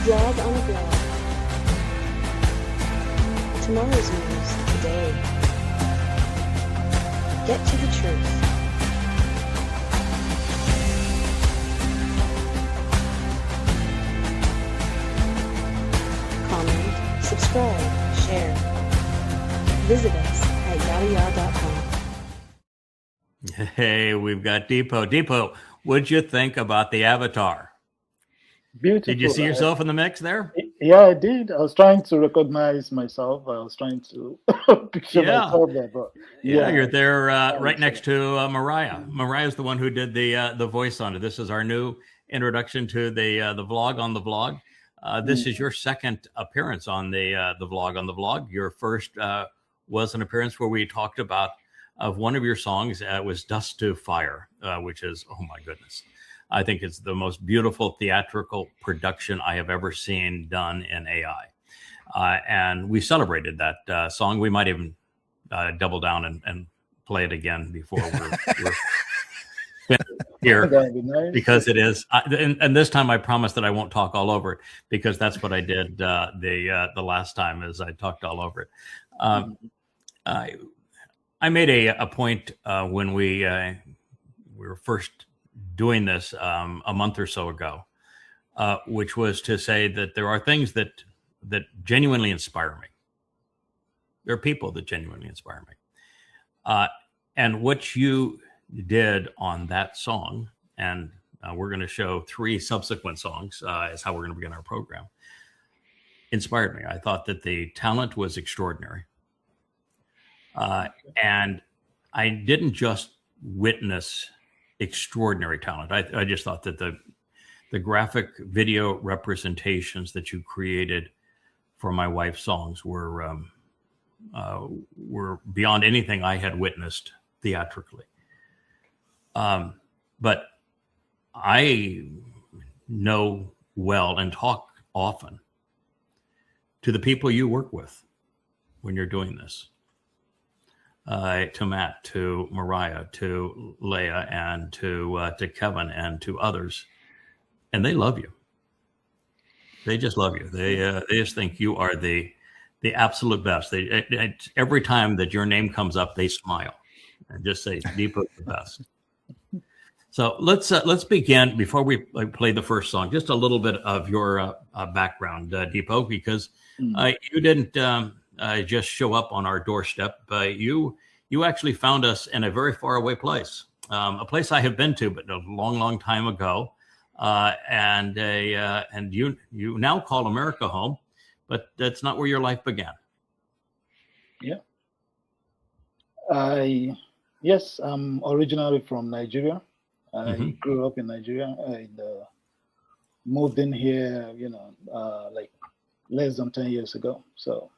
Blog on a blog. Tomorrow's news today. Get to the truth. Comment, subscribe, share. Visit us at YAHOWAH.com. Hey, we've got Dipo. Dipo, what'd you think about the avatar? Beautiful. Did you see yourself in the mix there? Yeah, I did. I was trying to recognize myself. I was trying to picture myself there. But yeah, you're there right next to Mariah. Mariah's the one who did the voice on it. This is our new introduction to the vlog on the vlog. This is your second appearance on the vlog on the vlog. Your first was an appearance where we talked about one of your songs. Was Dust to Fire, which is, oh my goodness. I think it's the most beautiful theatrical production I have ever seen done in AI. And we celebrated that song. We might even double down and play it again before we're here, nice. Because it is. And this time I promise that I won't talk all over it, because that's what I did the last time, is I talked all over it. I made a point when we were first doing this a month or so ago, which was to say that there are things that genuinely inspire me. There are people that genuinely inspire me. And what you did on that song, and we're going to show 3 subsequent songs is how we're going to begin our program, inspired me. I thought that the talent was extraordinary. And I didn't just witness extraordinary talent. I just thought that the graphic video representations that you created for my wife's songs were beyond anything I had witnessed theatrically. But I know well and talk often to the people you work with when you're doing this. To Matt, to Mariah, to Leah, and to Kevin, and to others, and they love you. They just love you. They just think you are the absolute best. Every time that your name comes up, they smile and just say, "Dipo's the best." So let's begin before we play the first song. Just a little bit of your background, Dipo, because you didn't. Just show up on our doorstep. You actually found us in a very far away place, a place I have been to, but a long time ago. And you now call America home, but that's not where your life began. Yeah. Yes, I'm originally from Nigeria. I grew up in Nigeria. I moved in here, like less than 10 years ago. So.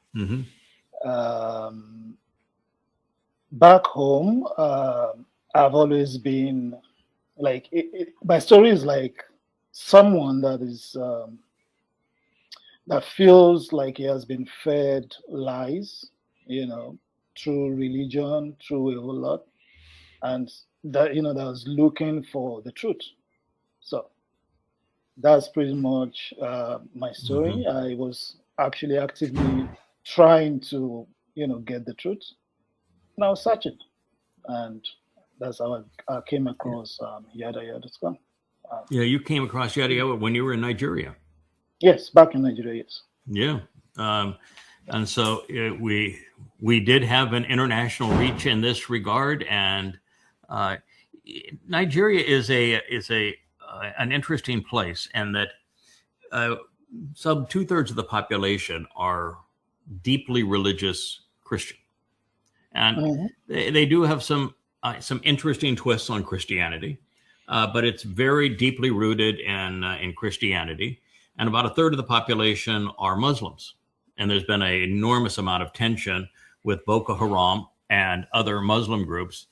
Back home, I've always been like, my story is like someone that is that feels like he has been fed lies, through religion, through a whole lot, and that that was looking for the truth. So that's pretty much my story. I was actually actively trying to, get the truth. And I was searching, and that's how I came across YAHOWAH.com. Yeah, you came across YAHOWAH when you were in Nigeria. Yes, back in Nigeria, yes. Yeah, and so we did have an international reach in this regard, and Nigeria is an interesting place, and that some 2/3 of the population are deeply religious Christian, and they do have some interesting twists on Christianity, but it's very deeply rooted in Christianity. And about 1/3 of the population are Muslims, and there's been an enormous amount of tension with Boko Haram and other Muslim groups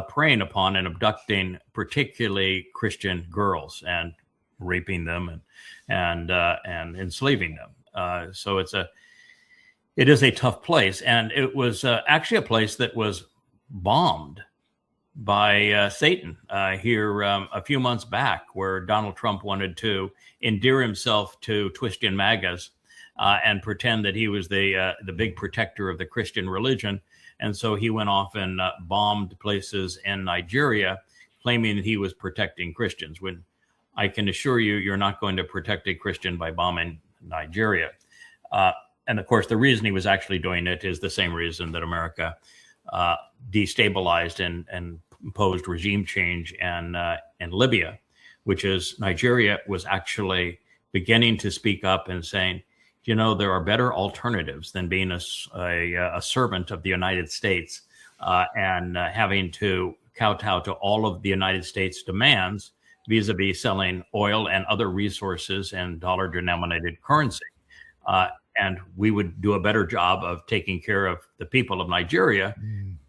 preying upon and abducting particularly Christian girls and raping them and enslaving them. So it is a tough place, and it was actually a place that was bombed by Satan here a few months back, where Donald Trump wanted to endear himself to Twisted MAGAs and pretend that he was the big protector of the Christian religion. And so he went off and bombed places in Nigeria, claiming that he was protecting Christians. When I can assure you, you're not going to protect a Christian by bombing Nigeria. And of course, the reason he was actually doing it is the same reason that America destabilized and imposed regime change in Libya, which is Nigeria was actually beginning to speak up and saying, you know, there are better alternatives than being a servant of the United States and having to kowtow to all of the United States demands vis-a-vis selling oil and other resources in dollar-denominated currency. And we would do a better job of taking care of the people of Nigeria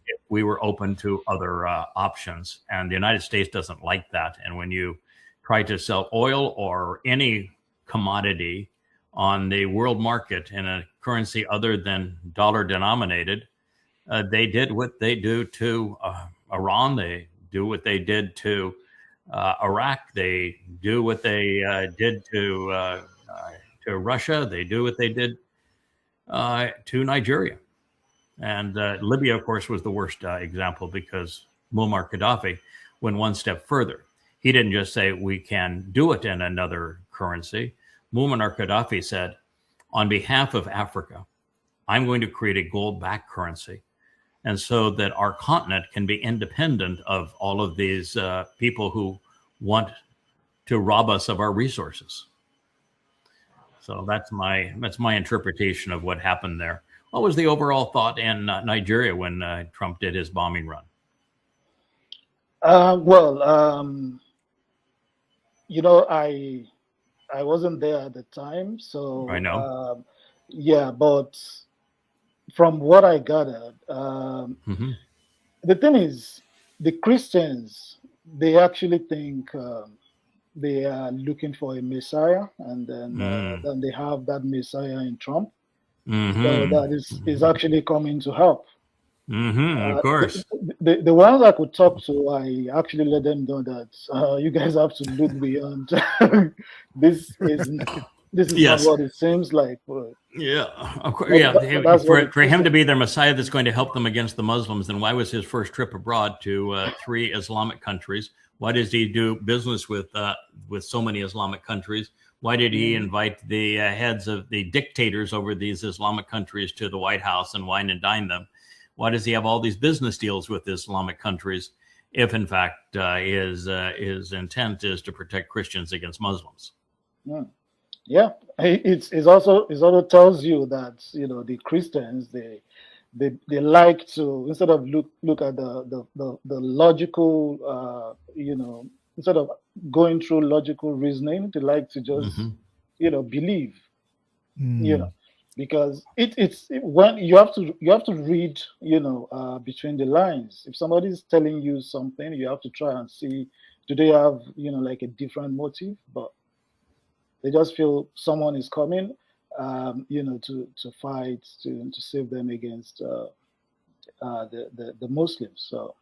if we were open to other options. And the United States doesn't like that. And when you try to sell oil or any commodity on the world market in a currency other than dollar denominated, they did what they do to Iran. They do what they did to Iraq. They do what they did to Russia. They do what they did to Nigeria. And Libya, of course, was the worst example, because Muammar Gaddafi went one step further. He didn't just say we can do it in another currency. Muammar Gaddafi said, on behalf of Africa, I'm going to create a gold-backed currency, and so that our continent can be independent of all of these people who want to rob us of our resources. So that's my interpretation of what happened there. What was the overall thought in Nigeria when Trump did his bombing run? You know, I wasn't there at the time, so I know. Yeah, but from what I gathered, the thing is, the Christians, they actually think they are looking for a Messiah, and then they have that Messiah in Trump. So that is actually coming to help. Of course. The ones I could talk to, I actually let them know that you guys have to look beyond. This is Yes. not what it seems like. Yeah, of course. Yeah, for him to be their Messiah that's going to help them against the Muslims, then why was his first trip abroad to 3 Islamic countries? Why does he do business with so many Islamic countries? Why did he invite the heads of the dictators over these Islamic countries to the White House and wine and dine them? Why does he have all these business deals with Islamic countries if, in fact, his intent is to protect Christians against Muslims? Yeah, it also tells you that, you know, the Christians, they like to, instead of look at the logical, you know, instead of going through logical reasoning, they like to just you know, believe, you know, because it's when you have to read, you know, between the lines. If somebody's telling you something, you have to try and see, do they have, you know, like a different motive? But they just feel someone is coming, you know, to fight, to save them against the Muslims. So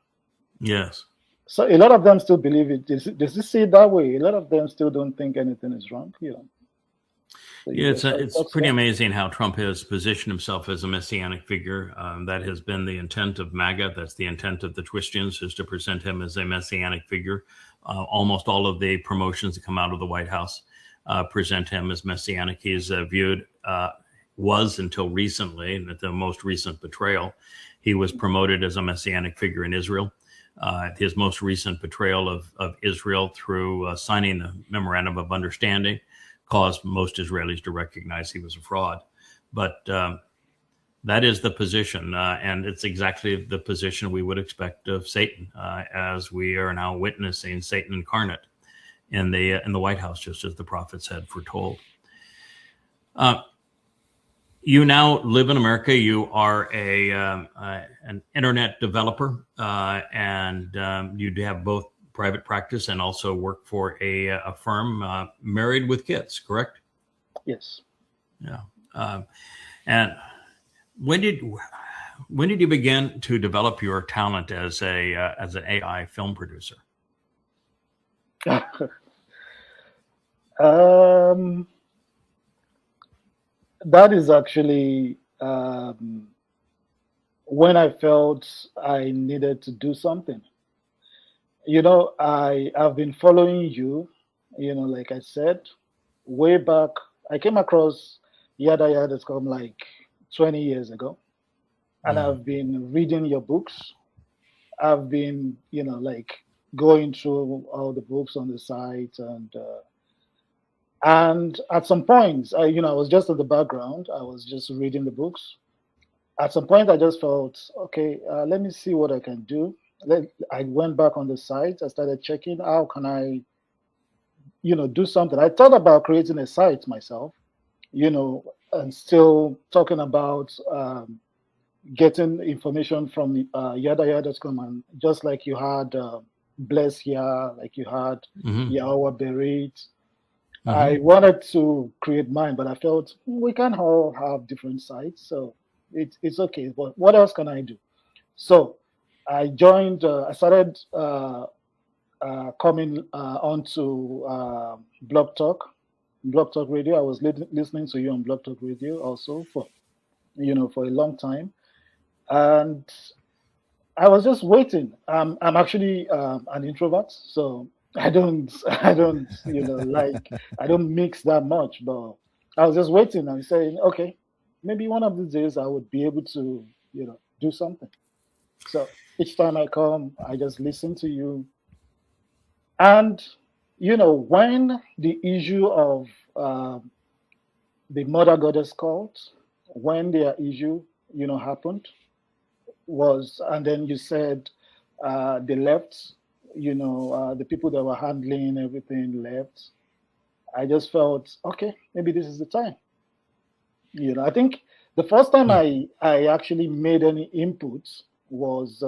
yes. So a lot of them still believe it. Does it see it that way? A lot of them still don't think anything is wrong. You know. So yeah, it's pretty amazing how Trump has positioned himself as a messianic figure. That has been the intent of MAGA. That's the intent of the Twistians, is to present him as a messianic figure. Almost all of the promotions that come out of the White House present him as messianic. He's viewed, was until recently, and at the most recent betrayal, he was promoted as a messianic figure in Israel. His most recent betrayal of Israel through signing the Memorandum of Understanding caused most Israelis to recognize he was a fraud. But that is the position, and it's exactly the position we would expect of Satan, as we are now witnessing Satan incarnate in the White House, just as the prophets had foretold. You now live in America. You are an internet developer, and you have both private practice and also work for a firm, married with kids, correct? Yes. Yeah. And when when did you begin to develop your talent as an AI film producer? That is actually when I felt I needed to do something. I have been following you, like I said, way back. I came across YAHOWAH.com like 20 years ago, and I've been reading your books. I've been, like going through all the books on the site, and at some point, I was just in the background. I was just reading the books. At some point, I just felt, okay, let me see what I can do. I went back on the site. I started checking how can I, do something. I thought about creating a site myself, and still talking about getting information from YAHOWAH.com, and just like you had Bless Yah, like you had YAHOWAH Berit. I wanted to create mine, but I felt we can all have different sites, so it's okay. But what else can I do? So I joined. I started coming onto Blog Talk Radio. I was listening to you on Blog Talk Radio also for a long time, and I was just waiting. I'm actually an introvert, so I don't I don't mix that much. But I was just waiting and saying, okay, maybe one of these days I would be able to do something. So each time I come, I just listen to you. And when the issue of the Mother Goddess cult, when their issue happened, and then you said they left, the people that were handling everything left. I just felt, okay, maybe this is the time. I think the first time I actually made any input was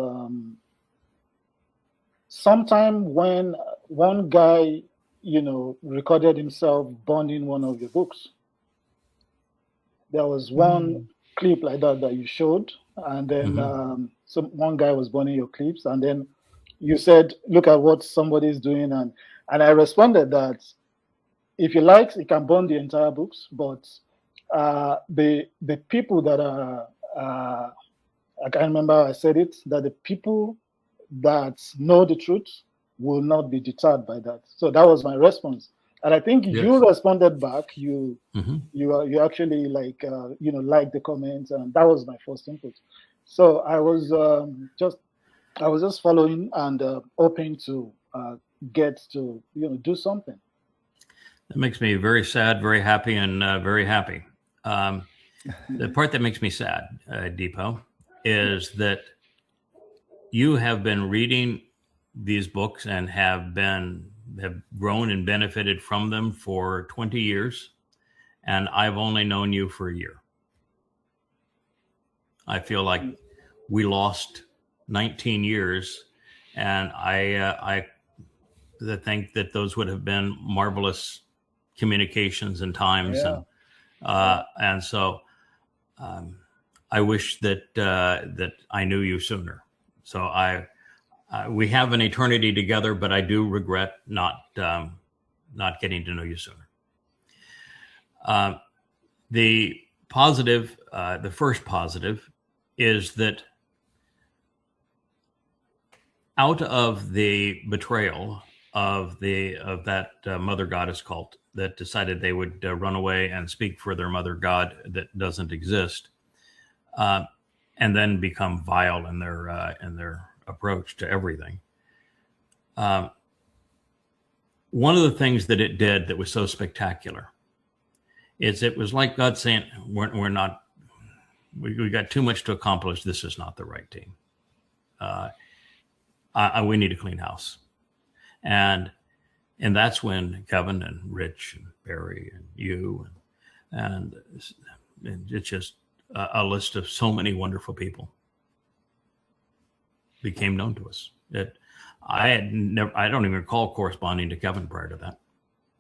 sometime when one guy, recorded himself burning one of your books. There was one clip like that you showed, and then one guy was burning your clips, and then you said, look at what somebody is doing, and I responded that if you like, you can burn the entire books, but the people that are I can't remember how I said it, that the people that know the truth will not be deterred by that. So that was my response, and I think you responded back. You actually liked the comments, and that was my first input. So I was just following and hoping to get to do something. That makes me very sad, very happy, and very happy. The part that makes me sad, Dipo, is that you have been reading these books and have grown and benefited from them for 20 years, and I've only known you for a year. I feel like we lost 19 years, and I think that those would have been marvelous communications and times, and so I wish that I knew you sooner. So we have an eternity together, but I do regret not getting to know you sooner. The positive, the first positive, is that out of the betrayal of that mother goddess cult that decided they would run away and speak for their mother god that doesn't exist, and then become vile in their approach to everything. One of the things that it did that was so spectacular is it was like God saying, we got too much to accomplish. This is not the right team. We need a clean house. And that's when Kevin and Rich and Barry and you and it's just a list of so many wonderful people became known to us. That I don't even recall corresponding to Kevin prior to that.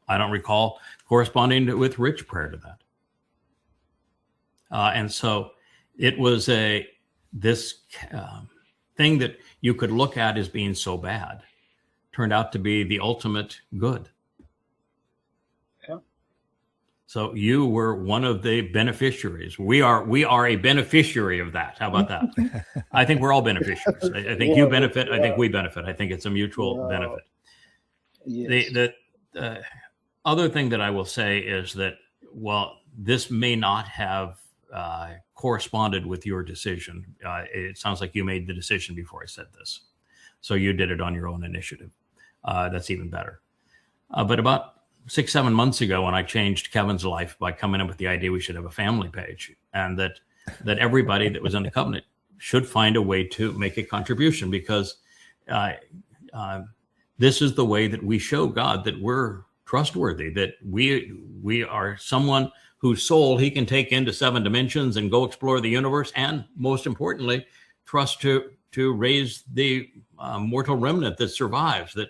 I don't recall corresponding with Rich prior to that. And so it was this thing that you could look at as being so bad turned out to be the ultimate good. Yeah. So you were one of the beneficiaries. We are a beneficiary of that. How about that? I think we're all beneficiaries. I think you benefit. I think we benefit. I think it's a mutual benefit. Yes. The other thing that I will say is that, well, this may not have corresponded with your decision. It sounds like you made the decision before I said this. So you did it on your own initiative. That's even better. But about 6-7 months ago, when I changed Kevin's life by coming up with the idea we should have a family page, and that everybody that was in the covenant should find a way to make a contribution, because this is the way that we show God that we're trustworthy, that we are someone whose soul he can take into 7 dimensions and go explore the universe, and most importantly, trust to raise the mortal remnant that survives, that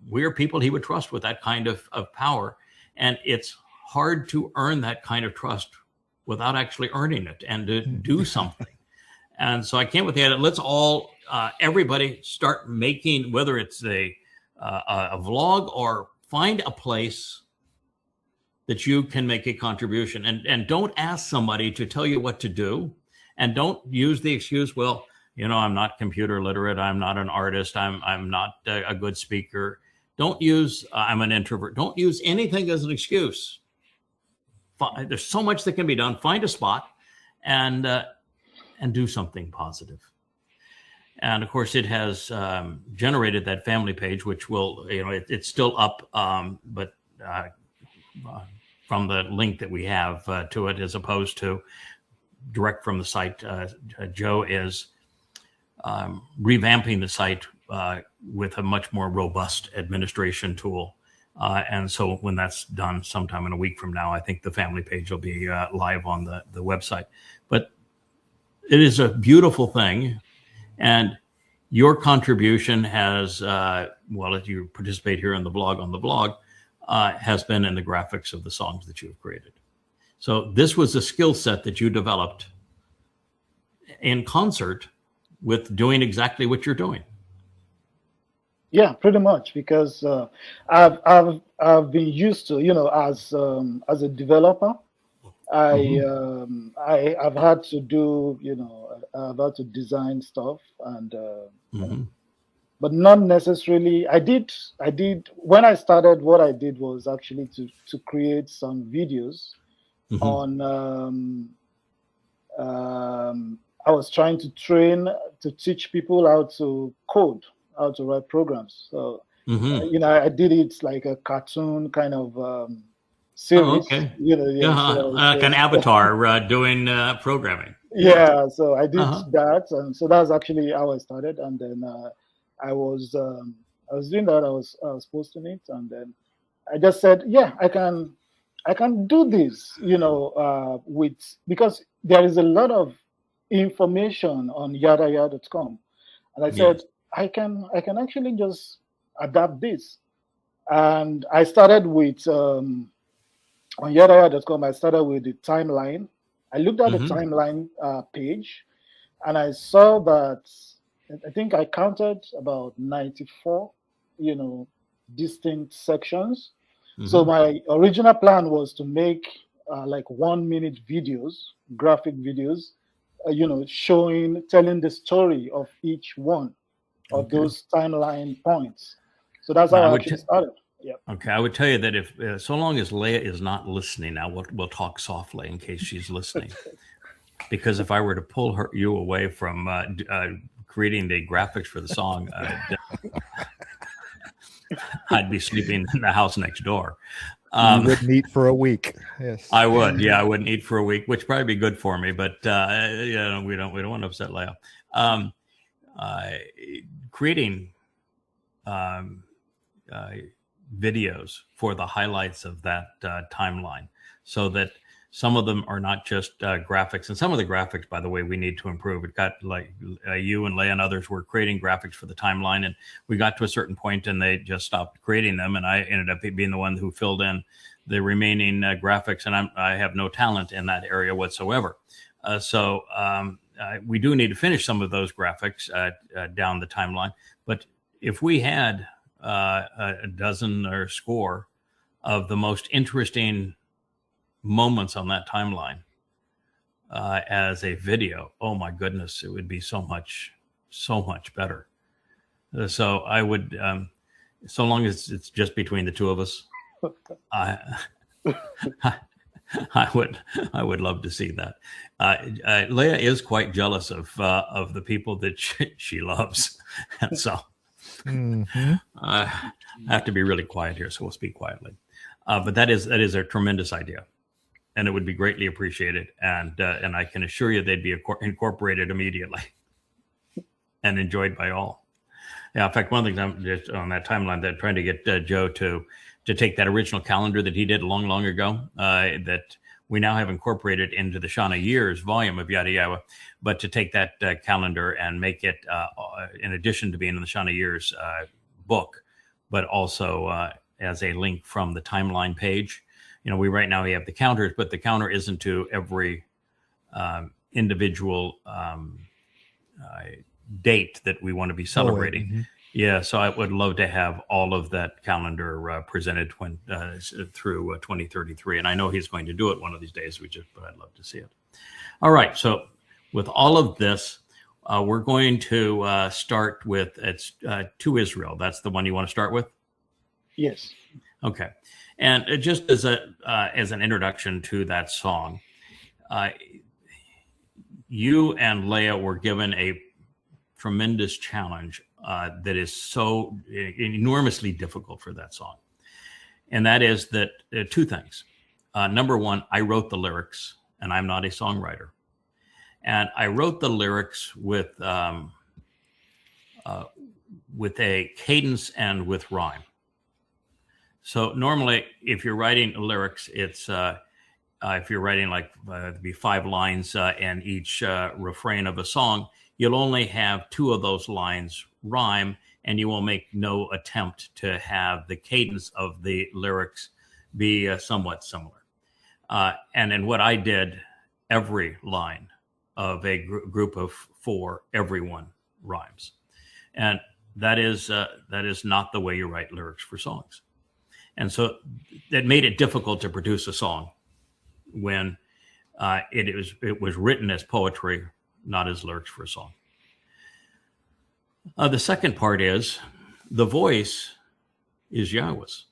we're people he would trust with that kind of power. And it's hard to earn that kind of trust without actually earning it and to do something. And so I came with the idea, let's all, everybody start making, whether it's a vlog or find a place that you can make a contribution, and don't ask somebody to tell you what to do. And don't use the excuse, well, I'm not computer literate. I'm not an artist. I'm not a good speaker. Don't use, I'm an introvert. Don't use anything as an excuse. There's so much that can be done. Find a spot and do something positive. And of course, it has generated that family page, which will, it's still up, but from the link that we have to it, as opposed to direct from the site. Joe is revamping the site with a much more robust administration tool. And so when that's done sometime in a week from now, I think the family page will be live on the website. But it is a beautiful thing. And your contribution has, if you participate here on the blog, has been in the graphics of the songs that you've created. So this was a skill set that you developed in concert with doing exactly what you're doing. Yeah, pretty much, because I've been used to, as a developer, I've had to do, I've had to design stuff, and but not necessarily. I did when I started. What I did was actually to create some videos on. I was trying to teach people how to code, how to write programs. So, I did it like a cartoon kind of series. Oh, okay. Like an avatar doing programming. Yeah, so I did that, and so that's actually how I started. And then I was doing that. I was posting it, and then I just said, yeah, I can do this, because there is a lot of information on YAHOWAH.com, and I said I can actually just adapt this, and I started with on YAHOWAH.com. I started with the timeline. I looked at the timeline page, and I saw that I think I counted about 94, distinct sections. So my original plan was to make like 1-minute videos, graphic videos, telling the story of each one of those timeline points. So that's how I actually started. Yeah. Okay, I would tell you that if so long as Leah is not listening now, we'll talk softly in case she's listening. Because if I were to pull you away from creating the graphics for the song, I'd be sleeping in the house next door. You wouldn't eat for a week. Yes, I would. Yeah, I wouldn't eat for a week, which probably be good for me. But we don't want to upset Leah. Creating videos for the highlights of that timeline, so that some of them are not just graphics, and some of the graphics, by the way, we need to improve. It got like you and Leah and others were creating graphics for the timeline, and we got to a certain point and they just stopped creating them, and I ended up being the one who filled in the remaining graphics, and I have no talent in that area whatsoever. So we do need to finish some of those graphics down the timeline. But if we had a dozen or score of the most interesting moments on that timeline as a video, oh my goodness, it would be so much better. So I would, so long as it's just between the two of us, I would love to see that. Leah is quite jealous of the people that she loves, and so I have to be really quiet here. So we'll speak quietly. But that is a tremendous idea, and it would be greatly appreciated. And I can assure you they'd be incorporated immediately and enjoyed by all. Yeah, in fact, one of the things I'm just on that timeline that trying to get Joe to take that original calendar that he did long ago, that we now have incorporated into the Shauna Years volume of YAHOWAH, but to take that calendar and make it, in addition to being in the Shauna Years book, but also as a link from the timeline page. You know, we have the counters, but the counter isn't to every individual date that we want to be celebrating. Mm-hmm. Yeah, so I would love to have all of that calendar presented through 2033, and I know he's going to do it one of these days. But I'd love to see it. All right, so with all of this, we're going to start with To Israel. That's the one you want to start with? Yes. Okay, and just as an introduction to that song, you and Leah were given a tremendous challenge that is so enormously difficult for that song. And that is that two things. Number one, I wrote the lyrics, and I'm not a songwriter. And I wrote the lyrics with a cadence and with rhyme. So normally, if you're writing lyrics, it's if you're writing it'd be 5 lines in each refrain of a song, you'll only have 2 of those lines rhyme, and you will make no attempt to have the cadence of the lyrics be somewhat similar. And in what I did, every line of a group of 4, everyone rhymes. And that is not the way you write lyrics for songs. And so that made it difficult to produce a song when it was written as poetry, not as lyrics for a song. The second part is the voice is Yahweh's.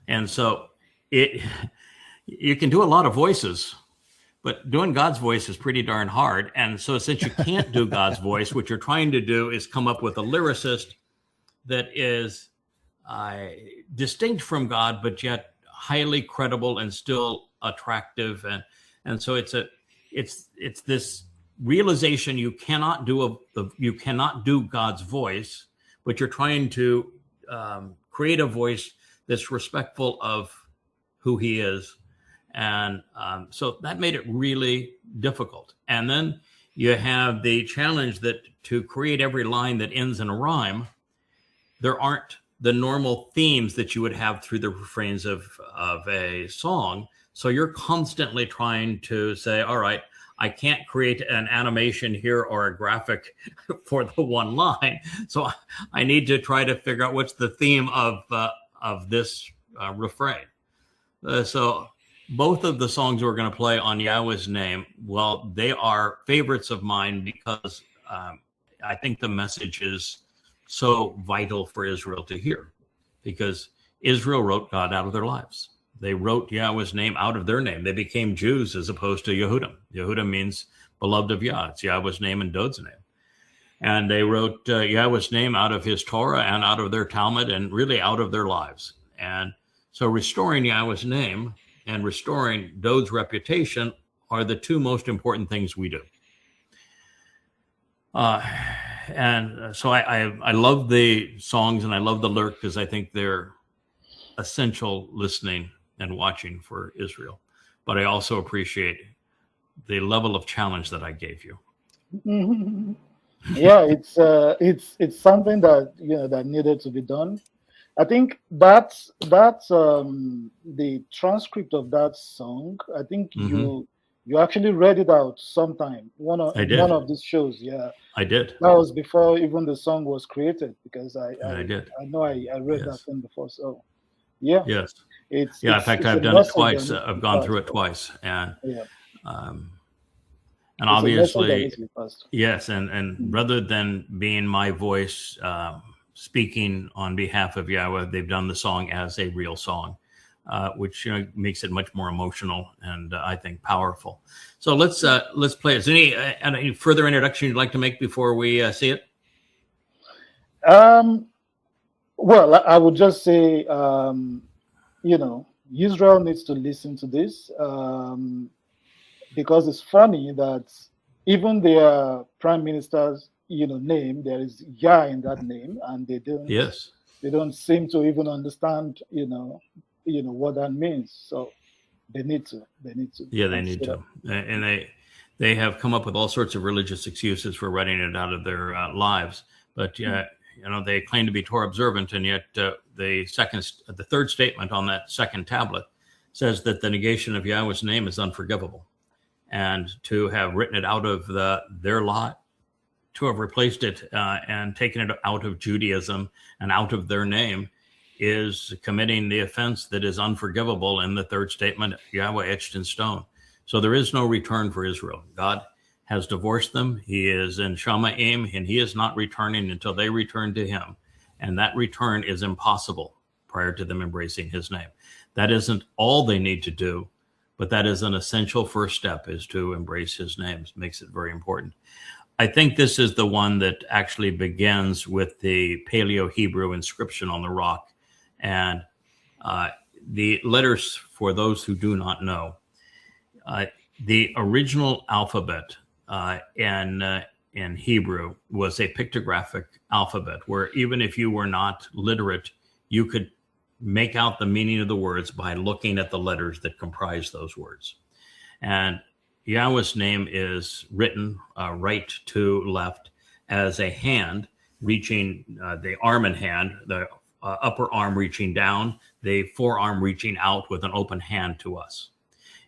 And so you can do a lot of voices, but doing God's voice is pretty darn hard. And so since you can't do God's voice, what you're trying to do is come up with a lyricist that is distinct from God, but yet highly credible and still attractive. And so it's this realization you cannot do God's voice, but you're trying to create a voice that's respectful of who he is. And so that made it really difficult. And then you have the challenge that to create every line that ends in a rhyme, there aren't the normal themes that you would have through the refrains of a song. So you're constantly trying to say, all right, I can't create an animation here or a graphic for the one line. So I need to try to figure out what's the theme of this refrain. So both of the songs we're going to play on Yahweh's name, well, they are favorites of mine because I think the message is so vital for Israel to hear, because Israel wrote God out of their lives. They wrote Yahweh's name out of their name. They became Jews as opposed to Yehudim. Yehudim means beloved of Yah. It's Yahweh's name and Dowd's name. And they wrote Yahweh's name out of his Torah and out of their Talmud and really out of their lives. And so restoring Yahweh's name and restoring Dowd's reputation are the two most important things we do. And so I love the songs and I love the lyric because I think they're essential listening and watching for Israel. But I also appreciate the level of challenge that I gave you. Mm-hmm. Yeah, it's something that that needed to be done. I think that's the transcript of that song. I think you You actually read it out sometime. I did. One of these shows. Yeah, I did. that was before even the song was created, because I did. I know I read that Yes. thing before. So yeah, Yes. it's Yeah. In it's, fact, it's I've a done it message twice. that needs to I've be gone passed. through it twice, and Yeah, um, it's and a message that obviously, needs to be passed. yes. And rather than being my voice speaking on behalf of YAHOWAH, they've done the song as a real song, which makes it much more emotional and I think powerful. So let's play it. Is there any further introduction you'd like to make before we see it? Well, I would just say, Israel needs to listen to this, because it's funny that even their prime minister's, name, there is Yah in that name, and they don't. Yes. They don't seem to even understand, what that means. So they need to. Yeah, they need to, and they have come up with all sorts of religious excuses for writing it out of their lives. But they claim to be Torah observant, and yet the third statement on that second tablet says that the negation of Yahweh's name is unforgivable, and to have written it out of their lot, to have replaced it and taken it out of Judaism and out of their name, is committing the offense that is unforgivable in the third statement, Yahweh etched in stone. So there is no return for Israel. God has divorced them. He is in Shamaim, and he is not returning until they return to him. And that return is impossible prior to them embracing his name. That isn't all they need to do, but that is an essential first step, is to embrace his name. It makes it very important. I think this is the one that actually begins with the Paleo-Hebrew inscription on the rock. And the letters, for those who do not know, the original alphabet in Hebrew was a pictographic alphabet, where even if you were not literate, you could make out the meaning of the words by looking at the letters that comprise those words. And Yahweh's name is written right to left as a hand reaching, the arm and hand, the upper arm reaching down, the forearm reaching out with an open hand to us.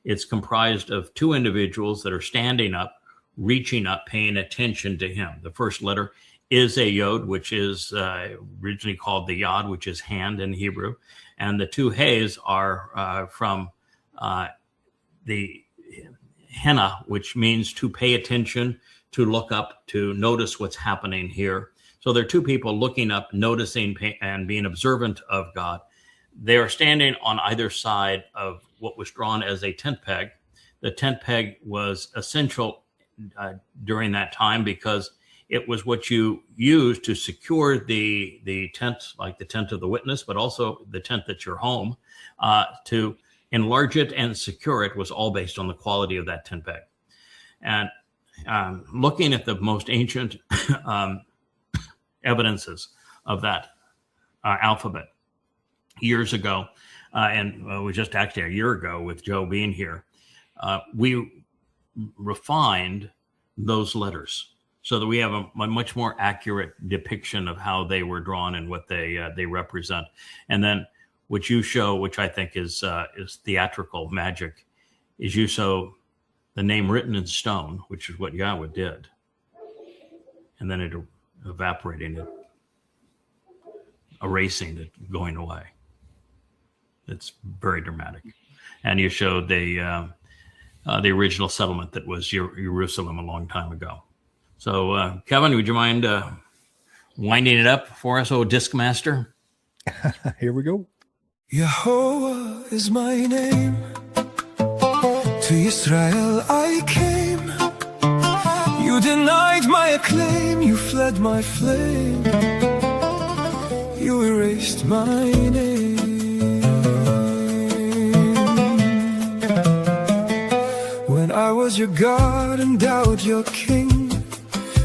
It's comprised of two individuals that are standing up, reaching up, paying attention to him. The first letter is a yod, which is originally called the yod, which is hand in Hebrew. And the two heys are from the henna, which means to pay attention, to look up, to notice what's happening here. So there are two people looking up, noticing and being observant of God. They are standing on either side of what was drawn as a tent peg. The tent peg was essential during that time because it was what you used to secure the tent, like the tent of the witness, but also the tent that's your home. To enlarge it and secure it was all based on the quality of that tent peg. And looking at the most ancient evidences of that alphabet years ago, and it was just actually a year ago with Joe being here, we refined those letters so that we have a much more accurate depiction of how they were drawn and what they represent. And then what you show, which I think is theatrical magic, is you show the name written in stone, which is what Yahweh did, and then it evaporating it, erasing it, going away. It's very dramatic. And you showed the original settlement that was Jerusalem a long time ago. So, Kevin, would you mind winding it up for us, oh disc master? Here we go. YAHOWAH is my name. To Israel I came. You denied my acclaim. You fled my flame. You erased my name. When I was your God and Dowd your king,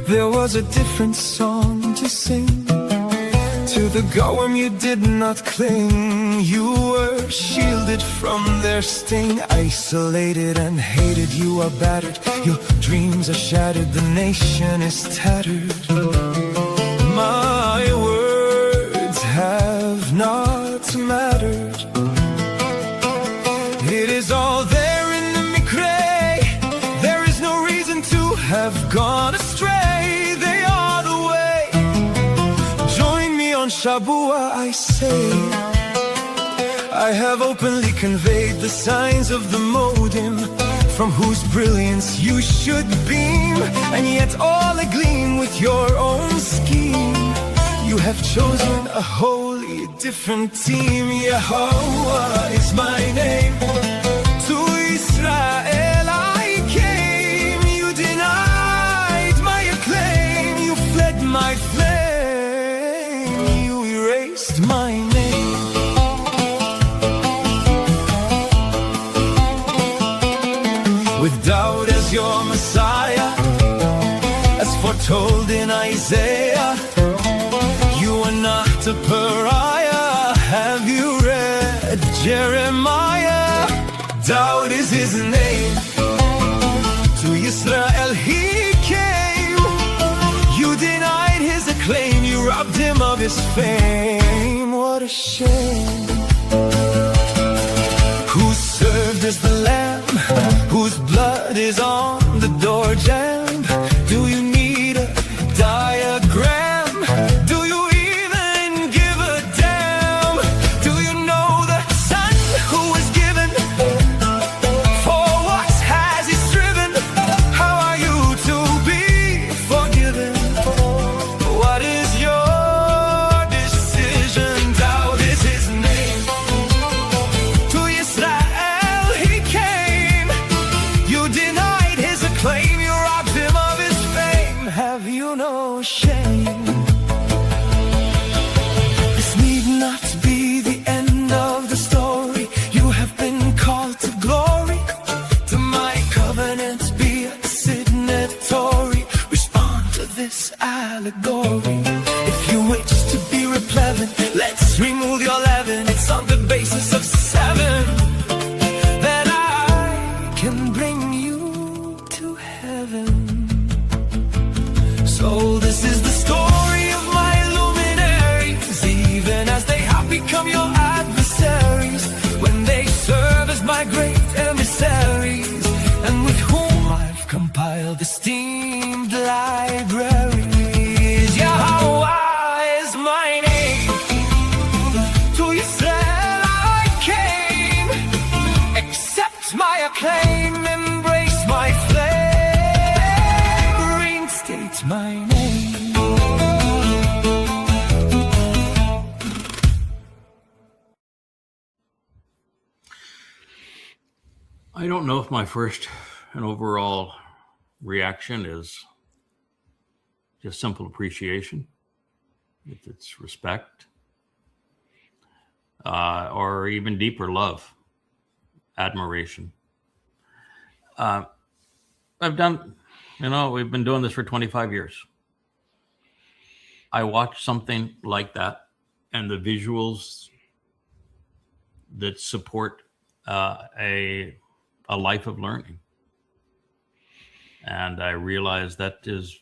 there was a different song to sing. To the Goyim you did not cling. You were shielded from their sting. Isolated and hated, you are battered. Your dreams are shattered, the nation is tattered. My words have not mattered. It is all there in the Mikre. Shabua I say, I have openly conveyed the signs of the modim, from whose brilliance you should beam, and yet all agleam with your own scheme. You have chosen a wholly different team. YAHOWAH is my name. To Israel I came. You denied my acclaim. You fled my flame. You erased my name. With Dowd as your Messiah, as foretold in Isaiah, you are not a pariah. Have you read Jeremiah? Dowd is his name. To Israel he came. You denied his acclaim. You robbed him of his fame. What a shame. Who served as the lamb, whose blood is on the door jamb? Do you need a diagram? Do you even give a damn? Do you know the son who was given? For what has he striven? How are you to be forgiven? What is your decision? Dowd is his name. To Israel he came. You denied his acclaim. You robbed him of his fame. Have you no shame? This need not be the end of the story. You have been called to glory. To my covenant be a signatory. Respond to this allegory. If you wish to be replevin, let's remove your leaven. It's on the basis of 7 that I can bring you to heaven. So this is the story of my luminaries, even as they have become your adversaries, when they serve as my great emissaries, and with whom I've compiled esteemed libraries. YAHOWAH is my name. To Israel I came. Accept my acclaim, embrace my flame, reinstate my name. I don't know if my first and overall reaction is just simple appreciation, if it's respect, or even deeper love, admiration. We've been doing this for 25 years. I watch something like that and the visuals that support a life of learning. And I realize that is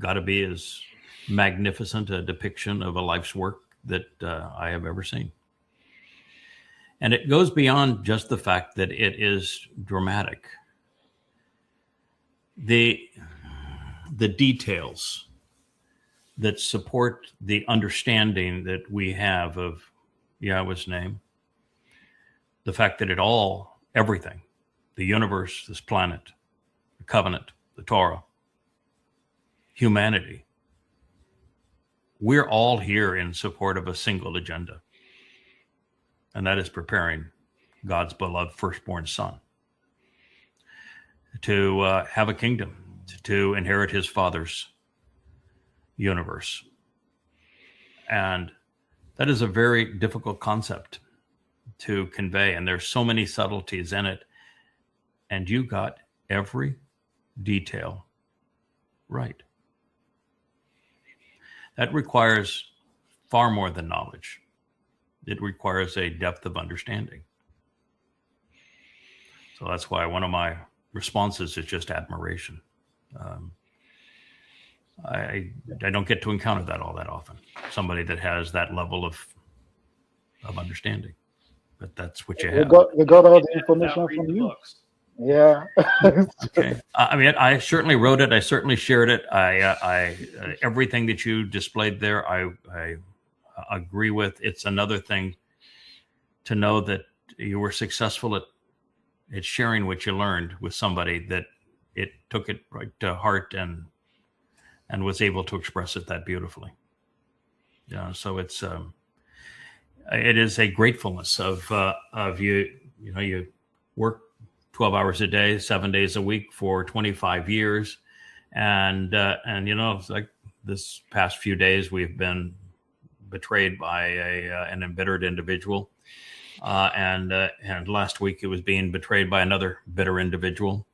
got to be as magnificent a depiction of a life's work that I have ever seen. And it goes beyond just the fact that it is dramatic. The details that support the understanding that we have of Yahweh's name, the fact that everything, the universe, this planet, the covenant, the Torah, humanity, we're all here in support of a single agenda. And that is preparing God's beloved firstborn son to have a kingdom, to inherit his Father's universe. And that is a very difficult concept to convey. And there's so many subtleties in it. And you got every detail right. That requires far more than knowledge. It requires a depth of understanding. So that's why one of my responses is just admiration. I don't get to encounter that all that often. Somebody that has that level of understanding. But that's what you have. We got all the information from you. Yeah. Okay. I mean, I certainly wrote it. I certainly shared it. I everything that you displayed there, I agree with. It's another thing to know that you were successful at sharing what you learned with somebody that it took it right to heart and was able to express it that beautifully. Yeah, so it is a gratefulness of you. You know, you work 12 hours a day, 7 days a week for 25 years, and you know, it's like this past few days we've been betrayed by an embittered individual, and last week it was being betrayed by another bitter individual.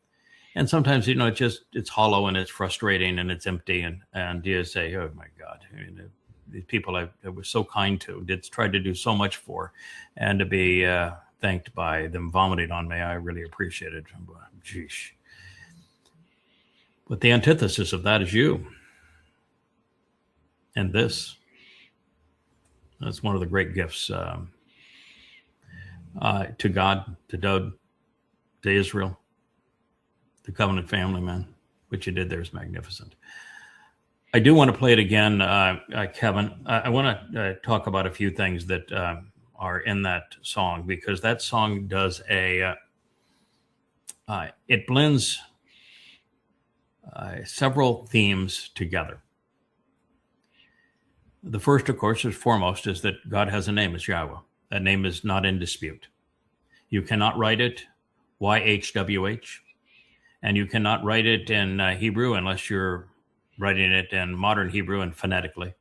And sometimes, you know, it's hollow and it's frustrating and it's empty, and you say, oh my God, I mean, these people I was so kind to, tried to do so much for, and to be thanked by them vomiting on me, I really appreciate it. Geesh. But the antithesis of that is you. And that's one of the great gifts to God, to Dowd, to Israel, the covenant family, man. What you did there is magnificent. I do want to play it again, Kevin. I want to talk about a few things that are in that song, because that song does it blends several themes together. The first, of course, is foremost, is that God has a name. It's Yahweh. That name is not in dispute. You cannot write it YHWH, and you cannot write it in Hebrew unless you're writing it in modern Hebrew and phonetically.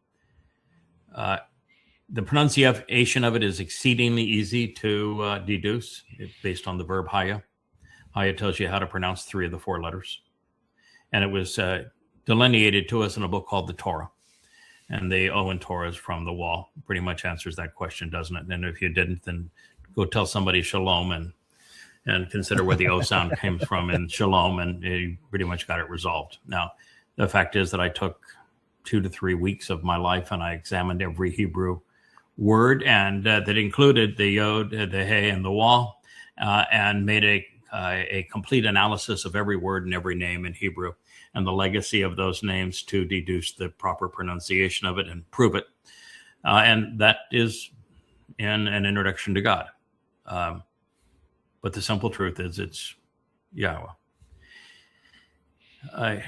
The pronunciation of it is exceedingly easy to deduce. It's based on the verb haya. Haya tells you how to pronounce 3 of the 4 letters. And it was delineated to us in a book called the Torah. And the O in Torah is from the wall. Pretty much answers that question, doesn't it? And if you didn't, then go tell somebody shalom and consider where the O sound comes from in shalom, and you pretty much got it resolved. Now, the fact is that I took 2 to 3 weeks of my life and I examined every Hebrew word, and that included the yod, the hey, and the wah, and made a complete analysis of every word and every name in Hebrew and the legacy of those names to deduce the proper pronunciation of it and prove it. And that is in an introduction to God. But the simple truth is it's Yahweh.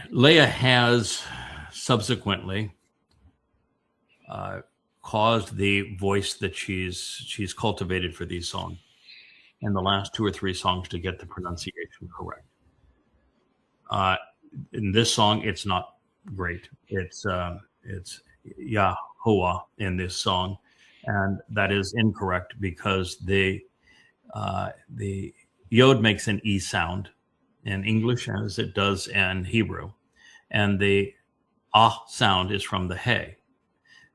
Leah has subsequently caused the voice that she's cultivated for these songs in the last 2 or 3 songs to get the pronunciation correct. In this song, it's not great. It's YAHOWAH in this song, and that is incorrect because the yod makes an E sound in English as it does in Hebrew, and the ah sound is from the hey.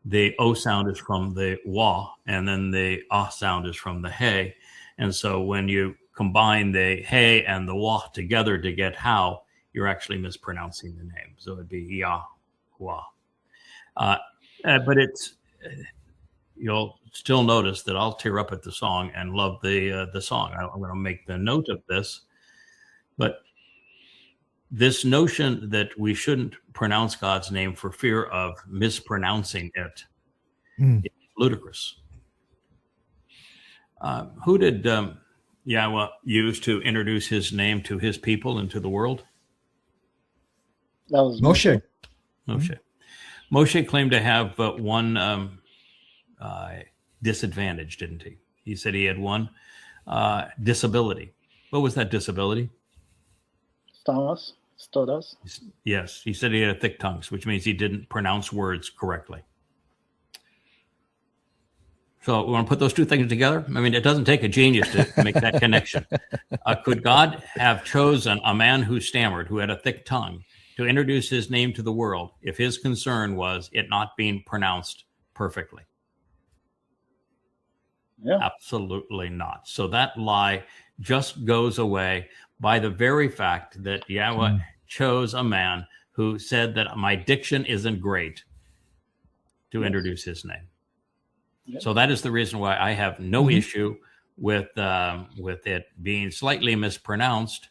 The O sound is from the wah, and then the ah sound is from the hey. And so when you combine the hey and the wah together to get how, you're actually mispronouncing the name. So it'd be YAHOWAH. But it's, you'll still notice that I'll tear up at the song and love the song. I'm going to make the note of this. But this notion that we shouldn't pronounce God's name for fear of mispronouncing it is ludicrous. Who did Yahweh use to introduce his name to his people and to the world? That was Moshe. Moshe claimed to have one disadvantage, didn't he? He said he had one disability. What was that disability? Stutters. Yes, he said he had a thick tongue, which means he didn't pronounce words correctly. So we want to put those 2 things together? I mean, it doesn't take a genius to make that connection. Could God have chosen a man who stammered, who had a thick tongue, to introduce his name to the world if his concern was it not being pronounced perfectly? Yeah. Absolutely not. So that lie just goes away by the very fact that Yahweh chose a man who said that my diction isn't great to introduce his name. Yes. So that is the reason why I have no issue with it being slightly mispronounced,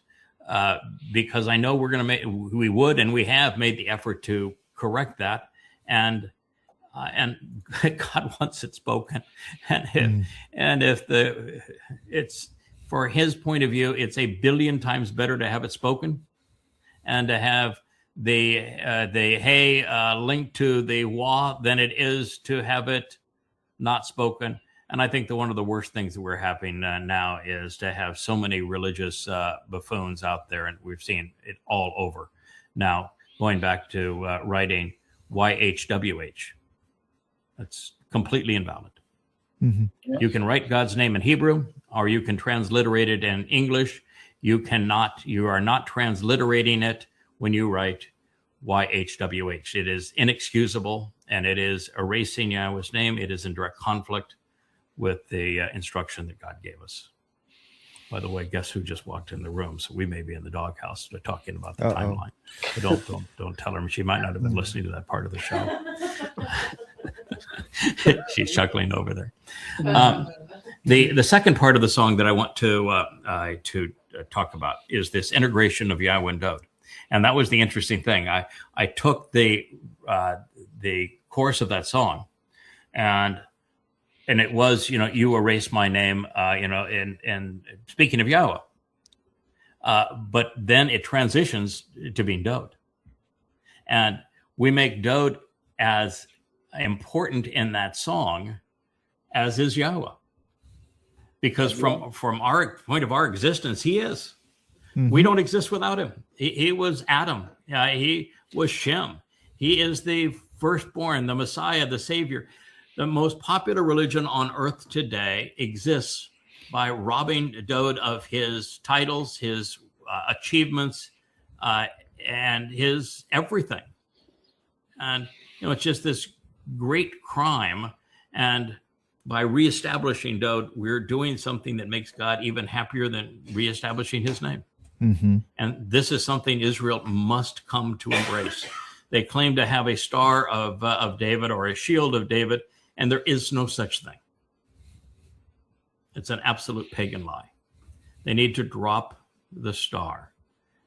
because I know we would and we have made the effort to correct that. And and God wants it spoken. And if it's for His point of view, it's a billion times better to have it spoken and to have the hey linked to the wah than it is to have it not spoken. And I think that one of the worst things that we're having now is to have so many religious buffoons out there, and we've seen it all over. Now, going back to writing YHWH, that's completely invalid. Mm-hmm. Yeah. You can write God's name in Hebrew, or you can transliterate it in English. You are not transliterating it when you write YHWH. It is inexcusable, and it is erasing Yahweh's name. It is in direct conflict with the instruction that God gave us. By the way, guess who just walked in the room? So we may be in the doghouse. They're talking about the timeline. But don't tell her. She might not have been listening to that part of the show. She's chuckling over there. The second part of the song that I want to talk about is this integration of Yahweh and Dowd. And that was the interesting thing. I took the chorus of that song, and it was, you erase my name, and speaking of Yahweh. But then it transitions to being Dowd. And we make Dowd as important in that song as is Yahweh. Because from our point of our existence, He is. Mm-hmm. We don't exist without Him. He was Adam. He was Shem. He is the firstborn, the Messiah, the Savior. The most popular religion on earth today exists by robbing Dowd of his titles, his achievements, and his everything. And, it's just this great crime. And by reestablishing Dowd, we're doing something that makes God even happier than reestablishing His name. Mm-hmm. And this is something Israel must come to embrace. They claim to have a star of David or a shield of David, and there is no such thing. It's an absolute pagan lie. They need to drop the star,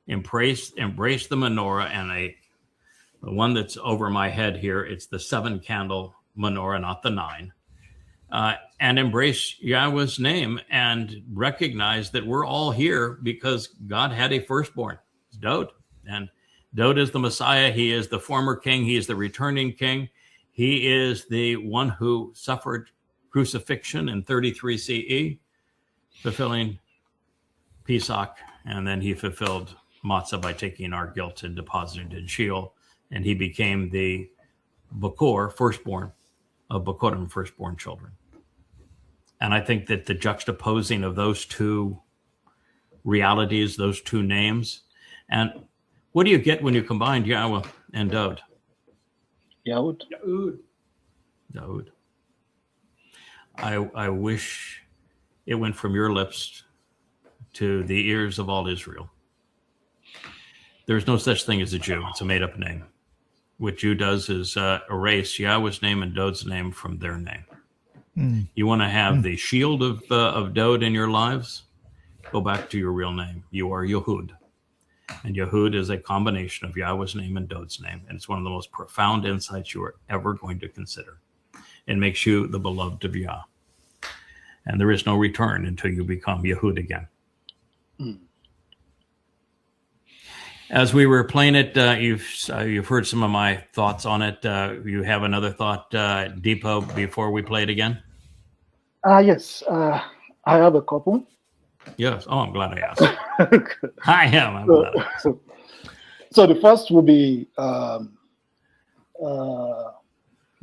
embrace the menorah, and the one that's over my head here, it's the 7-candle menorah, not the 9, and embrace Yahweh's name and recognize that we're all here because God had a firstborn. It's Dowd. And Dowd is the Messiah. He is the former king. He is the returning king. He is the one who suffered crucifixion in 33 CE, fulfilling Pesach, and then He fulfilled Matzah by taking our guilt and depositing it in Sheol, and He became the Bakor, firstborn of Bakorim, firstborn children. And I think that the juxtaposing of those two realities, those two names, and what do you get when you combine Yahweh and Dowd? Dowd. I wish it went from your lips to the ears of all Israel. There's no such thing as a Jew. It's a made-up name. What Jew does is erase Yahweh's name and Dowd's name from their name. Mm. You want to have the shield of Dowd in your lives? Go back to your real name. You are Yehud. And Yehud is a combination of Yahweh's name and Dowd's name. And it's one of the most profound insights you are ever going to consider. It makes you the beloved of Yah. And there is no return until you become Yehud again. Mm. As we were playing it, you've heard some of my thoughts on it. You have another thought, Dipo, before we play it again? Yes. I have a couple. Yes. Oh, I'm glad I asked. I am. I'm glad I asked. So the first will be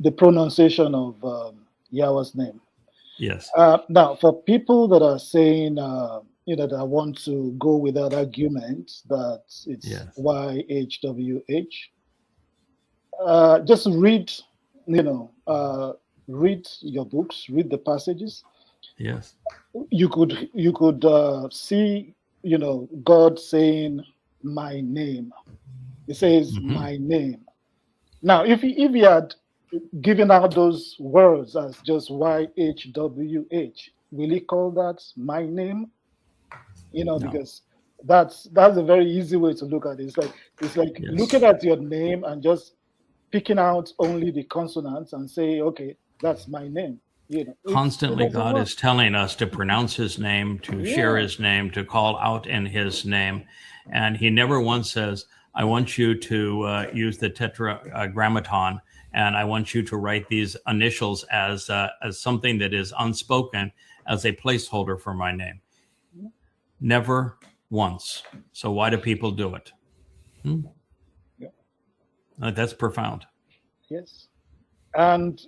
the pronunciation of Yahweh's name. Yes. Now, for people that are saying, that I want to go with that argument that it's YHWH, just read, read your books, read the passages. Yes. You could see, God saying my name. He says my name. Now, if he had given out those words as just YHWH, will he call that my name? No. Because that's a very easy way to look at it. It's like looking at your name and just picking out only the consonants and say, okay, that's my name. Constantly, it God work. is telling us to pronounce his name, to share his name, to call out in his name. And he never once says, I want you to use the tetragrammaton, and I want you to write these initials as something that is unspoken as a placeholder for my name. Never once. So why do people do it? That's profound. Yes. And,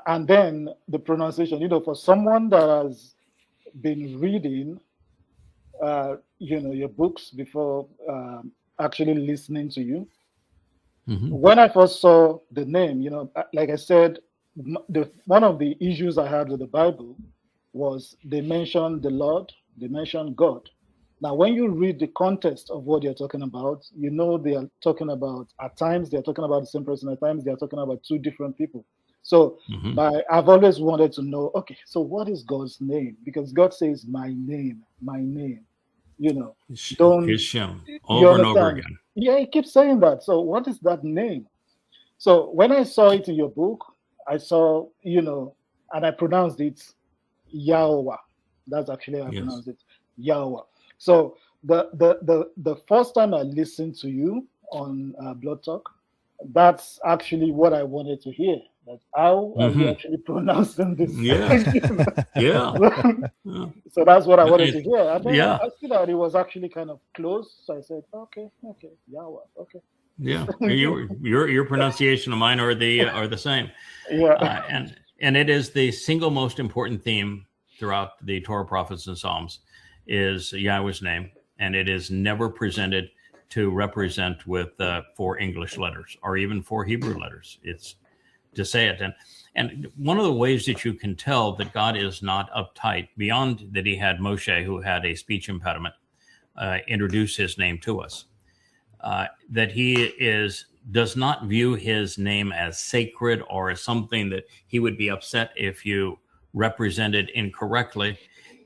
and then the pronunciation, for someone that has been reading, your books before actually listening to you. When I first saw the name, like I said, one of the issues I had with the Bible was they mentioned the Lord, they mentioned God. Now, when you read the context of what they're talking about, they are talking about, at times they're talking about the same person, at times they're talking about two different people. So I've always wanted to know, okay, so what is God's name? Because God says, my name, don't Hashem, over and over again. Yeah, he keeps saying that. So what is that name? So when I saw it in your book, I saw, and I pronounced it YAHOWAH. That's actually how I pronounced it, YAHOWAH. So the first time I listened to you on Blood Talk, that's actually what I wanted to hear. That how are you actually pronouncing this? So that's what I wanted to hear. And then I see that it was actually kind of close. So I said, okay, YAHOWAH, okay. Yeah, your pronunciation of mine are the same. Yeah, and it is the single most important theme throughout the Torah, prophets, and Psalms is Yahweh's name, and it is never presented to represent with 4 English letters or even 4 Hebrew letters. It's to say it. And one of the ways that you can tell that God is not uptight, beyond that he had Moshe, who had a speech impediment, introduce his name to us, that he does not view his name as sacred or as something that he would be upset if you represented incorrectly,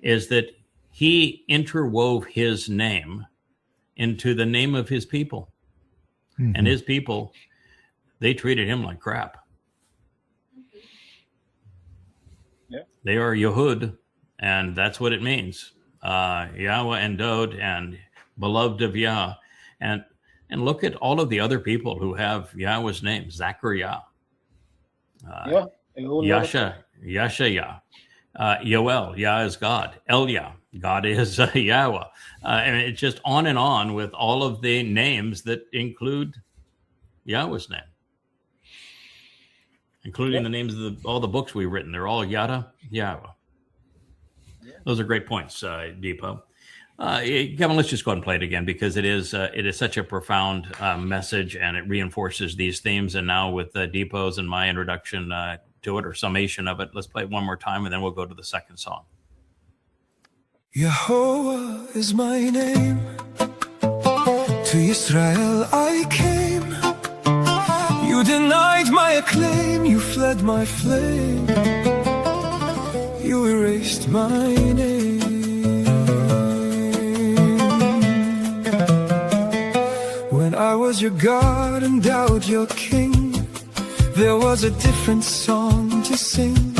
is that he interwove his name into the name of his people. And his people, they treated him like crap. Yeah. They are Yehud, and that's what it means. Yahweh and Dowd and beloved of Yah. And look at all of the other people who have Yahweh's name. Zachariah. Yashaya. Yoel, Yah is God. Elia, God is Yahweh. And it's just on and on with all of the names that include Yahweh's name, including the names of all the books we've written. They're all Yahweh. Those are great points, Dipo. Kevin, let's just go ahead and play it again, because it is such a profound message, and it reinforces these themes. And now with Dipo's and my introduction to it, or summation of it, let's play it one more time, and then we'll go to the second song. YAHOWAH is my name. To Israel I came. You denied my acclaim. You fled my flame. You erased my name. When I was your God and Dowd your king, there was a different song to sing.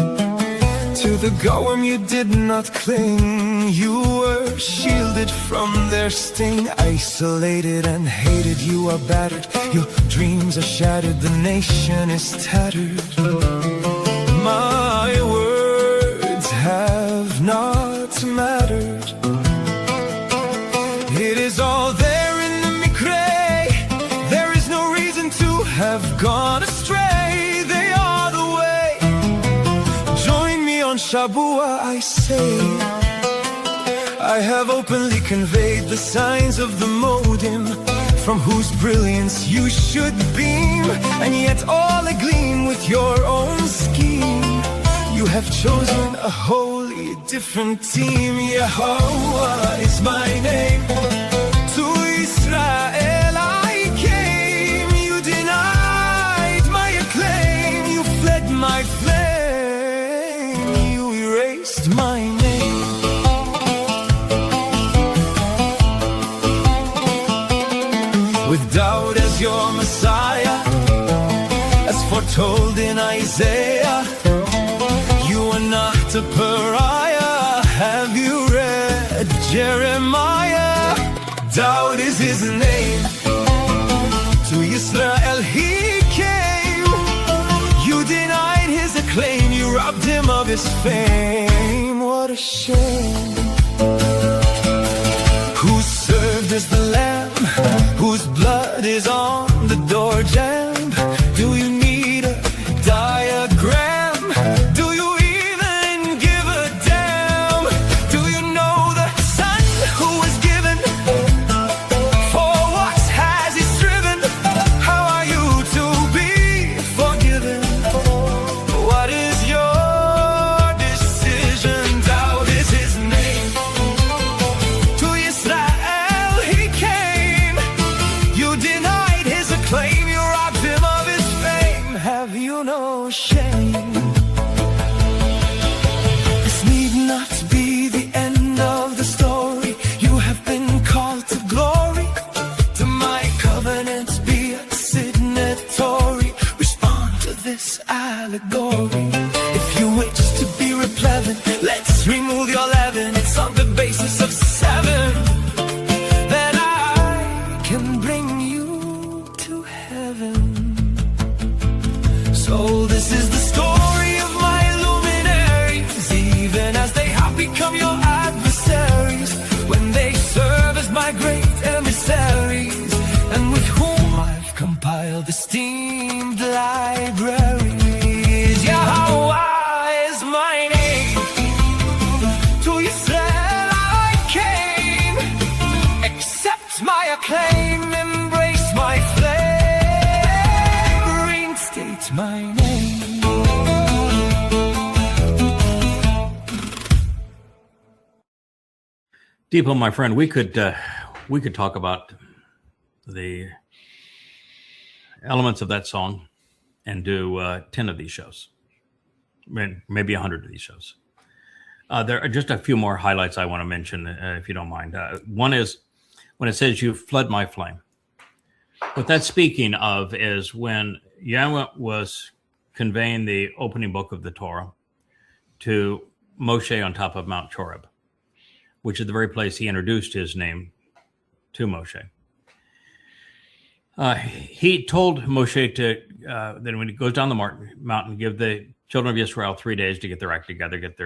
To the golem you did not cling. You were shielded from their sting. Isolated and hated, you are battered. Your dreams are shattered, the nation is tattered. My words have not mattered. It is all there in the Mikre. There is no reason to have gone astray. Shabuah, I say, I have openly conveyed the signs of the modem, from whose brilliance you should beam, and yet all agleam with your own scheme. You have chosen a wholly different team. YAHOWAH is my name. To Israel I came. You denied my acclaim. You fled my flame. My name. With Dowd as your Messiah, told in Isaiah, you are not a pariah. Have you read Jeremiah? Dowd is his name. To Israel he came. You denied his acclaim. You robbed him of his fame. What a shame. Who served as the lamb, whose blood is on the door jamb? Do you need a diagram? Do you even give a damn? Do you know the son who was given? For what has he striven? How are you to be forgiven? What is your decision? Dowd is his name. To Israel he came. You denied his acclaim. You robbed him of his fame. Have you no shame? This need not be the end of the story. You have been called to glory. To my covenant be a signatory. Respond to this allegory. If you wish to be replevin, let's remove your leaven. It's on the basis of 7 that I can bring you to heaven. So this is the story of my luminaries, even as they have become your adversaries, when they serve as my great emissaries, and with whom I've compiled esteemed libraries. YAHOWAH is my name. To Israel I came. Accept my acclaim, embrace my flame, reinstate my name. Dipo, my friend, we could talk about the elements of that song and do 10 of these shows, maybe 100 of these shows. There are just a few more highlights I want to mention, if you don't mind. One is when it says, "You fled my flame." What that's speaking of is when Yahweh was conveying the opening book of the Torah to Moshe on top of Mount Choreb, which is the very place he introduced his name to Moshe. He told Moshe to, that when he goes down the mountain, give the children of Israel 3 days to get their act together, get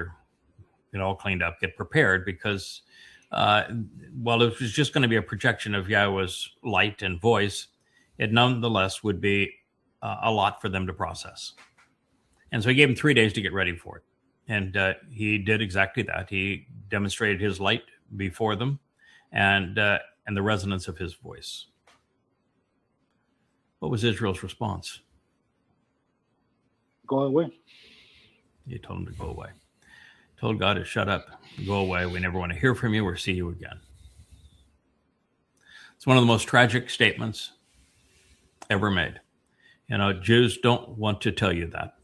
all cleaned up, get prepared, because while it was just going to be a projection of Yahweh's light and voice, it nonetheless would be a lot for them to process. And so he gave them 3 days to get ready for it. And he did exactly that. He demonstrated his light before them and the resonance of his voice. What was Israel's response? Go away. He told him to go away. Told God to shut up, go away. We never want to hear from you or see you again. It's one of the most tragic statements ever made. Jews don't want to tell you that.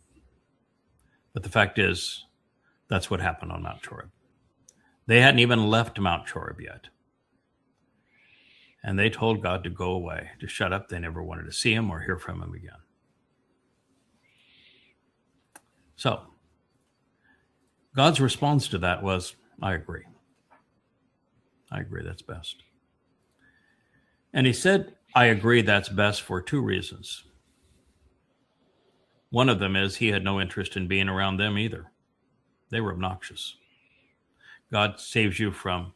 But the fact is, that's what happened on Mount Choreb. They hadn't even left Mount Choreb yet. And they told God to go away, to shut up. They never wanted to see him or hear from him again. So, God's response to that was, I agree. I agree, that's best. And he said, I agree that's best for 2 reasons. One of them is he had no interest in being around them either. They were obnoxious. God saves you from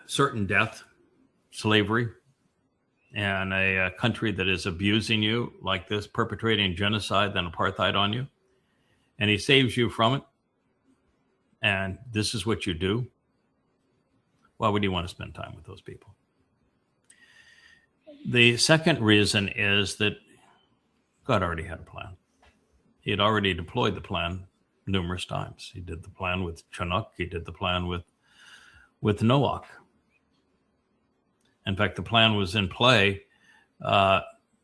certain death, slavery, and a country that is abusing you like this, perpetrating genocide and apartheid on you. And he saves you from it. And this is what you do. Why would you want to spend time with those people? The second reason is that God already had a plan. He had already deployed the plan numerous times. He did the plan with Chinook. He did the plan with Noach. In fact, the plan was in play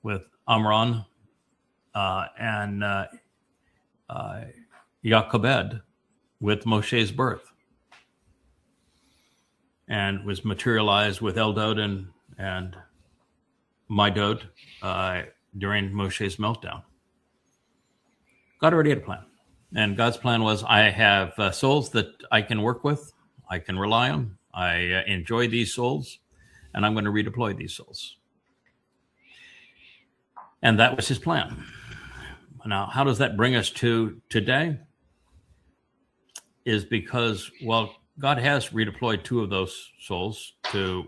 with Amram and Jochebed with Moshe's birth, and was materialized with Eldad and Midod during Moshe's meltdown. God already had a plan. And God's plan was, I have souls that I can work with. I can rely on. I enjoy these souls, and I'm going to redeploy these souls. And that was his plan. Now, how does that bring us to today? Is because, well, God has redeployed 2 of those souls to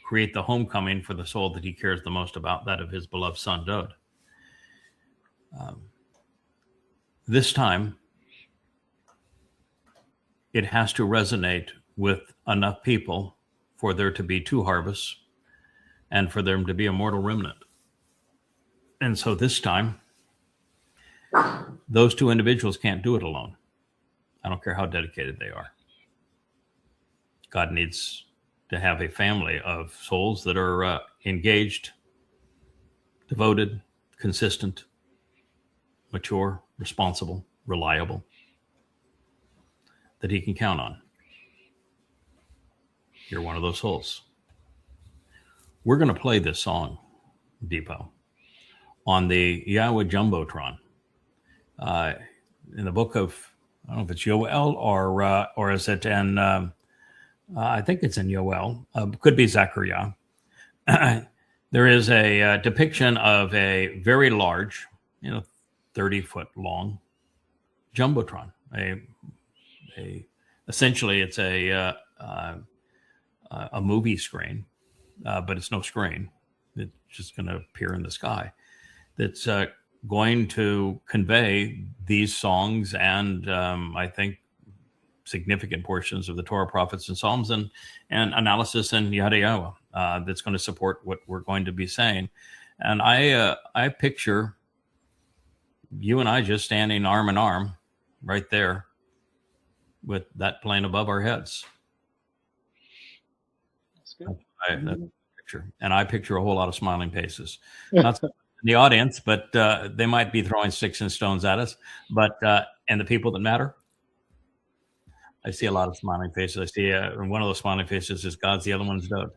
create the homecoming for the soul that he cares the most about, that of his beloved son, Dowd. This time, it has to resonate with enough people for there to be 2 harvests and for them to be a mortal remnant. And so this time, those 2 individuals can't do it alone. I don't care how dedicated they are. God needs to have a family of souls that are engaged, devoted, consistent, mature, responsible, reliable, that he can count on. You're one of those souls. We're going to play this song, Dipo, on the YAHOWAH Jumbotron. In the book of, I don't know if it's Yoel or is it in, I think it's in Yoel, could be Zachariah. There is a depiction of a very large, 30-foot long Jumbotron. Essentially, it's a movie screen, but it's no screen. It's just going to appear in the sky. That's going to convey these songs and I think significant portions of the Torah, prophets, and Psalms, and analysis and yada yada. That's going to support what we're going to be saying. And I picture you and I just standing arm in arm right there with that plane above our heads. That's good. That's a picture. And I picture a whole lot of smiling faces. Not so in the audience, but they might be throwing sticks and stones at us. But and the people that matter, I see a lot of smiling faces. I see one of those smiling faces is God's, the other one's Dowd.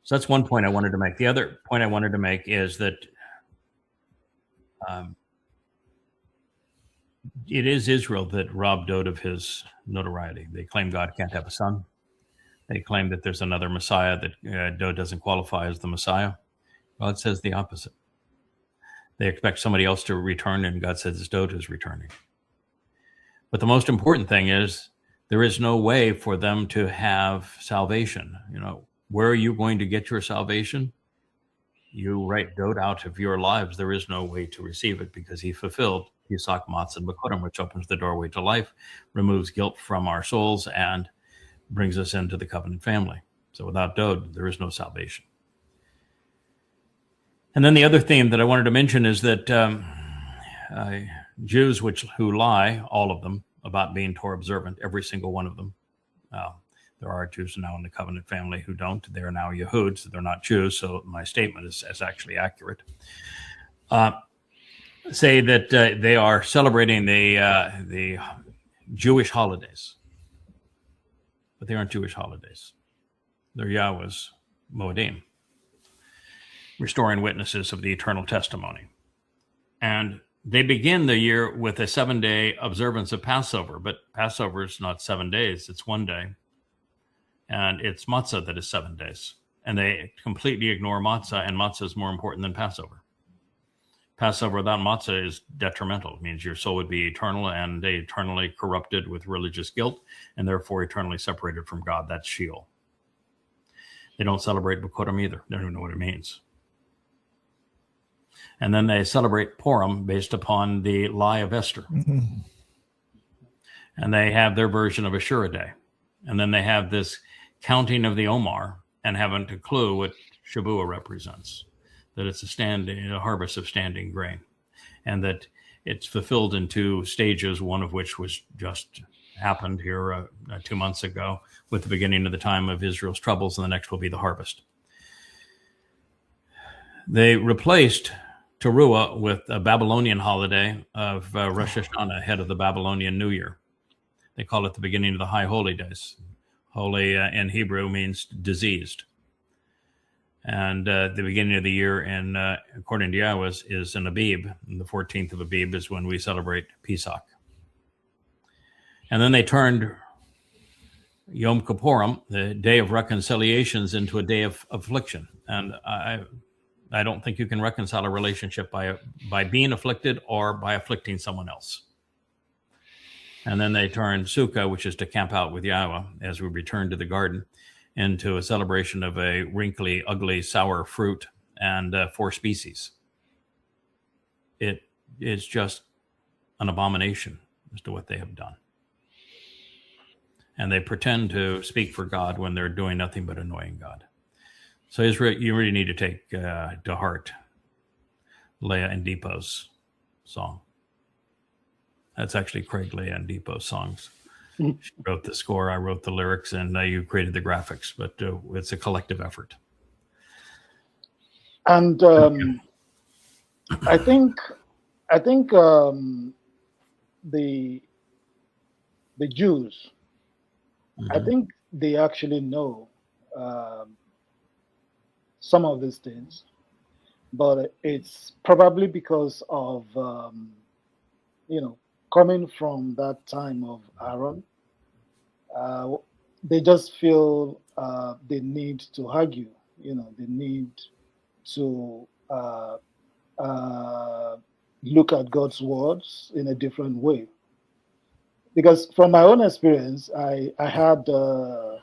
So that's one point I wanted to make. The other point I wanted to make is that it is Israel that robbed Dowd of his notoriety. They claim God can't have a son. They claim that there's another Messiah, that Dowd doesn't qualify as the Messiah. God says the opposite. They expect somebody else to return, and God says it's Dowd who's returning. But the most important thing is there is no way for them to have salvation. Where are you going to get your salvation? You write Dowd out of your lives. There is no way to receive it because he fulfilled Yisak, Matzah, and Bakodim, which opens the doorway to life, removes guilt from our souls, and brings us into the covenant family. So without Dowd, there is no salvation. And then the other theme that I wanted to mention is that Jews who lie, all of them, about being Torah observant, every single one of them. There are Jews now in the covenant family who don't. They're now Yahuds. They're not Jews, so my statement is actually accurate. Say that they are celebrating the Jewish holidays, but they aren't Jewish holidays. They're Yahweh's Moedim, restoring witnesses of the eternal testimony. And they begin the year with a 7-day observance of Passover, but Passover is not 7 days, it's 1 day. And it's matzah that is 7 days. And they completely ignore matzah, and matzah is more important than Passover. Passover without matzah is detrimental. It means your soul would be eternal and eternally corrupted with religious guilt, and therefore eternally separated from God. That's Sheol. They don't celebrate Bakodim either. They don't even know what it means. And then they celebrate Purim based upon the lie of Esther. Mm-hmm. And they have their version of Ashura Day. And then they have this counting of the Omar and haven't a clue what Shavuot represents, that it's a harvest of standing grain, and that it's fulfilled in 2 stages, one of which was just happened here 2 months ago with the beginning of the time of Israel's troubles, and the next will be the harvest. They replaced Teruah with a Babylonian holiday of Rosh Hashanah, ahead of the Babylonian New Year. They call it the beginning of the High Holy Days. Holy in Hebrew means diseased. And the beginning of the year, and according to YAHOWAH, is in Abib. And the 14th of Abib is when we celebrate Pesach. And then they turned Yom Kippurim, the day of reconciliations, into a day of affliction. And I don't think you can reconcile a relationship by being afflicted or by afflicting someone else. And then they turned Sukkah, which is to camp out with YAHOWAH as we return to the garden, into a celebration of a wrinkly, ugly, sour fruit and 4 species. It is just an abomination as to what they have done. And they pretend to speak for God when they're doing nothing but annoying God. So Israel, you really need to take to heart Leah and Dipo's song. That's actually Craig, Leah, and Dipo's songs. She wrote the score, I wrote the lyrics, and you created the graphics. But it's a collective effort. And I think the Jews, I think they actually know some of these things, but it's probably because of coming from that time of Aaron. They just feel they need to argue. They need to look at God's words in a different way. Because from my own experience, I had the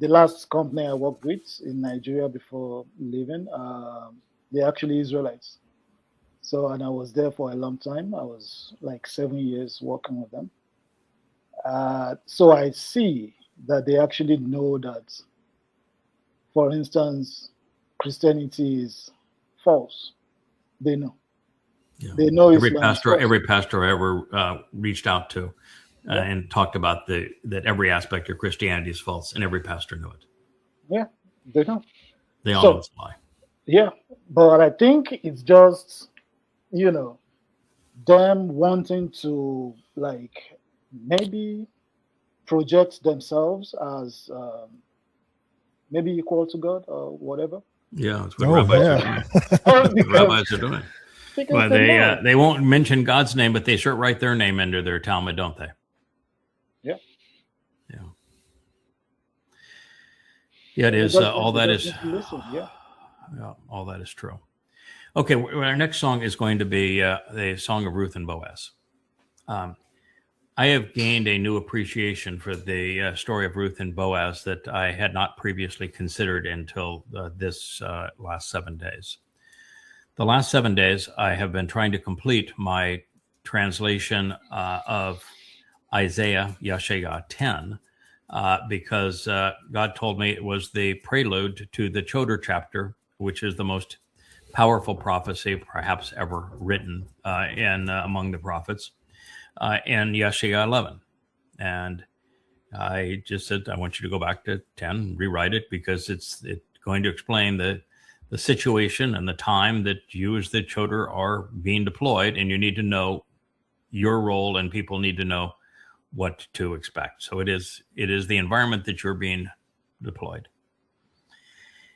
last company I worked with in Nigeria before leaving. They're actually Israelites. And I was there for a long time. I was like 7 years working with them. So I see that they actually know that, for instance, Christianity is false. They know. Yeah. They know every pastor I ever reached out to and talked about that every aspect of Christianity is false, and every pastor knew it. Yeah, they know. They all know it's a lie. Yeah, but I think it's just them wanting to maybe project themselves as maybe equal to God or whatever. Yeah, that's what rabbis are doing. Well, they won't mention God's name, but they sure write their name into their Talmud, don't they? Yeah. Yeah. Yeah, it is. All that is. Yeah, all that is true. Okay, our next song is going to be the song of Ruth and Boaz. I have gained a new appreciation for the story of Ruth and Boaz that I had not previously considered until this last 7 days. The last 7 days, I have been trying to complete my translation of Isaiah YAHOWAH 10 because God told me it was the prelude to the Choder chapter, which is the most powerful prophecy perhaps ever written among the prophets, in YAHOWAH 11. And I just said, I want you to go back to 10, rewrite it, because it's going to explain the situation and the time that you as the Choder are being deployed, and you need to know your role, and people need to know what to expect. So it is the environment that you're being deployed.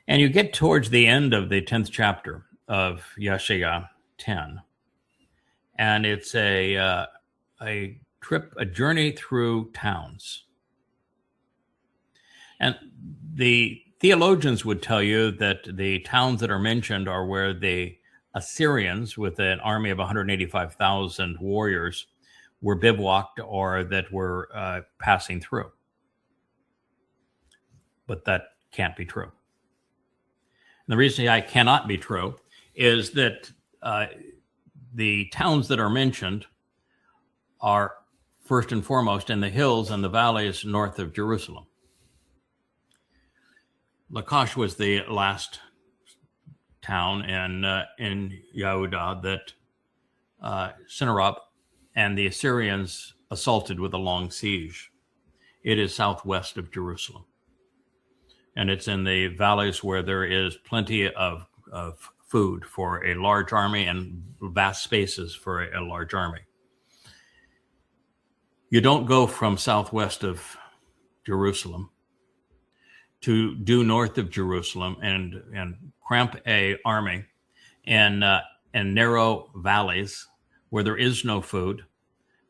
And you get towards the end of the 10th chapter of YAHOWAH 10, and it's a journey through towns. And the theologians would tell you that the towns that are mentioned are where the Assyrians, with an army of 185,000 warriors, were bivouacked or that were passing through. But that can't be true. And the reason that cannot be true is that the towns that are mentioned are first and foremost in the hills and the valleys north of Jerusalem. Lachish was the last town in Yehudah that Sennacherib and the Assyrians assaulted with a long siege. It is southwest of Jerusalem. And it's in the valleys where there is plenty of food for a large army and vast spaces for a large army. You don't go from southwest of Jerusalem to due north of Jerusalem and cramp a army in narrow valleys where there is no food,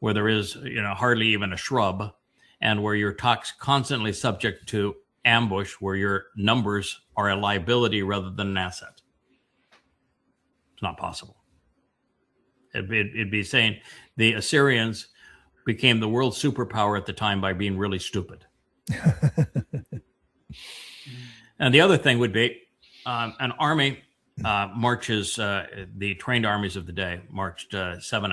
where there is hardly even a shrub, and where you're constantly subject to ambush, where your numbers are a liability rather than an asset. It's not possible. It'd be saying the Assyrians became the world superpower at the time by being really stupid. And the other thing would be an army marches, the trained armies of the day marched 7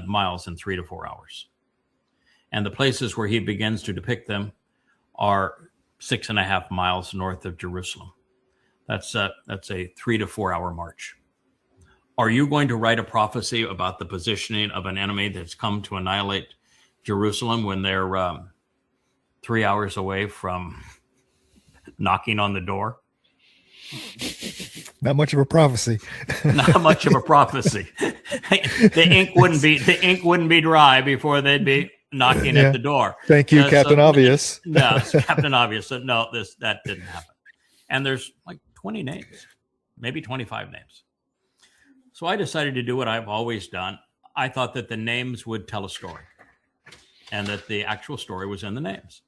miles in 3 to 4 hours. And the places where he begins to depict them are 6.5 miles north of Jerusalem. That's a 3 to 4 hour march. Are you going to write a prophecy about the positioning of an enemy that's come to annihilate Jerusalem when they're 3 hours away from knocking on the door? Not much of a prophecy. Not much of a prophecy. The ink wouldn't be dry before they'd be knocking at the door. Thank you, Captain Obvious. No, Captain Obvious said no. That didn't happen. And there's like 20 names, maybe 25 names. So I decided to do what I've always done. I thought that the names would tell a story, and that the actual story was in the names.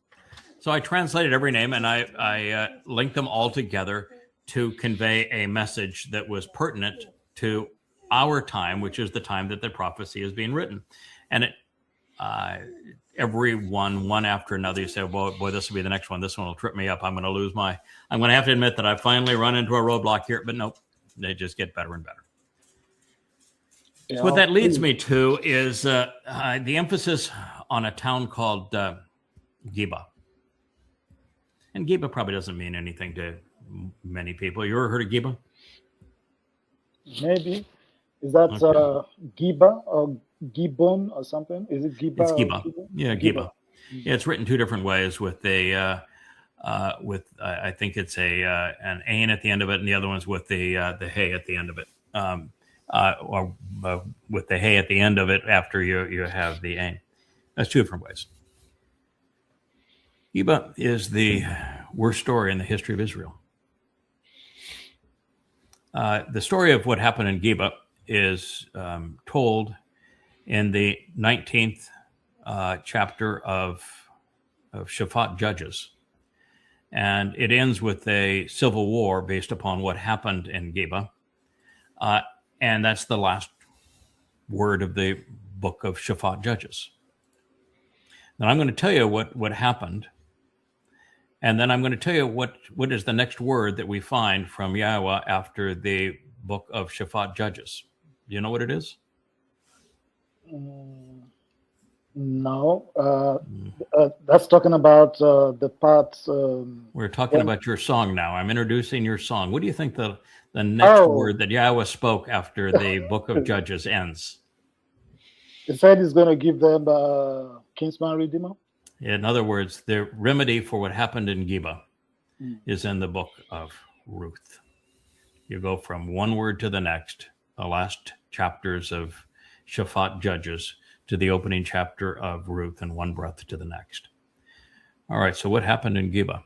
So I translated every name, and I linked them all together to convey a message that was pertinent to our time, which is the time that the prophecy is being written. And one after another, you say, boy, this will be the next one. This one will trip me up. I'm going to have to admit that I finally run into a roadblock here, but nope, they just get better and better. Yeah. So what that leads me to is the emphasis on a town called Geba. And Geba probably doesn't mean anything to many people. You ever heard of Geba? Maybe. Is that Geba or Gibbon or something? Is it Geba? It's Geba. Yeah, Geba. Yeah, it's written two different ways with I think it's an ain at the end of it, and the other one's with the hay at the end of it. Or with the hay at the end of it after you have the ain. That's two different ways. Geba is the worst story in the history of Israel. The story of what happened in Geba is told in the 19th chapter of Shaphat Judges. And it ends with a civil war based upon what happened in Geba. And that's the last word of the book of Shaphat Judges. Now I'm going to tell you what happened. And then I'm going to tell you what is the next word that we find from YAHOWAH after the book of Shaphat Judges. Do you know what it is? No. That's talking about the part. We're talking about your song now. I'm introducing your song. What do you think the next word that YAHOWAH spoke after the book of Judges ends? He said he's going to give them Kinsman Redeemer. In other words, the remedy for what happened in Geba is in the book of Ruth. You go from one word to the next, the last chapters of Shaphat Judges to the opening chapter of Ruth, in one breath to the next. All right, so what happened in Geba?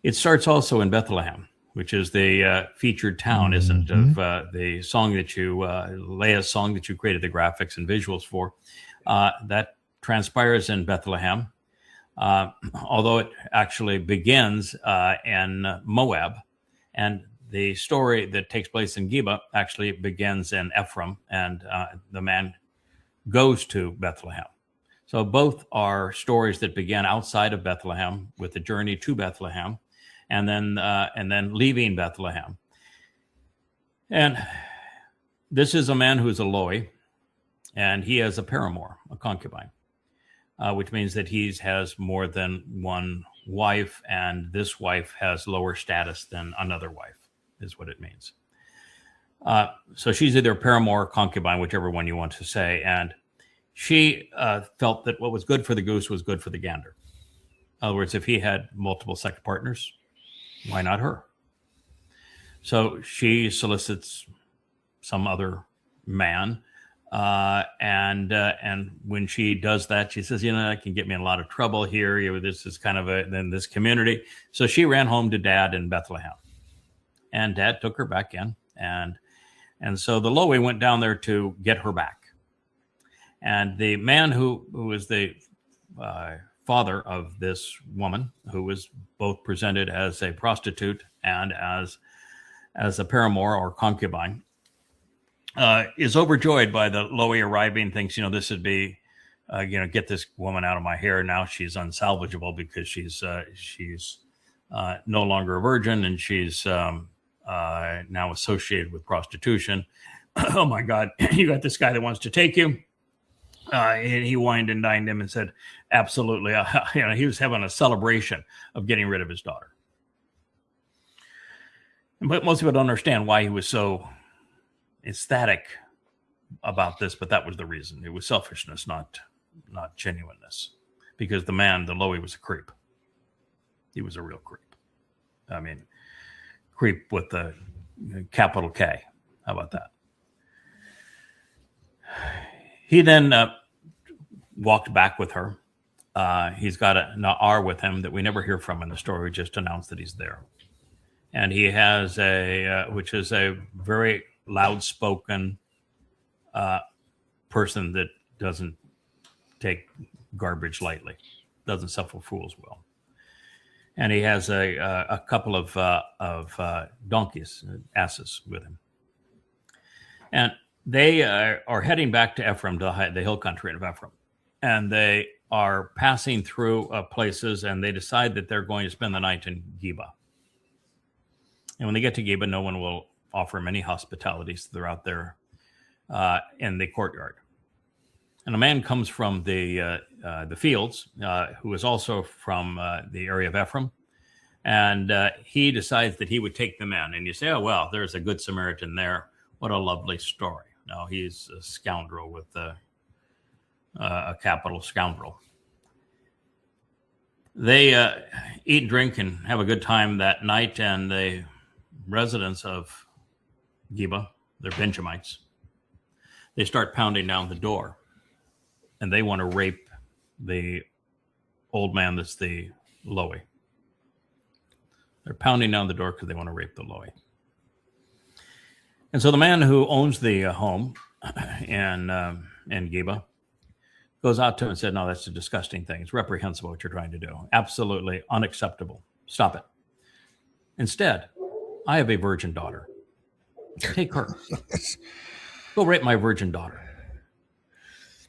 It starts also in Bethlehem, which is the featured town, isn't it, of the song that Leah's song that you created the graphics and visuals for. That transpires in Bethlehem, although it actually begins in Moab. And the story that takes place in Geba actually begins in Ephraim, and the man goes to Bethlehem. So both are stories that begin outside of Bethlehem with the journey to Bethlehem, and then leaving Bethlehem. And this is a man who's a Loi, and he has a paramour, a concubine, which means that he has more than one wife, and this wife has lower status than another wife, is what it means. So she's either paramour or concubine, whichever one you want to say. And she felt that what was good for the goose was good for the gander. In other words, if he had multiple sex partners, why not her? So she solicits some other man And when she does that, she says, that can get me in a lot of trouble here. This is kind of in this community. So she ran home to Dad in Bethlehem, and Dad took her back in. And so the Lowy went down there to get her back. And the man who was the father of this woman, who was both presented as a prostitute and as a paramour or concubine, is overjoyed by the Lowy arriving, thinks, this would be, get this woman out of my hair. Now she's unsalvageable because she's no longer a virgin, and she's now associated with prostitution. Oh my God, you got this guy that wants to take you. And he wined and dined him and said, absolutely. He was having a celebration of getting rid of his daughter. But most people don't understand why he was so ecstatic about this, but that was the reason. It was selfishness, not genuineness. Because the man, the Lowy, was a creep. He was a real creep. I mean, creep with the capital K. How about that? He then walked back with her. He's got an R with him that we never hear from in the story. We just announce that he's there. And he has which is a very loud-spoken person that doesn't take garbage lightly, doesn't suffer fools well. And he has a couple of donkeys, asses with him. And they are heading back to Ephraim, to the hill country of Ephraim. And they are passing through places, and they decide that they're going to spend the night in Geba. And when they get to Geba, no one will offer them any hospitality, so they're out there in the courtyard. And a man comes from the fields, who is also from the area of Ephraim, and he decides that he would take them in. And you say, oh, well, there's a good Samaritan there. What a lovely story. No, he's a scoundrel with a capital scoundrel. They eat and drink and have a good time that night, and the residents of Geba, they're Benjamites, they start pounding down the door, and they want to rape the old man that's the Lowy. They're pounding down the door because they want to rape the Lowy. And so the man who owns the home in Geba goes out to him and said, no, that's a disgusting thing. It's reprehensible what you're trying to do. Absolutely unacceptable. Stop it. Instead, I have a virgin daughter. Take her. Go rape my virgin daughter.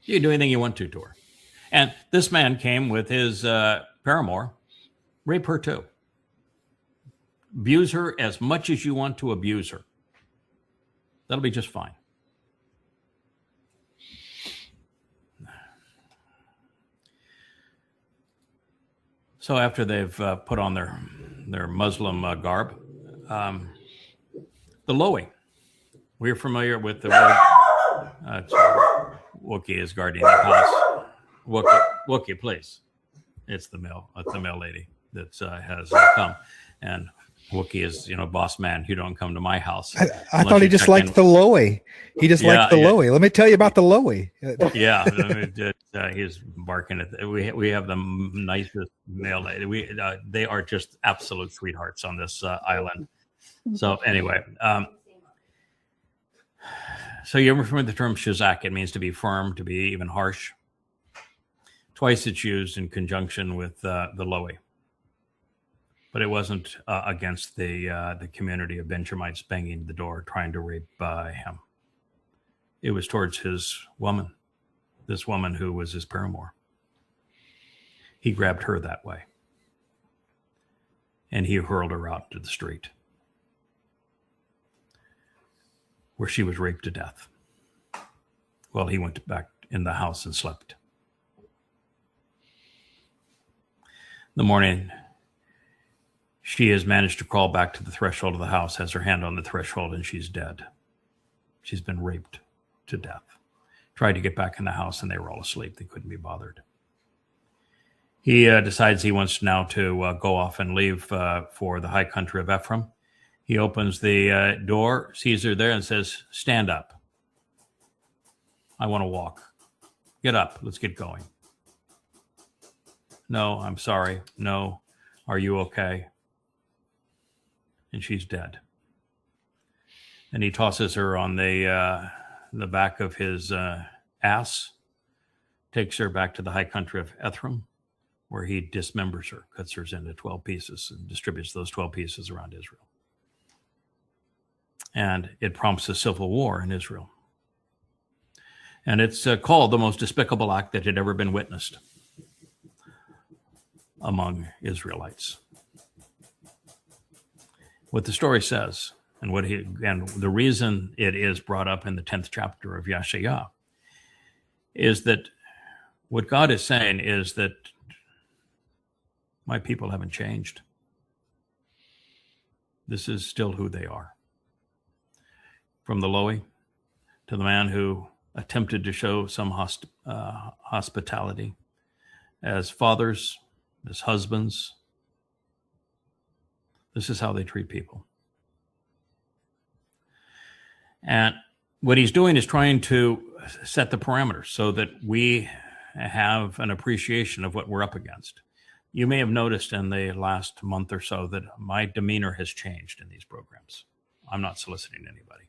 You can do anything you want to her. And this man came with his paramour. Rape her too. Abuse her as much as you want to abuse her. That'll be just fine. So after they've put on their Muslim garb, the Lowy. We're familiar with the word. Wookie is guarding the house. Wookie, please. It's the male lady that has come, and Wookie is, boss man. You don't come to my house. I thought he just liked the Lowy. He just liked the Lowy. Let me tell you about the Lowy. Yeah, he's barking at. We have the nicest male lady. They are just absolute sweethearts on this island. So anyway, so you ever heard the term shazak? It means to be firm, to be even harsh. Twice it's used in conjunction with the Lowy. But it wasn't against the community of Benjamites banging the door, trying to rape him. It was towards his woman, this woman who was his paramour. He grabbed her that way. And he hurled her out to the street, where she was raped to death. Well, he went back in the house and slept. In the morning, she has managed to crawl back to the threshold of the house, has her hand on the threshold, and she's dead. She's been raped to death. Tried to get back in the house, and they were all asleep. They couldn't be bothered. He decides he wants now to go off and leave for the high country of Ephraim. He opens the door, sees her there, and says, "Stand up. I want to walk. Get up. Let's get going. No, I'm sorry. No. Are you okay? And she's dead. And he tosses her on the back of his ass, takes her back to the high country of Ephraim, where he dismembers her, cuts her into 12 pieces, and distributes those 12 pieces around Israel. And it prompts a civil war in Israel. And it's called the most despicable act that had ever been witnessed among Israelites. What the story says, and the reason it is brought up in the 10th chapter of YAHOWAH, is that what God is saying is that my people haven't changed. This is still who they are. From the lowly to the man who attempted to show some hospitality as fathers, as husbands. This is how they treat people. And what he's doing is trying to set the parameters so that we have an appreciation of what we're up against. You may have noticed in the last month or so that my demeanor has changed in these programs. I'm not soliciting anybody.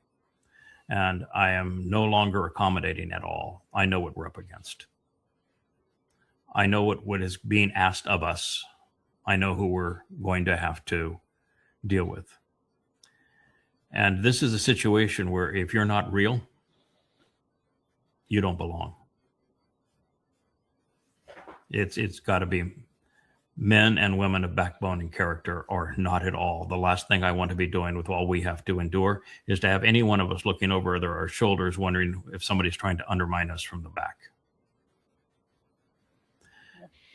And I am no longer accommodating at all. I know what we're up against. I know what is being asked of us. I know who we're going to have to deal with. And this is a situation where if you're not real, you don't belong. It's got to be men and women of backbone and character, or not at all. The last thing I want to be doing with all we have to endure is to have any one of us looking over our shoulders wondering if somebody's trying to undermine us from the back.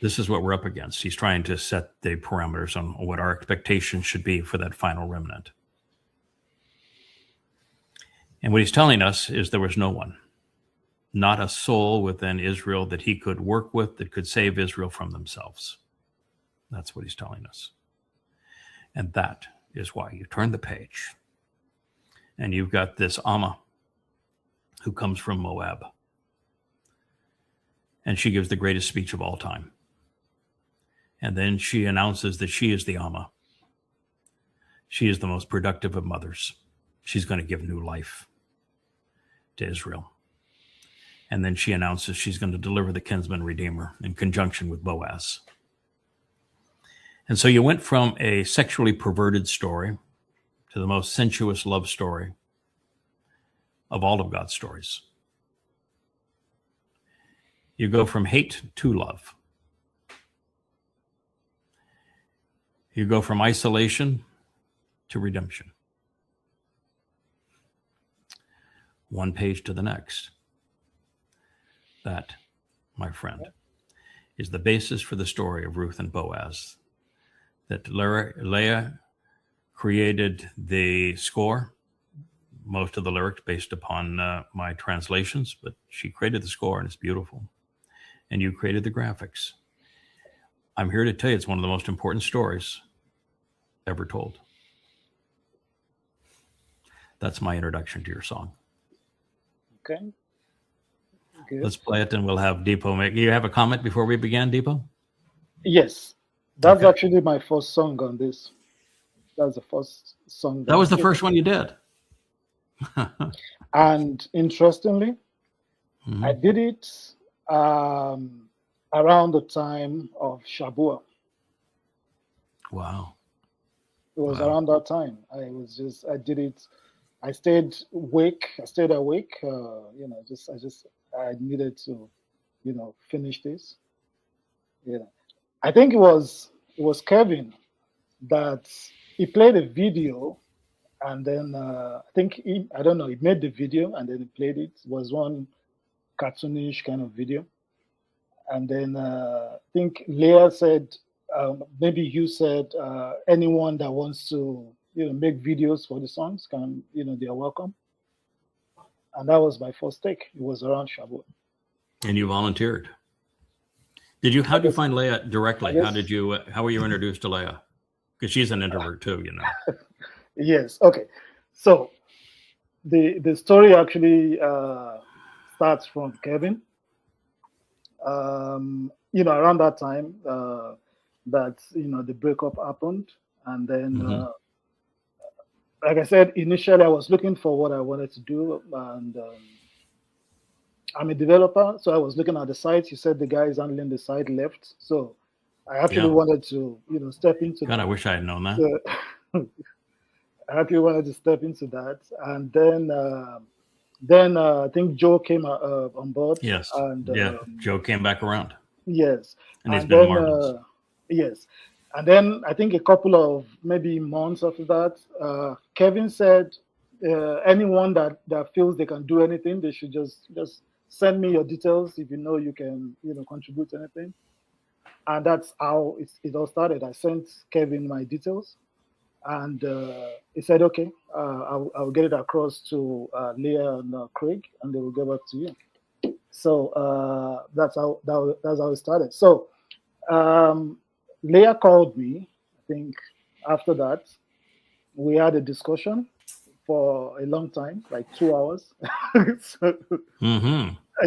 This is what we're up against. He's trying to set the parameters on what our expectations should be for that final remnant. And what he's telling us is there was no one, not a soul within Israel that he could work with that could save Israel from themselves. That's what he's telling us. And that is why you turn the page and you've got this Amma who comes from Moab. And she gives the greatest speech of all time. And then she announces that she is the Amma. She is the most productive of mothers. She's going to give new life to Israel. And then she announces she's going to deliver the kinsman redeemer in conjunction with Boaz. And so you went from a sexually perverted story to the most sensuous love story of all of God's stories. You go from hate to love. You go from isolation to redemption. One page to the next. That, my friend, is the basis for the story of Ruth and Boaz. That Leah created the score, most of the lyrics based upon my translations, but she created the score and it's beautiful. And you created the graphics. I'm here to tell you it's one of the most important stories ever told. That's my introduction to your song. Okay. Good. Let's play it and we'll have Dipo make. You have a comment before we begin, Dipo? Yes. That's Okay. actually my first song on this. That's the first song. That was the first one you did. And interestingly, I did it around the time of Shabuah. Wow. It was Wow. around that time. I did it. I stayed awake. I needed to, finish this. I think it was Kevin that he played a video, and then he made the video and then he played it. It was one cartoonish kind of video, and then I think Leah said, maybe you said, anyone that wants to make videos for the songs can, they are welcome. And that was my first take. It was around Shabuah. And you volunteered. How did you find Leah directly? How were you introduced to Leah? Because she's an introvert too, Yes. Okay. So the story actually starts from Kevin. Around that time, that the breakup happened, and then, like I said, initially I was looking for what I wanted to do, and I'm a developer, so I was looking at the site. You said the guy is handling the site left, so I actually wanted to, step into. God, I wish I had known that. I actually wanted to step into that, and then I think Joe came on board. Yes. And Joe came back around. Yes. And he's been marvelous. Yes. And then I think a couple of maybe months after that, Kevin said, anyone that feels they can do anything, they should just send me your details if you can contribute anything. And that's how it all started. I sent Kevin my details, and he said, okay, I'll get it across to Leah and Craig, and they will get back to you. So that's how it started. So Leah called me. I think after that, we had a discussion for a long time, like 2 hours.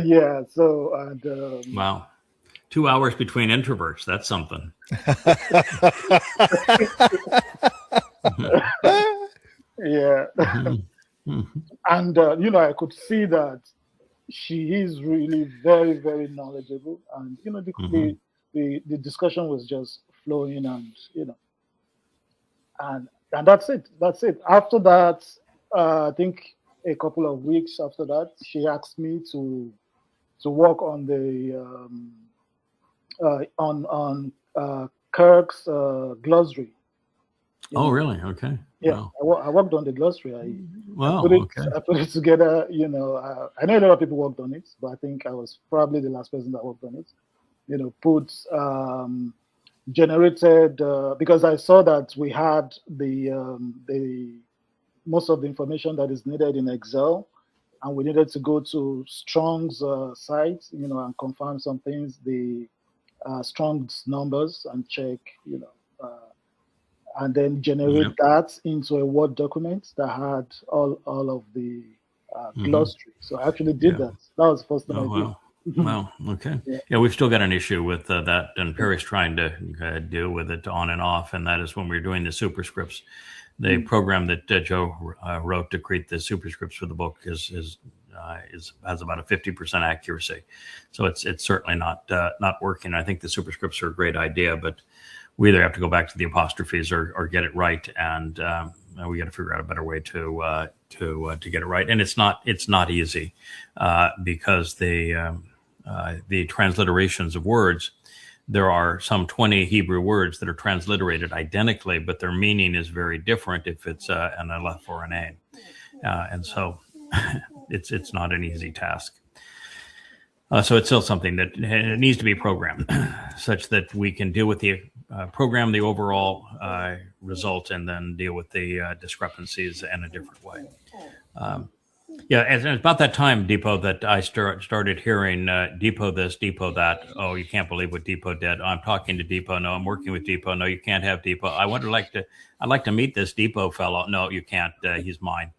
Yeah. So and wow, 2 hours between introverts. That's something. Yeah. And I could see that she is really very, very knowledgeable, and the discussion was just flowing, and and that's it. After that, I think a couple of weeks after that, she asked me to work on the on Kirk's glossary. Oh, really? Okay. Yeah, wow. I worked on the glossary. I put it together. I know a lot of people worked on it, but I think I was probably the last person that worked on it. Generated because I saw that we had the most of the information that is needed in Excel, and we needed to go to Strong's site, and confirm some things, the Strong's numbers, and check, and then generate that into a Word document that had all of the glossary. So I actually did that. That was the first time I did. Wow. Okay. Yeah, we've still got an issue with that, and Perry's trying to deal with it on and off, and that is when we're doing the superscripts. The program that Joe wrote to create the superscripts for the book has about a 50% accuracy, so it's certainly not working. I think the superscripts are a great idea, but we either have to go back to the apostrophes or get it right, and we got to figure out a better way to get it right. And it's not easy because the transliterations of words, there are some 20 Hebrew words that are transliterated identically, but their meaning is very different if it's an aleph or an a, and so it's not an easy task. So it's still something that it needs to be programmed such that we can deal with the program the overall result, and then deal with the discrepancies in a different way. And it's about that time, Dipo, that I started hearing Dipo this, Dipo that. Oh, you can't believe what Dipo did. I'm talking to Dipo. No, I'm working with Dipo. No, you can't have Dipo. I'd like to meet this Dipo fellow. No, you can't. He's mine.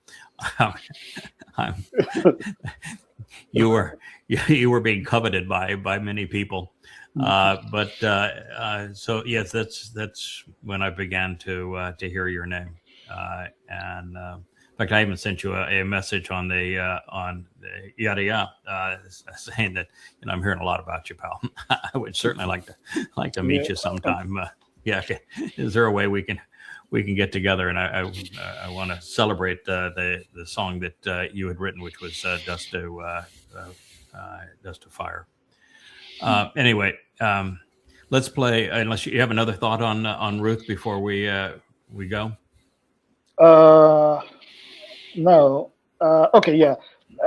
You were being coveted by many people. So yes, that's when I began to hear your name, and in fact, I even sent you a message on the YAHOWAH saying that I'm hearing a lot about you, pal. I would certainly like to meet you sometime. Is there a way we can get together? And I want to celebrate the song that you had written, which was Dust to Fire. Anyway, let's play. Unless you have another thought on Ruth before we go. No. Okay. Yeah.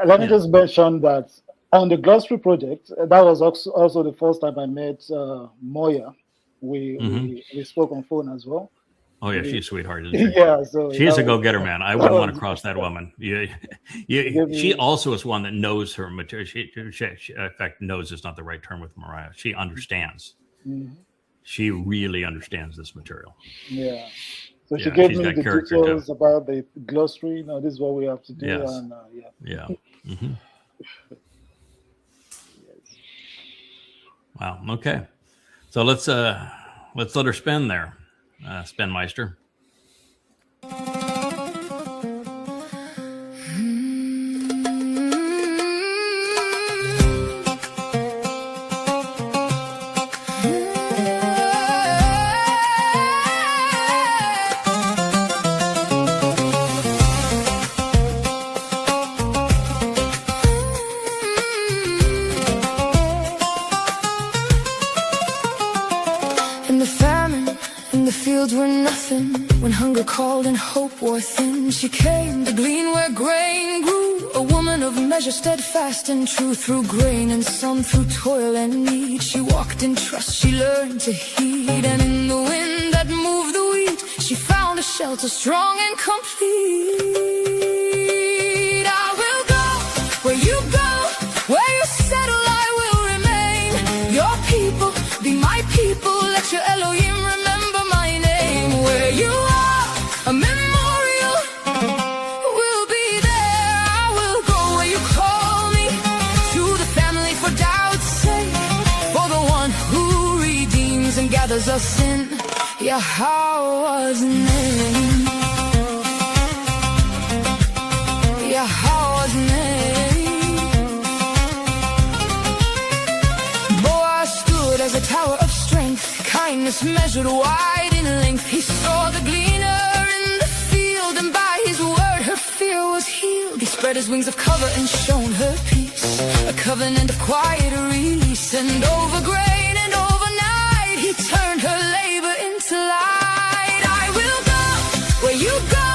Let me just mention that on the glossary project, that was also the first time I met Moya. We spoke on phone as well. Oh yeah, she's a sweetheart, isn't she? Yeah, so she's a go-getter, man. I wouldn't want to cross that woman. She also is one that knows her material. She, in fact, knows is not the right term with Mariah. She understands. Mm-hmm. She really understands this material. Yeah. So she gave me the details about the glossary. This is what we have to do. Yes. And, Yeah. Mm-hmm. Wow. Okay. So let's let her spin there, Spinmeister. Were nothing when hunger called and hope wore thin. She came to glean where grain grew, a woman of measure, steadfast and true. Through grain and sun, through toil and need, she walked in trust, she learned to heed. And in the wind that moved the wheat, she found a shelter strong and complete. I will go where you go, where you settle I will remain. Your people be my people, let your Elohim remember my name. Where you are, a memorial will be there. I will go where you call me, to the family for Dowd's sake, for the one who redeems and gathers us in YAHOWAH's name. YAHOWAH's name. Boaz stood as a tower of strength, kindness measured wide in length. He saw the gleaner in the field, and by his word her fear was healed. He spread his wings of cover and shown her peace, a covenant of quiet release. And over grain and over night, he turned her labor into light. I will go where you go,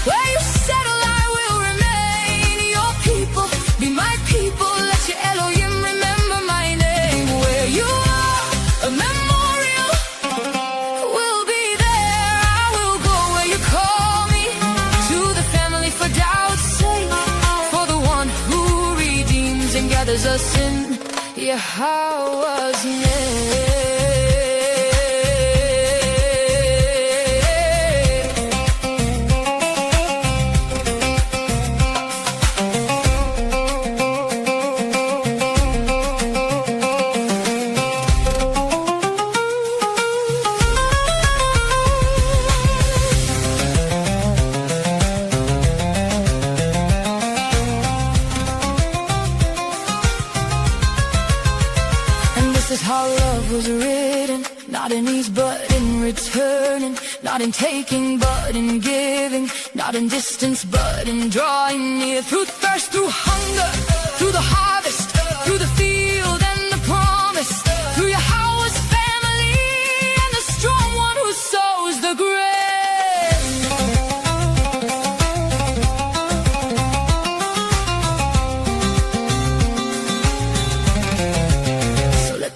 where you settle I will remain. Your people be my people, let your Elohim remember my name. Where you are, a memorial will be there. I will go where you call me, to the family for Dowd's sake, for the one who redeems and gathers us in YAHOWAH's name. How love was written, not in ease but in returning, not in taking but in giving, not in distance but in drawing near. Through thirst, through hunger, through the harvest, through the field and the promise, through YAHOWAH's family and the strong one who sows the grain.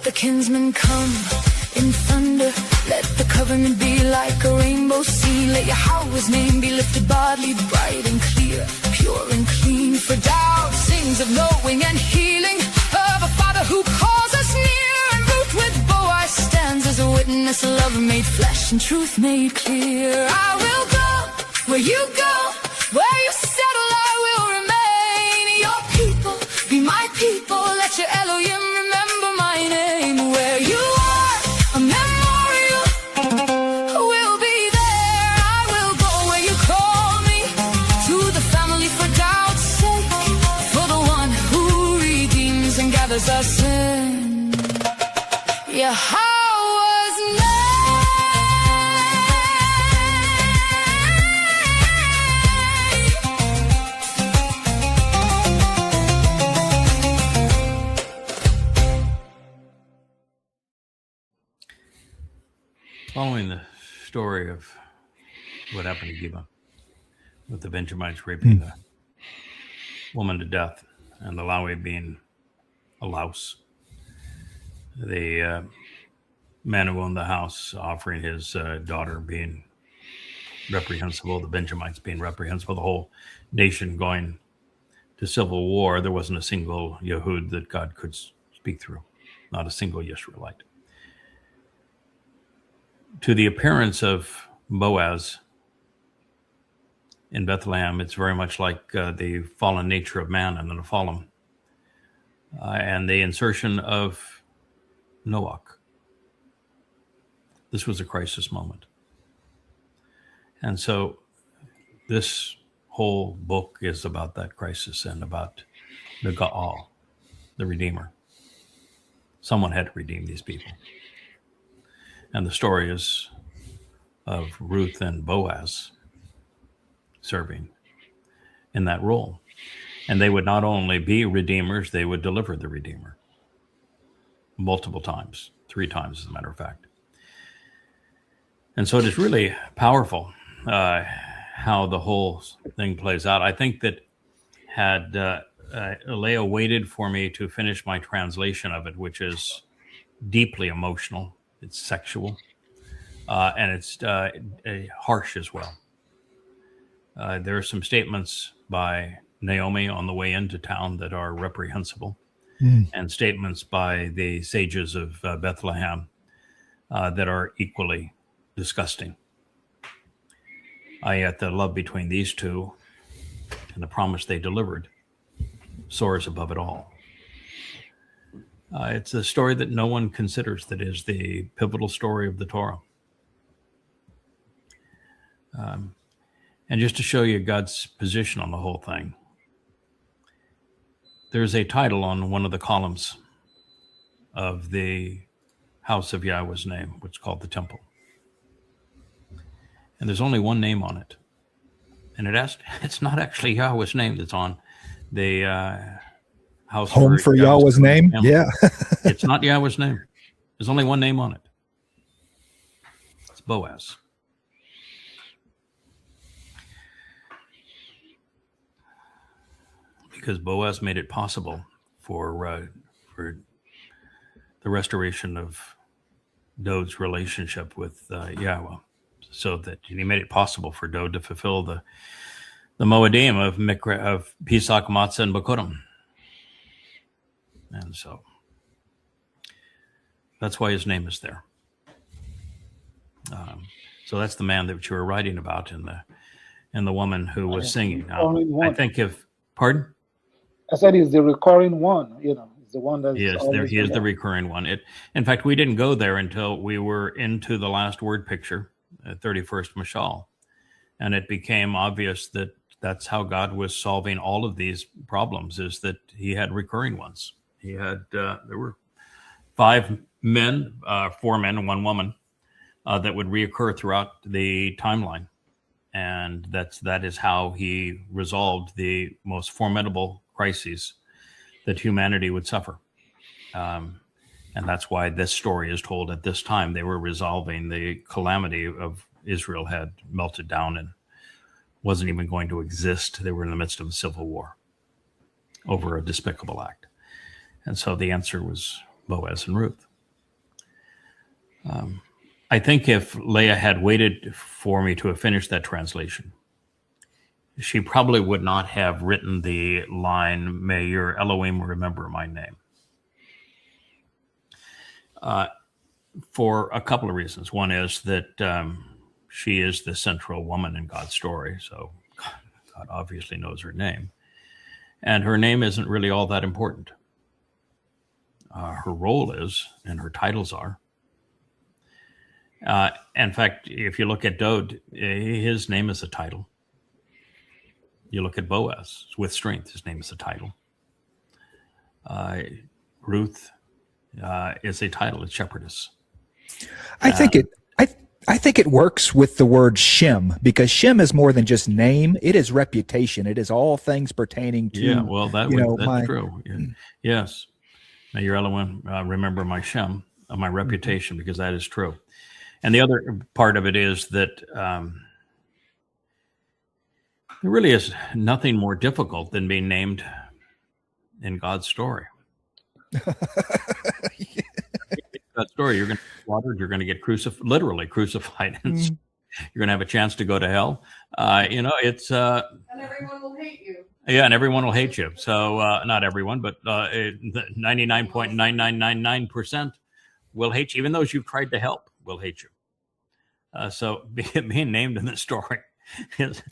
The kinsman come in thunder, let the covenant be like a rainbow sea. Let YAHOWAH's name be lifted bodily, bright and clear, pure and clean. For Dowd sings of knowing and healing, of a father who calls us near. And Ruth with Boaz stands as a witness, love made flesh and truth made clear. I will go where you go, where you settle I will remain. Your people be my people, let your Elohim remember my name. Where you are, a memorial will be there. I will go where you call me, to the family for Dowd's sake, for the one who redeems and gathers us in YAHOWAH's name. Following the story of what happened to Geba, with the Benjamites raping the woman to death and the Lawi being a louse, the man who owned the house offering his daughter being reprehensible, the Benjamites being reprehensible, the whole nation going to civil war, there wasn't a single Yehud that God could speak through, not a single Yisraelite. To the appearance of Boaz in Bethlehem, it's very much like the fallen nature of man and the Nephilim, and the insertion of Noach. This was a crisis moment. And so this whole book is about that crisis and about the Ga'al, the Redeemer. Someone had to redeem these people. And the story is of Ruth and Boaz serving in that role. And they would not only be redeemers, they would deliver the Redeemer multiple times, 3 times, as a matter of fact. And so it is really powerful how the whole thing plays out. I think that had Leah waited for me to finish my translation of it, which is deeply emotional, it's sexual, and it's harsh as well. There are some statements by Naomi on the way into town that are reprehensible, and statements by the sages of Bethlehem that are equally disgusting. Yet the love between these two and the promise they delivered soars above it all. It's a story that no one considers that is the pivotal story of the Torah. And just to show you God's position on the whole thing, there's a title on one of the columns of the house of Yahweh's name, which is called the temple. And there's only one name on it. And it's not actually Yahweh's name that's on the house. Home for Yahweh's name? Yeah. It's not Yahweh's name. There's only one name on it. It's Boaz. Because Boaz made it possible for the restoration of Dowd's relationship with Yahweh. So that he made it possible for Dowd to fulfill the Moedim of Pesach, Matzah, and Bakurim. And so that's why his name is there. So that's the man that you were writing about and the woman who was singing. I think pardon? I said he's the recurring one, It's the one that he is the recurring one. In fact, we didn't go there until we were into the last word picture, 31st Mashal. And it became obvious that that's how God was solving all of these problems, is that he had recurring ones. He had, there were 5 men, 4 men and 1 woman that would reoccur throughout the timeline. And that is how he resolved the most formidable crises that humanity would suffer. And that's why this story is told at this time. They were resolving the calamity of Israel had melted down and wasn't even going to exist. They were in the midst of a civil war over a despicable act. And so the answer was Boaz and Ruth. I think if Leah had waited for me to have finished that translation, she probably would not have written the line, "May your Elohim remember my name." For a couple of reasons. One is that she is the central woman in God's story, so God obviously knows her name. And her name isn't really all that important. Her role is, and her titles are. In fact, if you look at Dowd, his name is a title. You look at Boaz, with strength, his name is a title. Ruth is a title, it's shepherdess. I think it works with the word Shem, because Shem is more than just name; it is reputation. It is all things pertaining to. Yeah, well, that's true. Yeah. Yes, may your Elohim remember my Shem, my reputation, because that is true. And the other part of it is that there really is nothing more difficult than being named in God's story. That story, you're going to get slaughtered, you're going to get literally crucified, and you're going to have a chance to go to hell. It's and everyone will hate you. Yeah, and everyone will hate you. So not everyone, but 99.9999% will hate you. Even those you've tried to help will hate you. So being named in this story is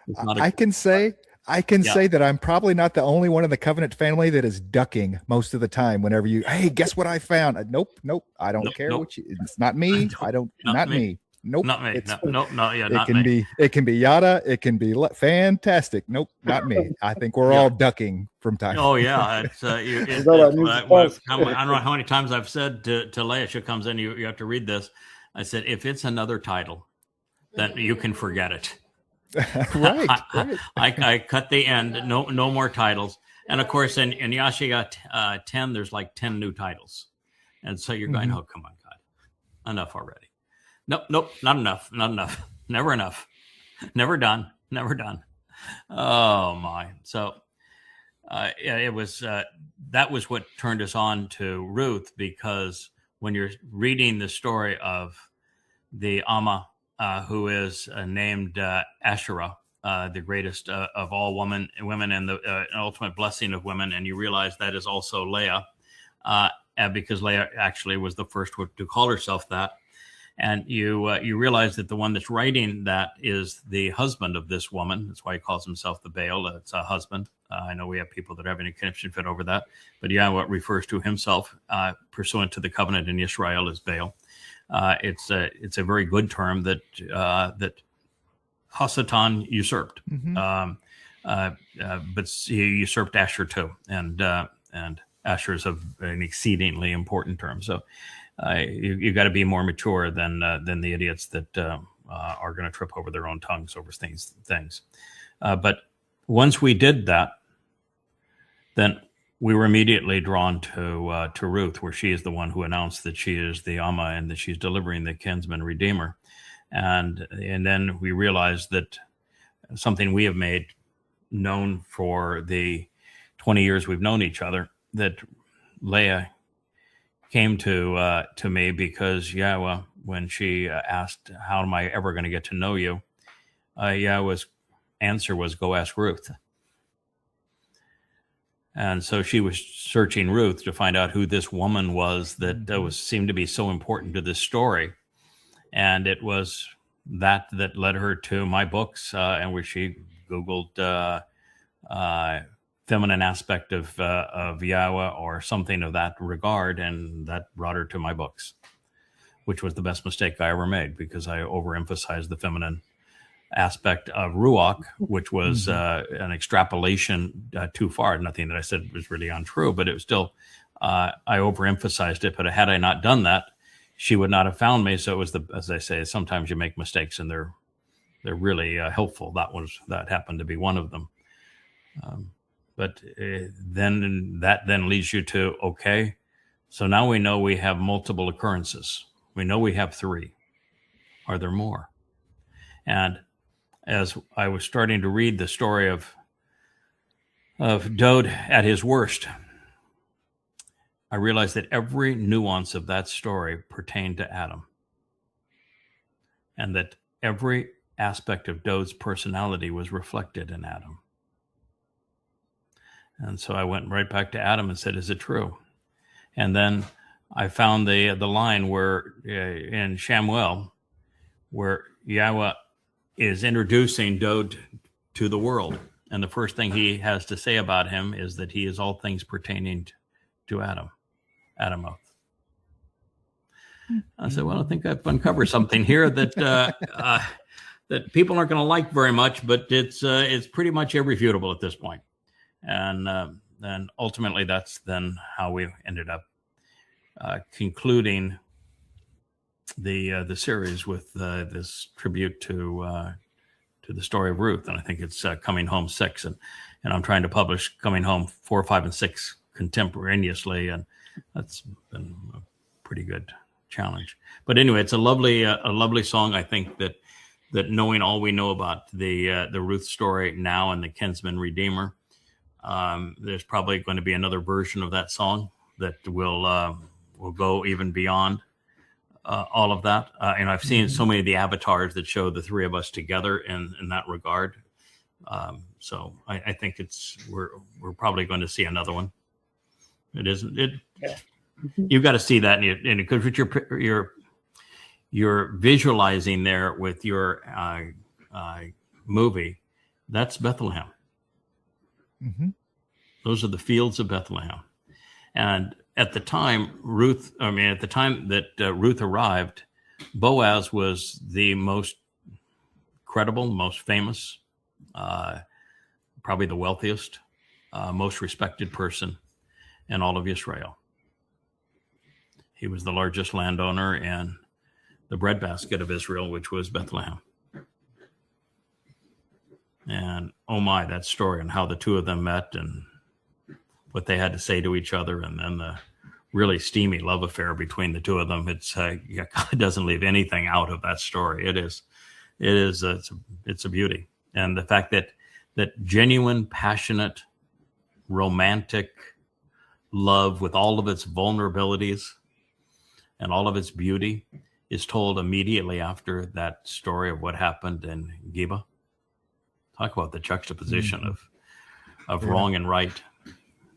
not. I can say I can Yeah. say that I'm probably not the only one in the Covenant family that is ducking most of the time. Whenever hey, guess what I found? Nope. I don't care Nope. what you. It's not me. I don't. Not me. Nope. Not me. It's, No, yeah, it not can me. be. It can be yada. It can be fantastic. Nope. Not me. I think we're all ducking from time. Oh yeah, it's that a new I spouse? don't know how many times I've said to Leah, she comes in, you have to read this. I said, if it's another title, then you can forget it. right. I cut the end. No more titles. And of course, in YAHOWAH 10, there's like 10 new titles, and so you're going, oh come on, God, enough already. Nope, not enough. Never enough. Never done. Oh my. So it was that was what turned us on to Ruth, because when you're reading the story of the Amma, who is named Asherah, the greatest of all women and the ultimate blessing of women, and you realize that is also Leah, because Leah actually was the first to call herself that. And you realize that the one that's writing that is the husband of this woman. That's why he calls himself the Baal. It's a husband. I know we have people that have any connection fit over that, but YAHOWAH refers to himself pursuant to the covenant in Israel as Baal. It's a very good term that Hasatan usurped, but he usurped Asher too, and Asher is an exceedingly important term. So. You got to be more mature than the idiots that are going to trip over their own tongues over things. But once we did that, then we were immediately drawn to Ruth, where she is the one who announced that she is the Amma and that she's delivering the Kinsman Redeemer, and then we realized that something we have made known for the 20 years we've known each other, that Leah came to me because YAHOWAH, when she asked, how am I ever going to get to know you? YAHOWAH's answer was, go ask Ruth. And so she was searching Ruth to find out who this woman was that seemed to be so important to this story. And it was that led her to my books, and where she Googled feminine aspect of YAHOWAH or something of that regard, and that brought her to my books, which was the best mistake I ever made, because I overemphasized the feminine aspect of Ruach, which was an extrapolation too far. Nothing that I said was really untrue, but it was still, I overemphasized it. But had I not done that, she would not have found me. So it was as I say, sometimes you make mistakes and they're really helpful. That happened to be one of them. But then that leads you to, okay, so now we know we have multiple occurrences. We know we have 3. Are there more? And as I was starting to read the story of Dowd at his worst, I realized that every nuance of that story pertained to Adam, and that every aspect of Dowd's personality was reflected in Adam. And so I went right back to Adam and said, is it true? And then I found the line where in Shamuel, where YAHOWAH is introducing Dowd to the world. And the first thing he has to say about him is that he is all things pertaining to Adamoth. I said, well, I think I've uncovered something here that that people aren't going to like very much, but it's pretty much irrefutable at this point. And then ultimately, that's then how we ended up concluding the series with this tribute to the story of Ruth. And I think it's Coming Home 6, and I'm trying to publish Coming Home 4, 5, and 6 contemporaneously, and that's been a pretty good challenge. But anyway, it's a lovely song. I think that knowing all we know about the Ruth story now and the Kinsman Redeemer. There's probably going to be another version of that song that will go even beyond all of that. And I've seen so many of the avatars that show the 3 of us together in that regard. So I think we're probably going to see another one. It isn't it. Yeah. You've got to see that, and because what you're visualizing there with your movie, that's Bethlehem. Mm-hmm. Those are the fields of Bethlehem. And at the time Ruth arrived, Boaz was the most credible, most famous, probably the wealthiest, most respected person in all of Israel. He was the largest landowner in the breadbasket of Israel, which was Bethlehem. And oh my, that story and how the two of them met and what they had to say to each other, and then the really steamy love affair between the two of them. It doesn't leave anything out of that story. It's a beauty. And the fact that genuine, passionate, romantic love with all of its vulnerabilities and all of its beauty is told immediately after that story of what happened in Geba. Talk about the juxtaposition of wrong and right.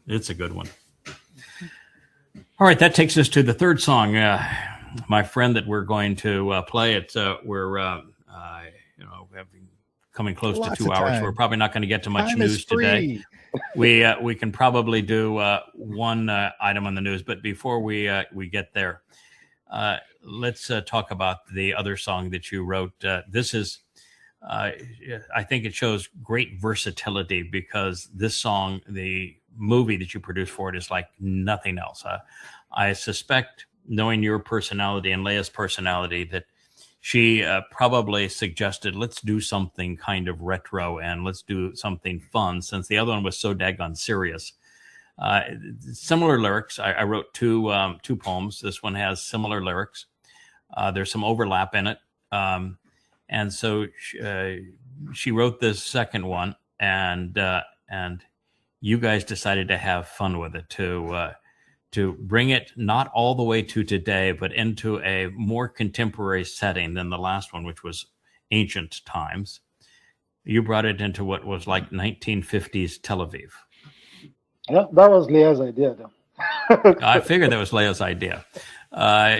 It's a good one. All right, that takes us to the third song, my friend, that we're going to play. We're coming close to 2 hours. We're probably not going to get to much news today. We can probably do one item on the news, but before we get there, let's talk about the other song that you wrote. This is, I think it shows great versatility, because this song, the movie that you produced for it, is like nothing else. I suspect, knowing your personality and Leah's personality, that she probably suggested, let's do something kind of retro and let's do something fun, since the other one was so daggone serious. Similar lyrics. I wrote two poems. This one has similar lyrics. There's some overlap in it. And so she wrote this second one, and you guys decided to have fun with it, to bring it not all the way to today, but into a more contemporary setting than the last one, which was ancient times. You brought it into what was like 1950s Tel Aviv. Yeah, that was Leah's idea, though. I figured that was Leah's idea.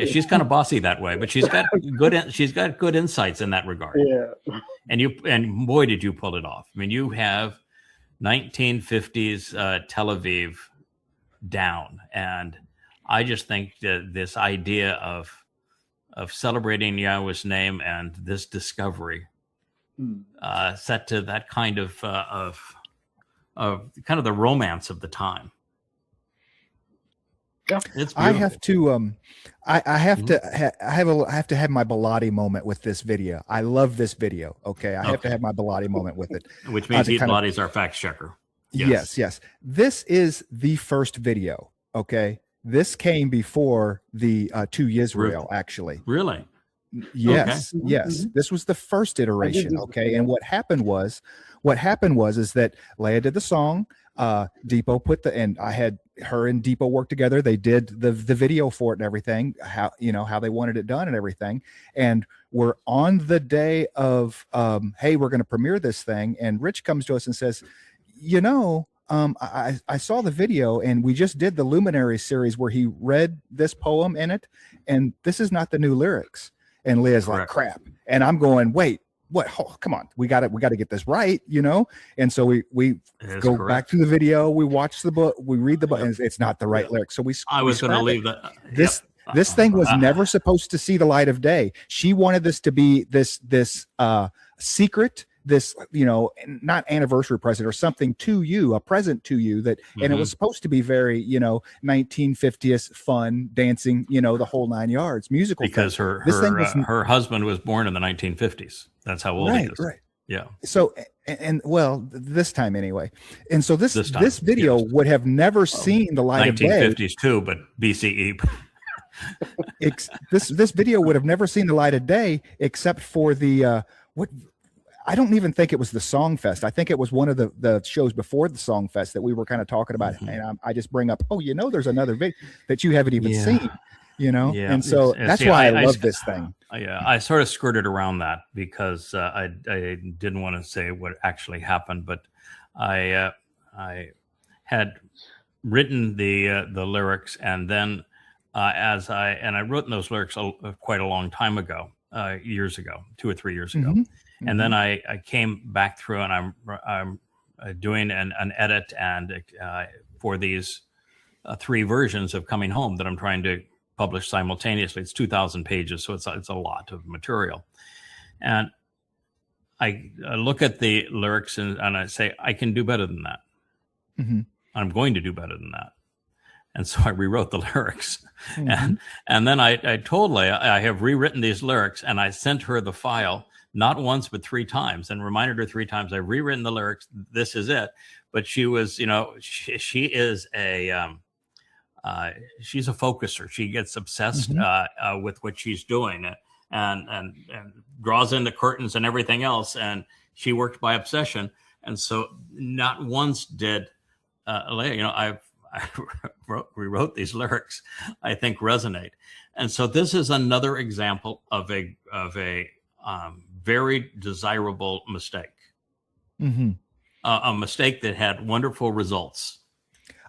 She's kind of bossy that way, but she's got good insights in that regard. Yeah. And boy, did you pull it off. I mean, you have 1950s Tel Aviv down, and I just think that this idea of celebrating Yahweh's name and this discovery set to that kind of kind of the romance of the time. Yeah. It's I beautiful. have to I have to have my Bilotti moment with this video. I love this video. Okay, I have to have my Bilotti moment with it. Which means Heath Bilotti's our fact checker. Yes. This is the first video. Okay, this came before the To Yisrael, actually. Really? Yes, Okay. yes. This was the first iteration. Okay, and what happened was is that Leah did the song. Dipo and I had her and Dipo work together. They did the video for it and everything, how they wanted it done and everything. And we're on the day of, hey, we're going to premiere this thing. And Rich comes to us and says, I saw the video, and we just did the Luminary series where he read this poem in it, and this is not the new lyrics. And Leah's like, crap. And I'm going, wait, what? Oh, come on, we got to get this right, And so we go back to the video, we watch the book, we read the book, and it's not the right lyrics. So I was going to leave that. This thing was never supposed to see the light of day. She wanted this to be this secret, this, not anniversary present or something to you, a present to you that, and it was supposed to be very, 1950s fun, dancing, the whole 9 yards, musical. Because her husband was born in the 1950s. That's how old he is. Right. Yeah. So, and well, this time anyway. And so this video would have never seen the light of day. 1950s too, but BCE. This video would have never seen the light of day except for the I don't even think it was the Song Fest. I think it was one of the shows before the Song Fest that we were kind of talking about. And I just bring up, there's another video that you haven't even seen, Yeah. And so that's why I love this thing. I sort of skirted around that because I didn't want to say what actually happened, but I had written the lyrics, and then I wrote those lyrics quite a long time ago, years ago, 2 or 3 years ago. And then I came back through, and I'm doing an edit and for these 3 versions of Coming Home that I'm trying to publish simultaneously. It's 2,000 pages, so it's a lot of material. And I look at the lyrics and I say, I can do better than that. Mm-hmm. I'm going to do better than that. And so I rewrote the lyrics. Mm-hmm. And then I told Leah, I have rewritten these lyrics, and I sent her the file not once, but 3 times, and reminded her 3 times, I've rewritten the lyrics. This is it. But she was, she is she's a focuser. She gets obsessed with what she's doing and draws in the curtains and everything else. And she worked by obsession. And so not once did Leah, I rewrote these lyrics, I think resonate. And so this is another example of a very desirable mistake, a mistake that had wonderful results.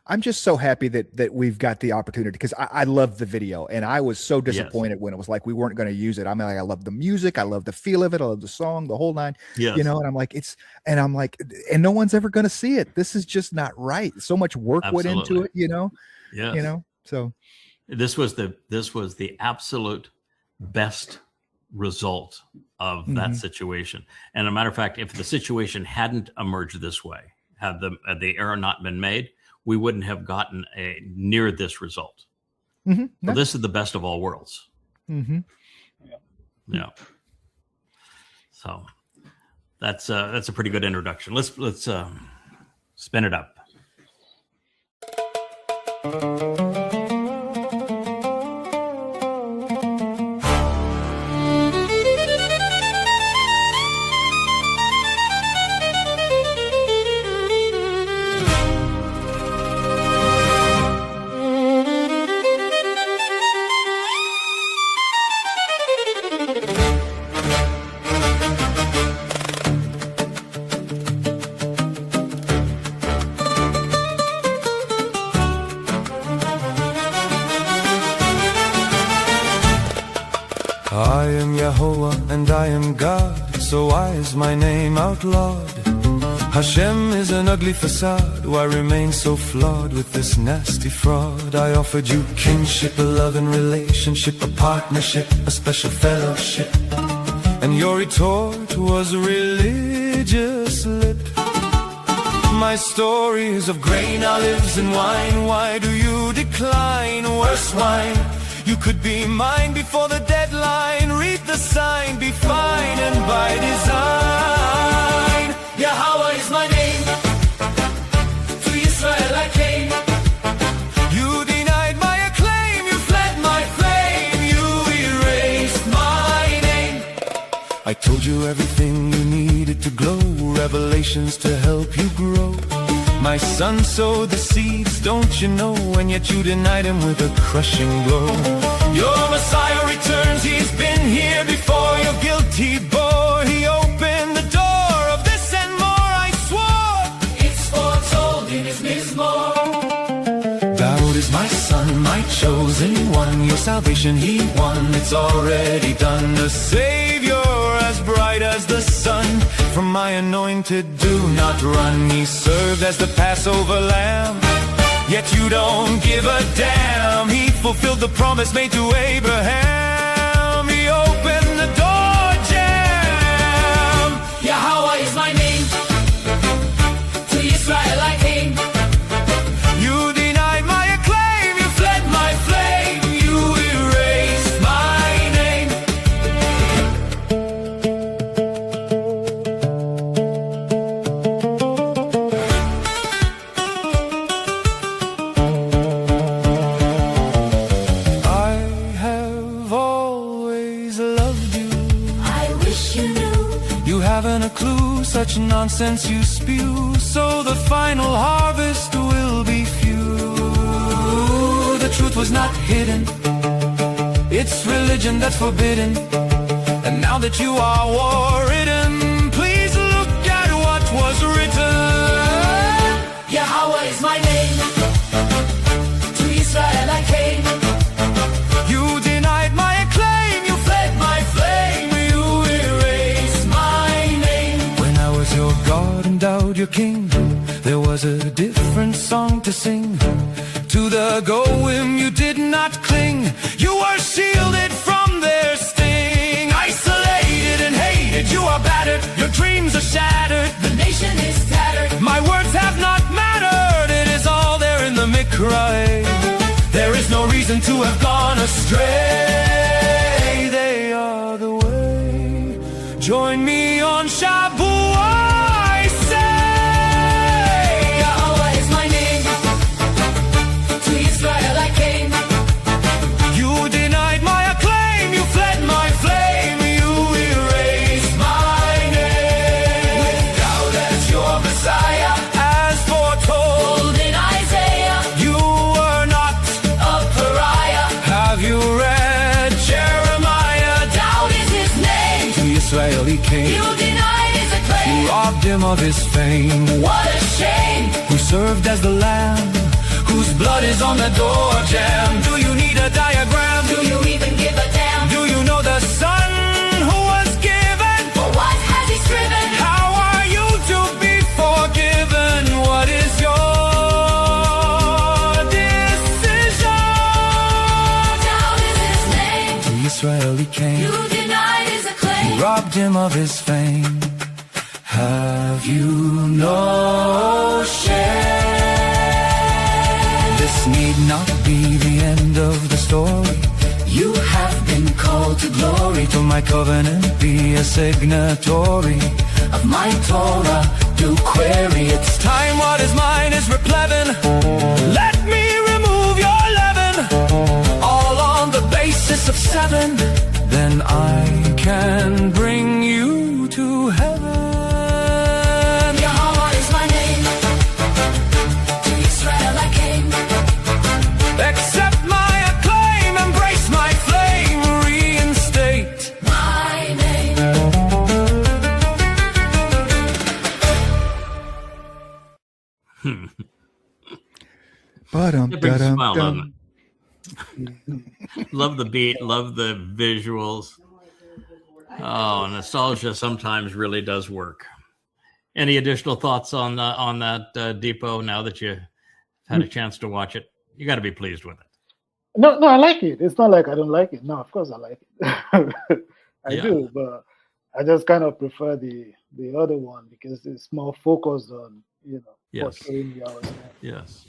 I'm just so happy that we've got the opportunity, because I love the video, and I was so disappointed when it was like we weren't going to use it. I mean, I love the music, I love the feel of it, I love the song, the whole nine. Yes. And I'm like, and no one's ever going to see it. This is just not right. So much work went into it, Yes. So this was the absolute best result of that situation. And a matter of fact, if the situation hadn't emerged this way, had the error not been made, we wouldn't have gotten near this result. No. So this is the best of all worlds. Yeah. So that's a pretty good introduction. Let's spin it up. I am YAHOWAH and I am God, so why is my name outlawed? Hashem is an ugly facade, why remain so flawed with this nasty fraud? I offered you kinship, a love and relationship, a partnership, a special fellowship, and your retort was a religious lip. My stories of grain, olives and wine, why do you decline? Worse wine, you could be mine before the deadline. Read the sign, be fine and by design. YAHOWAH is my name, to Israel I came. You denied my acclaim, you fled my flame, you erased my name. I told you everything you needed to glow, revelations to help you grow. My son sowed the seeds, don't you know, and yet you denied him with a crushing blow. Your Messiah returns, he's been here before, your guilty bore. He opened the door of this and more, I swore. It's foretold in his Mizmor. Dowd is my son, my chosen one, your salvation he won, it's already done. The Savior as bright as the sun, from my anointed do not run. He served as the Passover lamb, yet you don't give a damn. He fulfilled the promise made to Abraham. He opened the door jam. YAHOWAH is my name, to Israel I came. You denied my acclaim, you fled my flame, you erased my name. I have always loved you. I wish you knew. You haven't a clue, such nonsense you spew, so the final harvest will be few. The truth was not hidden, it's religion that's forbidden, and now that you are war-ridden, please look at what was written. YAHOWAH is my name, to Israel I came. You denied my acclaim, you fled my flame, you erased my name. When I was your God and Dowd, Dowd your king, there was a different song to sing. To the goyim you did not cling, you were shielded from their sting. Isolated and hated, you are battered, your dreams are shattered, the nation is tattered. My words have not mattered, it is all there in the Mikrai. There is no reason to have gone astray. They are the way. Join me on Shabuah. King. You denied his acclaim. You robbed him of his fame. What a shame. Who served as the lamb, whose blood is on the door jam. Do you need a diagram? Do you even give a damn? Do you know the son who was given? For what has he striven? How are you to be forgiven? What is your decision? Down is his name. To Israel he came. You denied his acclaim. You robbed him of his fame. Have you no shame? This need not be the end of the story. You have been called to glory. To my covenant be a signatory of my Torah. Do query. It's time what is mine is replevin. Let me remove your leaven. All on the basis of 7. Then I can bring you to heaven. YAHOWAH is my name. To Israel I came. Accept my acclaim, embrace my flame, reinstate my name. It brings a smile, doesn't it? Love the beat, love the visuals. Oh, nostalgia sometimes really does work. Any additional thoughts on that, Dipo, now that you had a chance to watch it? You got to be pleased with it. No, I like it. It's not like I don't like it. No, of course I like it. I do, but I just kind of prefer the other one because it's more focused on, portraying Yahweh's name. Yes.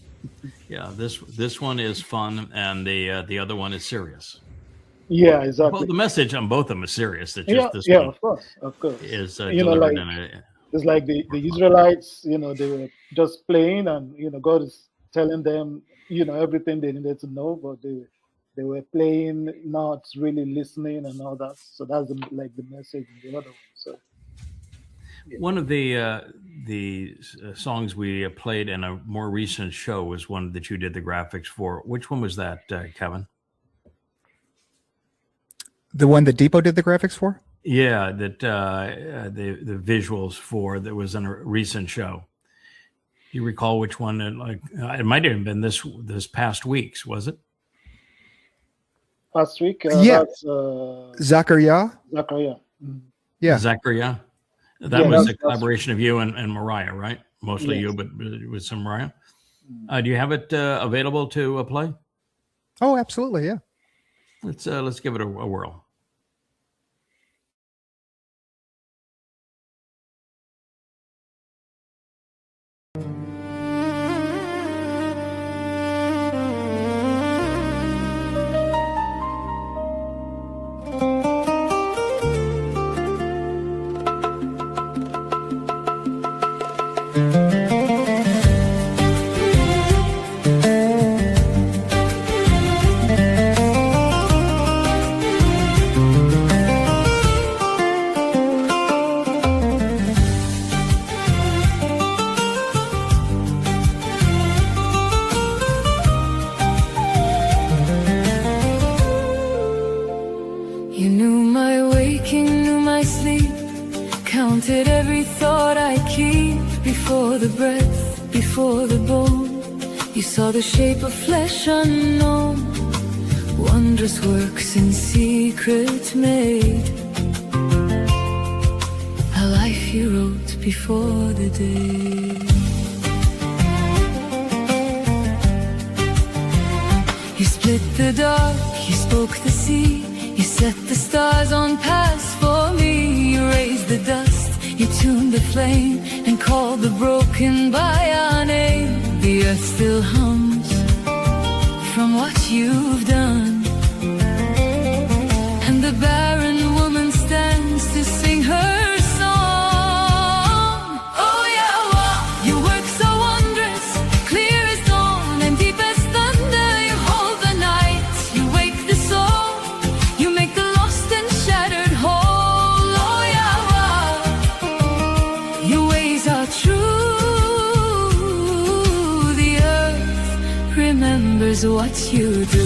Yeah, this one is fun, and the other one is serious. Yeah, exactly. Well, the message on both of them is serious. It's just this one, of course, is delivered it's like the Israelites. They were just playing, and God is telling them, everything they needed to know, but they were playing, not really listening, and all that. So that's the message in the other one. So. Yeah. One of the songs we played in a more recent show was one that you did the graphics for. Which one was that, Kevin? The one that Dipo did the graphics for? Yeah, that the visuals for that was in a recent show. Do you recall which one? It might have been this past week's, was it? Past week? Yeah. That's, Zachariah. Zachariah. Mm-hmm. Yeah. Zachariah. That was a collaboration of you and Mariah, right? Mostly you, but with some Mariah. Do you have it available to play? Oh, absolutely, yeah. Let's give it a whirl. Counted every thought I keep before the breath, before the bone. You saw the shape of flesh unknown, wondrous works in secret made. A life you wrote before the day. You split the dark, you spoke the sea, you set the stars on paths for me. You raised the dust, you tuned the flame, and called the broken by our name. The earth still hums from what you've done, and the barren woman stands to sing her song. Oh YAHOWAH, you work so wondrous, clear as dawn and deep as thunder. You hold the night, you wake the soul, you make the lost and shattered whole. Oh YAHOWAH, your ways are true. The earth remembers what you do.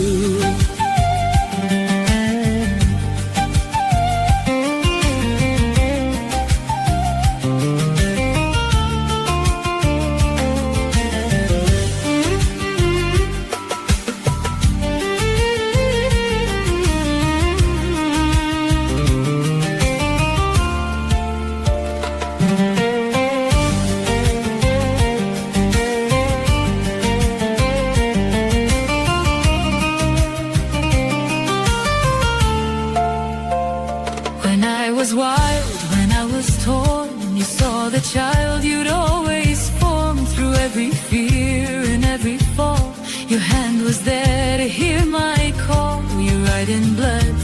The child you'd always formed through every fear and every fall. Your hand was there to hear my call. You write in blood,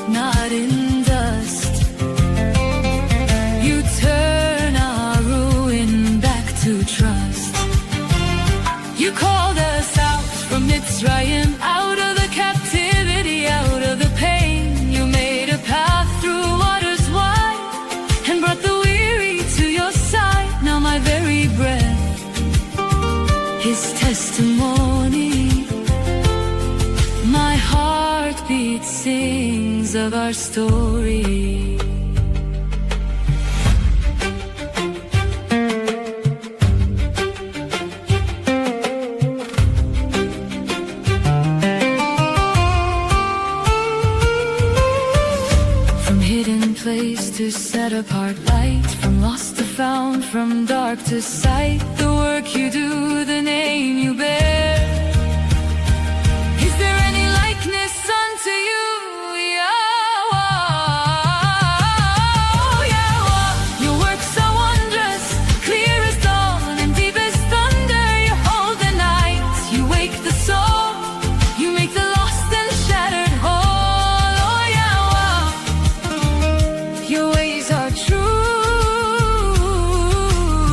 not in dust. You turn our ruin back to trust. You called us out from Mitzrayim, out of the captivity, out of the pain. You made a path through waters wide and brought the weary to your side. Now my very breath is testimony. My heartbeat sings of our story. Place to set apart light, from lost to found, from dark to sight. The work you do, the name you bear. Is there any likeness unto you, YAHOWAH? YAHOWAH, your work so wondrous, clear as dawn and deep as thunder. You hold the night, you wake the soul, you make the lost and shattered whole. Your ways are true.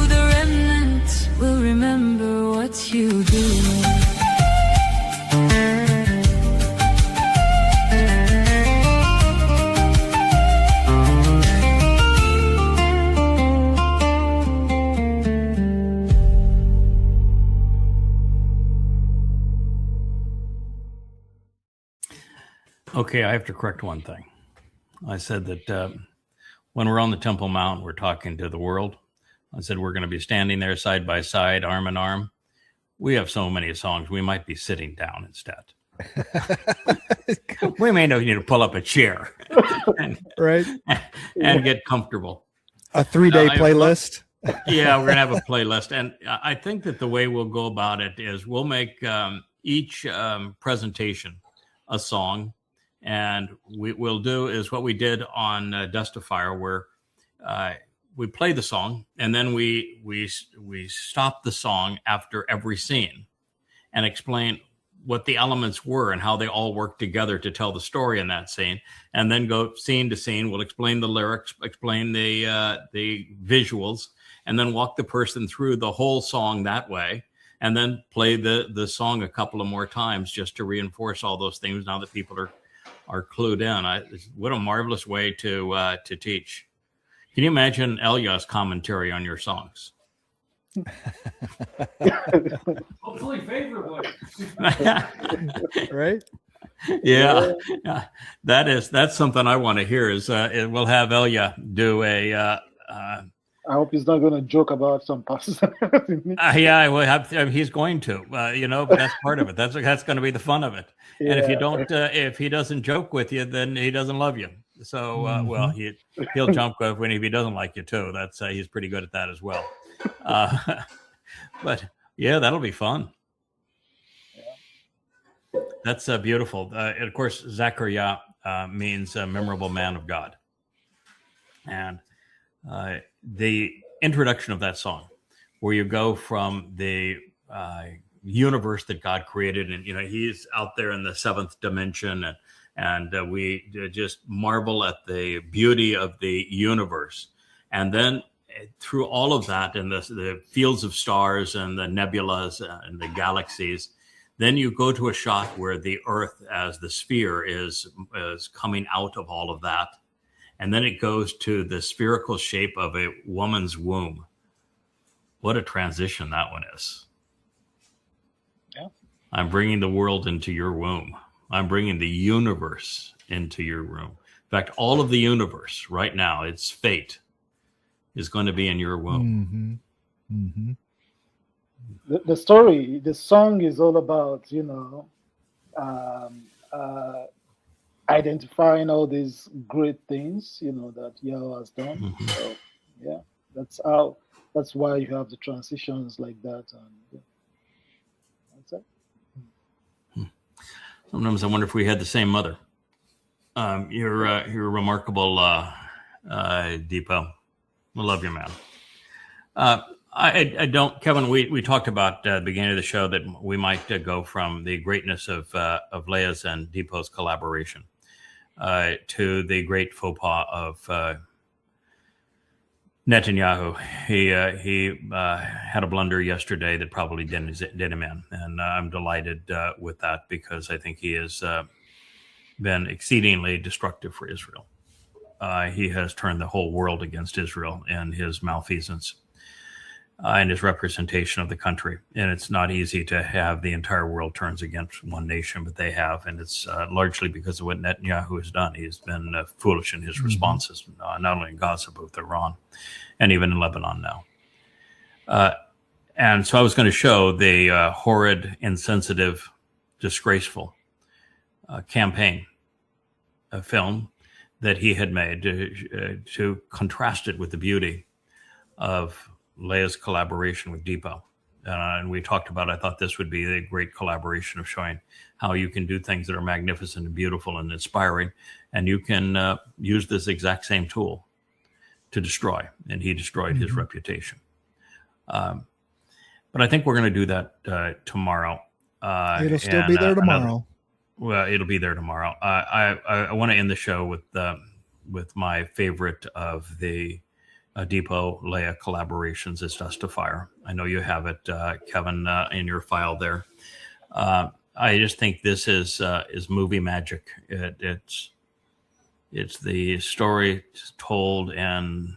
The remnant will remember what you do. Okay, I have to correct one thing. I said that when we're on the Temple Mount, we're talking to the world. I said we're going to be standing there side by side, arm in arm. We have so many songs, we might be sitting down instead. We may need to pull up a chair and, right, and get comfortable. A 3-day playlist. Yeah, we're going to have a playlist. And I think that the way we'll go about it is we'll make each presentation a song. And we'll do is what we did on Dustifier, where we play the song and then we stop the song after every scene and explain what the elements were and how they all work together to tell the story in that scene, and then go scene to scene. We'll explain the lyrics, explain the visuals, and then walk the person through the whole song that way, and then play the song a couple of more times just to reinforce all those things now that people are clued in. What a marvelous way to teach. Can you imagine Eliah's commentary on your songs? Hopefully favorably. Right? Yeah. That's something I want to hear. Is we'll have Eliah do a. I hope he's not going to joke about some passages. Yeah, we'll have. He's going to. But that's part of it. That's going to be the fun of it. Yeah. And if you don't, if he doesn't joke with you, then he doesn't love you. So, well, he'll jump when he doesn't like you too. That's he's pretty good at that as well. But yeah, that'll be fun. That's beautiful. And of course, Zachariah means memorable man of God. And the introduction of that song, where you go from the universe that God created, and he's out there in the seventh dimension, and we just marvel at the beauty of the universe. And then through all of that, and the fields of stars and the nebulas and the galaxies, then you go to a shot where the Earth as the sphere is coming out of all of that. And then it goes to the spherical shape of a woman's womb. What a transition that one is. Yeah. I'm bringing the world into your womb. I'm bringing the universe into your womb. In fact, all of the universe right now, its fate is going to be in your womb. Mm-hmm. Mm-hmm. The song is all about, identifying all these great things, that Yahweh has done. Mm-hmm. So, yeah, that's why you have the transitions like that. And that's it. Sometimes I wonder if we had the same mother. You're remarkable, Dipo. I love you, man. I don't, Kevin. We talked about at the beginning of the show that we might go from the greatness of Leah's and Dipo's collaboration to the great faux pas of Netanyahu. He had a blunder yesterday that probably did him in, and I'm delighted with that, because I think he has been exceedingly destructive for Israel. He has turned the whole world against Israel in his malfeasance and his representation of the country. And it's not easy to have the entire world turns against one nation, but they have. And it's largely because of what Netanyahu has done. He's been foolish in his responses, not only in Gaza, but with Iran and even in Lebanon now. And so I was going to show the horrid, insensitive, disgraceful campaign, a film that he had made to contrast it with the beauty of Leah's collaboration with Dipo. And we talked about, I thought this would be a great collaboration of showing how you can do things that are magnificent and beautiful and inspiring. And you can use this exact same tool to destroy. And he destroyed his reputation. But I think we're going to do that tomorrow. It'll still be there tomorrow. Well, it'll be there tomorrow. I want to end the show with my favorite of the Dipo Leah collaborations. It's Dust to Fire. I know you have it, Kevin, in your file there. I just think this is movie magic. It's the story told in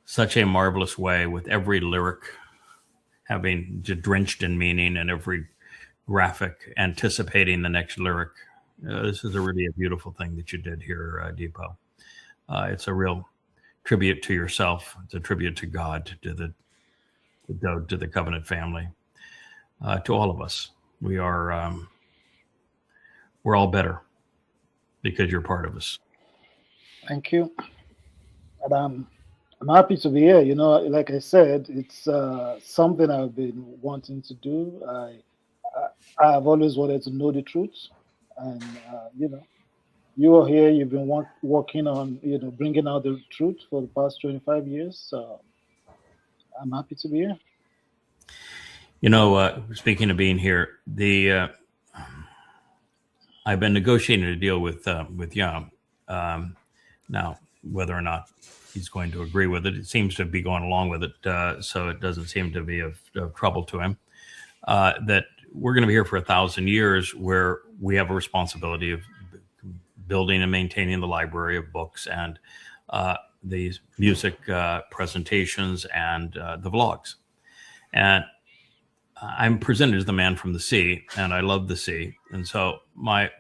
such a marvelous way, with every lyric having drenched in meaning and every graphic anticipating the next lyric. This is really a beautiful thing that you did here, Dipo. It's a real tribute to yourself. It's a tribute to God, to the Dowd, to the covenant family, to all of us. We are we're all better because you're part of us. Thank you. And I'm happy to be here. Like I said, it's something I've been wanting to do. I've always wanted to know the truth, and you are here. You've been working on bringing out the truth for the past 25 years. So I'm happy to be here. Speaking of being here, I've been negotiating a deal with Yah. Now, whether or not he's going to agree with it, it seems to be going along with it, so it doesn't seem to be of trouble to him. That we're going to be here for 1,000 years, where we have a responsibility of building and maintaining the library of books and these music presentations and the vlogs. And I'm presented as the man from the sea, and I love the sea. And so my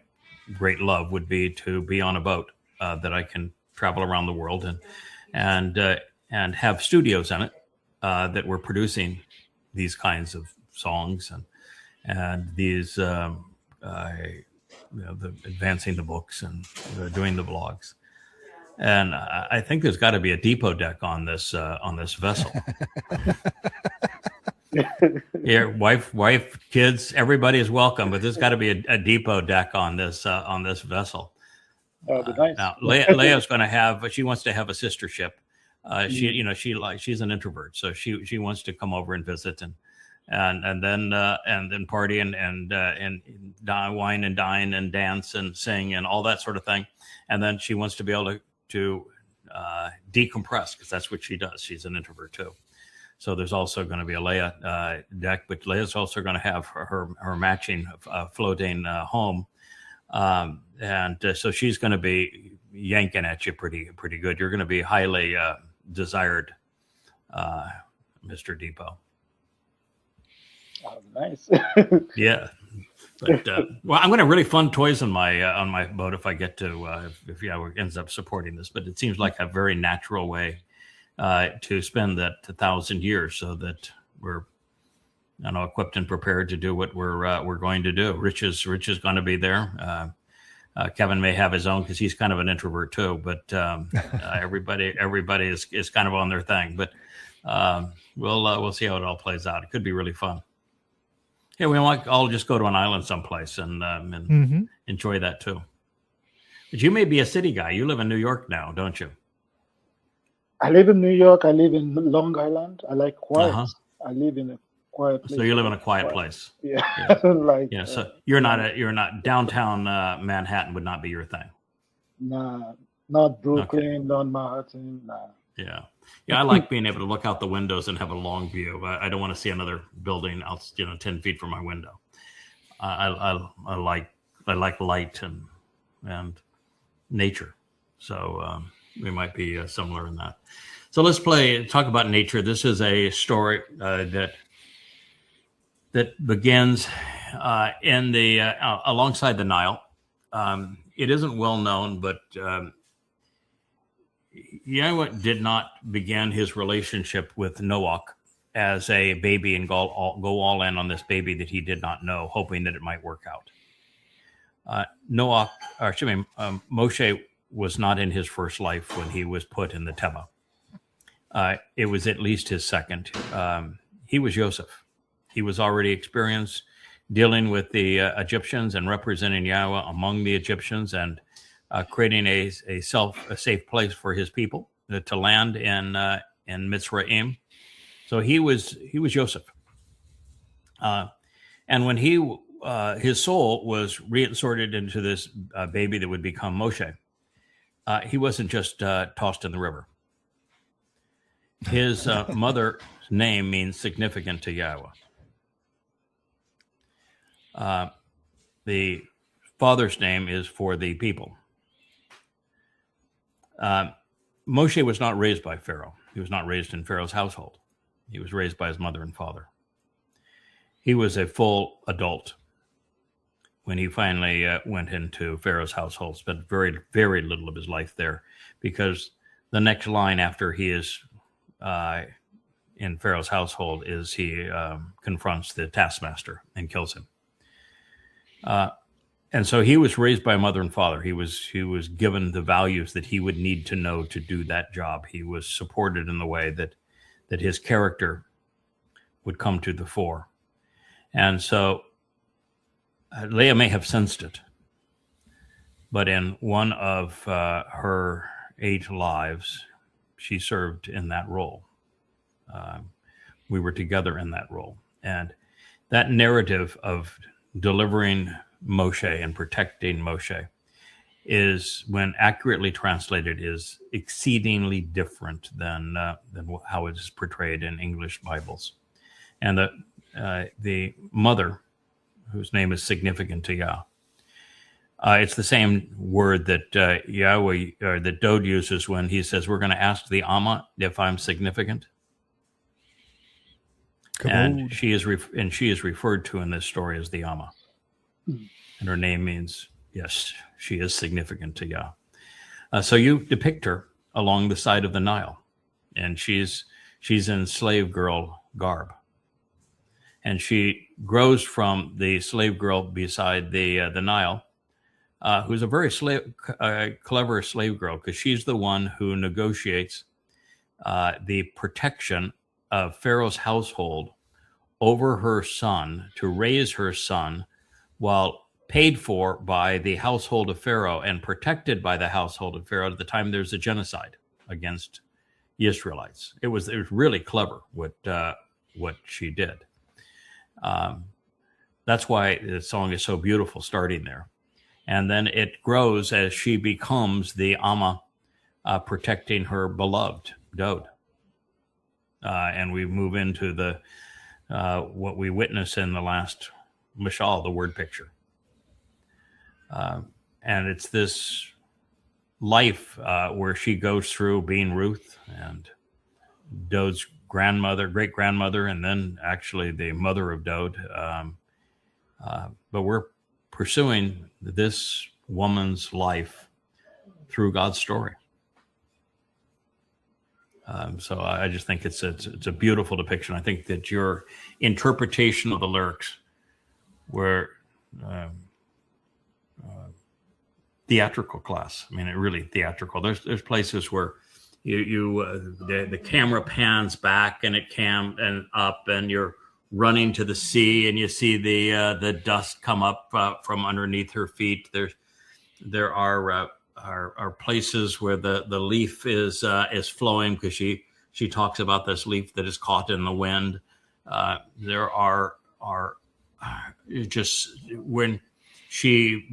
great love would be to be on a boat that I can travel around the world and have studios in it that we're producing these kinds of songs and these advancing the books and doing the blogs. And I think there's got to be a Dipo deck on this vessel. Yeah, wife, kids, everybody is welcome, but there's got to be a Dipo deck on this vessel. Nice. Now, Leah's going to have. She wants to have a sister ship. She's an introvert, so she wants to come over and visit and then party and wine and dine and dance and sing and all that sort of thing. And then she wants to be able to decompress, because that's what she does. She's an introvert too. So there's also going to be a Leah deck, but Leah's also going to have her matching floating home. So she's going to be yanking at you pretty good. You're going to be highly desired, Mr. Dipo. Oh, nice. Yeah. But well, I'm going to really fund toys on my boat if I get to if YAHOWAH ends up supporting this. But it seems like a very natural way to spend that 1,000 years, so that we're equipped and prepared to do what we're going to do. Rich is going to be there. Kevin may have his own because he's kind of an introvert too. But everybody is kind of on their thing. But we'll see how it all plays out. It could be really fun. Yeah, we might all just go to an island someplace and enjoy that too. But you may be a city guy. You live in New York now, don't you? I live in New York. I live in Long Island. I like quiet. I live in a quiet place. So you live in a quiet place. Yeah. So you're not downtown Manhattan would not be your thing. Nah, not Brooklyn, not Manhattan. Nah. Yeah. I like being able to look out the windows and have a long view. I don't want to see another building out 10 feet from my window. I like light and nature. So we might be similar in that. So let's talk about nature. This is a story that begins in the alongside the Nile. It isn't well known, but YAHOWAH did not begin his relationship with Noach as a baby and go all in on this baby that he did not know, hoping that it might work out. Moshe was not in his first life when he was put in the Teva. It was at least his second. He was Joseph. He was already experienced dealing with the Egyptians and representing YAHOWAH among the Egyptians and creating a safe place for his people to land in Mitzrayim. So he was Joseph. And when his soul was reinserted into this baby that would become Moshe, he wasn't just tossed in the river. His mother's name means significant to YAHOWAH. The father's name is for the people. Moshe was not raised by Pharaoh. He was not raised in Pharaoh's household. He was raised by his mother and father. He was a full adult when he finally went into Pharaoh's household, spent very, very little of his life there, because the next line after he is in Pharaoh's household is he confronts the taskmaster and kills him. And so he was raised by mother and father. He was given the values that he would need to know to do that job. He was supported in the way that his character would come to the fore. And so Leah may have sensed it, but in one of her 8 lives, she served in that role. We were together in that role. And that narrative of delivering Moshe and protecting Moshe is, when accurately translated, is exceedingly different than how it is portrayed in English Bibles. And the mother, whose name is significant to Yah, it's the same word that YAHOWAH or that Dowd uses when he says, "We're going to ask the Amma if I'm significant." And she is referred to in this story as the Amma. And her name means, yes, she is significant to Yah. So you depict her along the side of the Nile, and she's in slave girl garb. And she grows from the slave girl beside the Nile who's a very clever slave girl, because she's the one who negotiates the protection of Pharaoh's household over her son to raise her son, while paid for by the household of Pharaoh and protected by the household of Pharaoh at the time there's a genocide against the Israelites. It was really clever what she did. That's why the song is so beautiful starting there. And then it grows as she becomes the Amma protecting her beloved, Dowd. And we move into the what we witness in the last mashal, the word picture. And it's this life where she goes through being Ruth and Dowd's grandmother, great grandmother, and then actually the mother of Dowd. But we're pursuing this woman's life through God's story. So I just think it's a beautiful depiction. I think that your interpretation of the lyrics were theatrical class. I mean, it really theatrical. There's places where the camera pans back and and up, and you're running to the sea, and you see the dust come up from underneath her feet. There are places where the leaf is flowing, because she talks about this leaf that is caught in the wind. There are just when she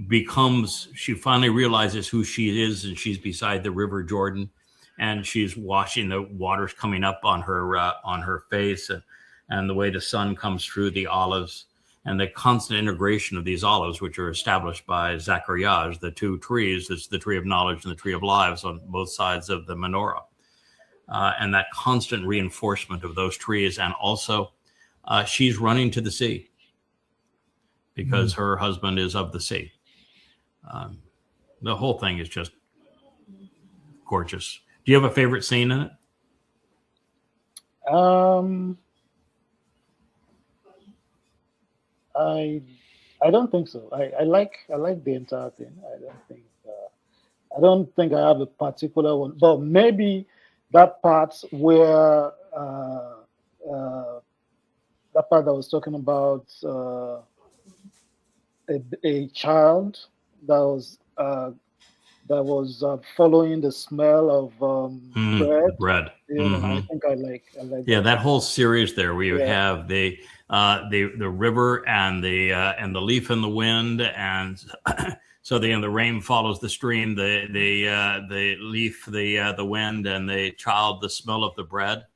finally realizes who she is, and she's beside the river Jordan, and she's watching the waters coming up on her face, and the way the sun comes through the olives, and the constant integration of these olives, which are established by Zachariah, the two trees. It's the tree of knowledge and the tree of lives on both sides of the menorah. And that constant reinforcement of those trees. And also she's running to the sea because her husband is of the sea. The whole thing is just gorgeous. Do you have a favorite scene in it? I don't think so. I like the entire thing. I don't think I have a particular one, but maybe that part where that part that was talking about a child that was following the smell of bread. You know, I think I like. Yeah, that whole series there, where you have the river and the leaf in the wind, and so the rain follows the stream, the leaf, the wind, and the child, the smell of the bread.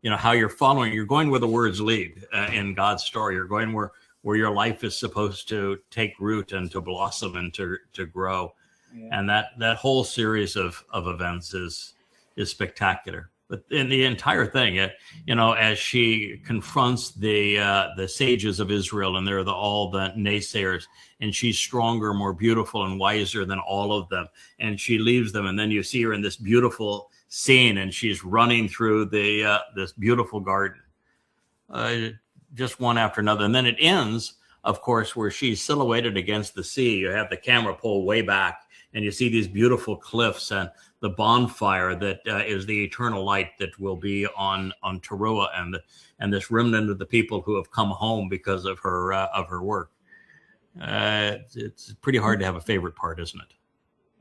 You know how you're following. You're going where the words lead in God's story. You're going where your life is supposed to take root and to blossom and to grow. Yeah. And that whole series of events is spectacular. But in the entire thing, you know, as she confronts the sages of Israel, and they're all the naysayers, and she's stronger, more beautiful, and wiser than all of them, and she leaves them, and then you see her in this beautiful scene, and she's running through this beautiful garden, just one after another, and then it ends, of course, where she's silhouetted against the sea. You have the camera pull way back, and you see these beautiful cliffs and the bonfire that is the eternal light that will be on Teruah, and this remnant of the people who have come home because of her work. It's pretty hard to have a favorite part, isn't it?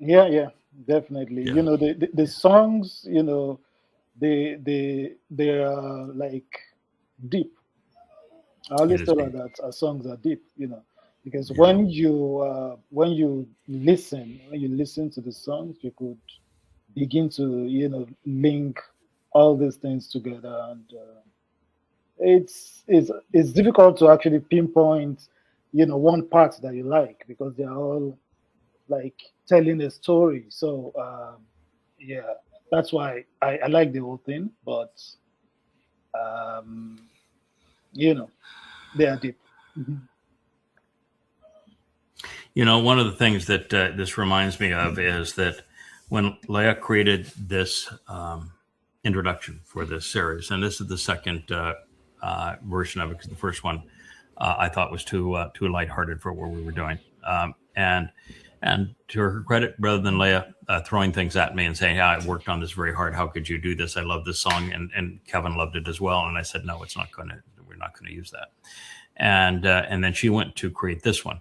Yeah, definitely. Yeah. You know, the songs, you know, they are like deep. I always tell her that our songs are deep, you know, because when you listen to the songs, you could begin to, you know, link all these things together, and it's difficult to actually pinpoint, you know, one part that you like, because they're all like telling a story. So yeah, that's why I like the whole thing, but you know, they are deep. Mm-hmm. You know, one of the things that this reminds me of is that when Leah created this introduction for this series, and this is the second version of it, because the first one I thought was too lighthearted for what we were doing. And to her credit, rather than Leah throwing things at me and saying, "Yeah, I worked on this very hard. How could you do this? I love this song," and Kevin loved it as well. And I said, "No, it's not going to. We're not going to use that." And then she went to create this one.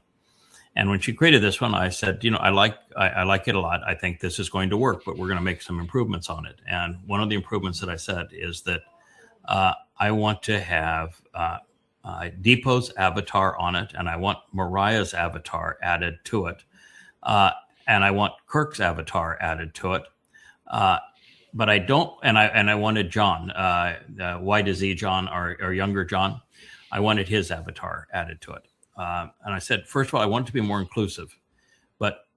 And when she created this one, I said, I like it a lot. I think this is going to work, but we're going to make some improvements on it. And one of the improvements that I said is that I want to have Dipo's avatar on it, and I want Mariah's avatar added to it, and I want Kirk's avatar added to it. But I don't, and I wanted John, Y to Z John, or younger John. I wanted his avatar added to it. And I said, first of all, I want it to be more inclusive, but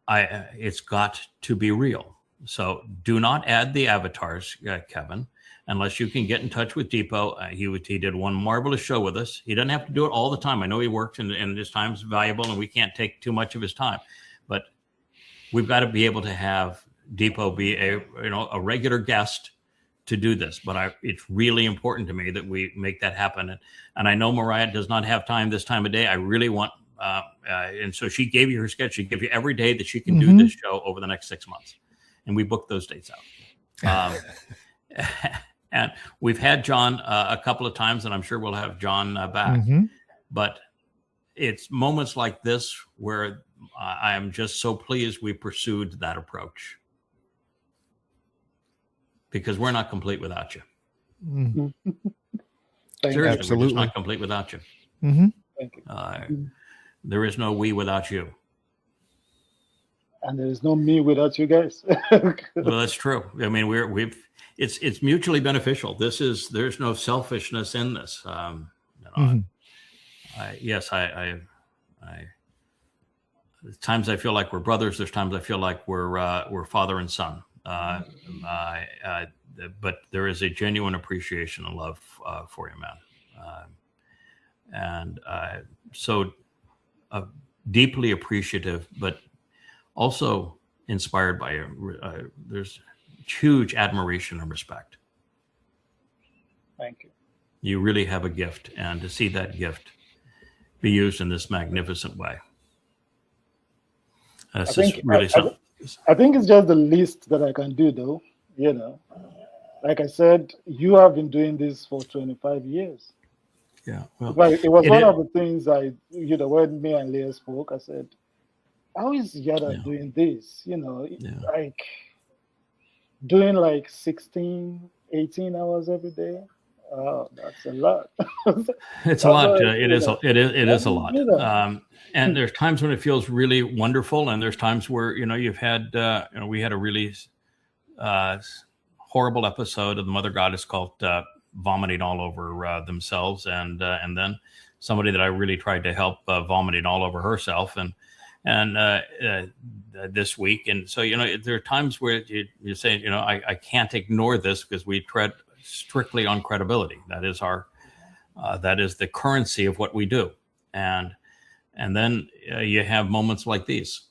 it's got to be real. So do not add the avatars, Kevin, unless you can get in touch with Dipo. He did one marvelous show with us. He doesn't have to do it all the time. I know he works and his time's valuable and we can't take too much of his time, but we've got to be able to have Dipo be a regular guest to do this. But it's really important to me that we make that happen. And I know Mariah does not have time this time of day. I really want, and so she gave you her schedule. She gave you every day that she can do this show over the next 6 months. And we booked those dates out. And we've had John a couple of times, and I'm sure we'll have John back. But it's moments like this where I am just so pleased we pursued that approach. Because we're not complete without you. Seriously, Absolutely. we're just not complete without you. Thank you. There is no we without you. And there is no me without you guys. Well, that's true. I mean, it's mutually beneficial. There's no selfishness in this. There's times I feel like we're brothers. There's times I feel like we're father and son. But there is a genuine appreciation and love for you, man. So deeply appreciative, but also inspired by you. There's huge admiration and respect. Thank you. You really have a gift, and to see that gift be used in this magnificent way. It's just really something. I think it's just the least that I can do, though. Like I said, you have been doing this for 25 years. Yeah. Well, it was one of the things when me and Leah spoke, I said, how is Yada doing this? Like doing like 16, 18 hours every day. Oh, that's a lot. It's a lot. It is a lot. And there's times when it feels really wonderful, and there's times where you've had we had a really horrible episode of the Mother Goddess called vomiting all over themselves, and then somebody that I really tried to help vomiting all over herself, and this week, and so there are times where you say I can't ignore this because we tread strictly on credibility. That is that is the currency of what we do, and then you have moments like these,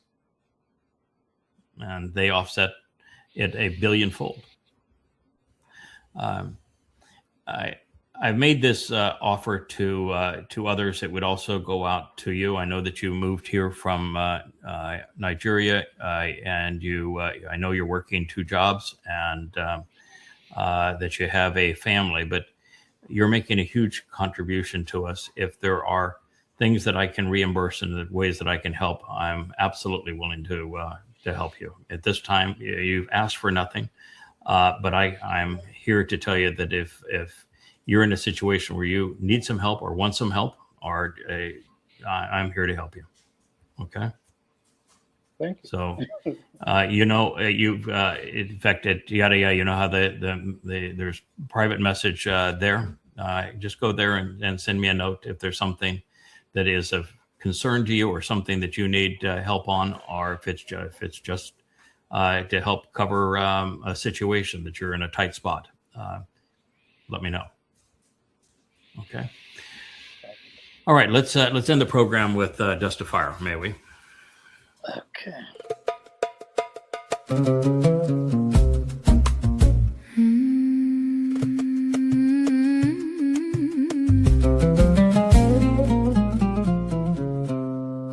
and they offset it a billionfold. I've made this offer to others. It would also go out to you. I know that you moved here from Nigeria, and I know you're working 2 jobs, and that you have a family, but you're making a huge contribution to us. If there are things that I can reimburse and the ways that I can help, I'm absolutely willing to help you. At this time, you've asked for nothing, but I'm here to tell you that if you're in a situation where you need some help or want some help, I'm here to help you. Okay. Thank you. So, you've in fact at YAHOWAH, how there's private message there. Just go there and send me a note if there's something that is of concern to you or something that you need help on, or if it's just to help cover a situation that you're in a tight spot. Let me know. Okay. All right. Let's end the program with Dust of Fire, may we? Okay.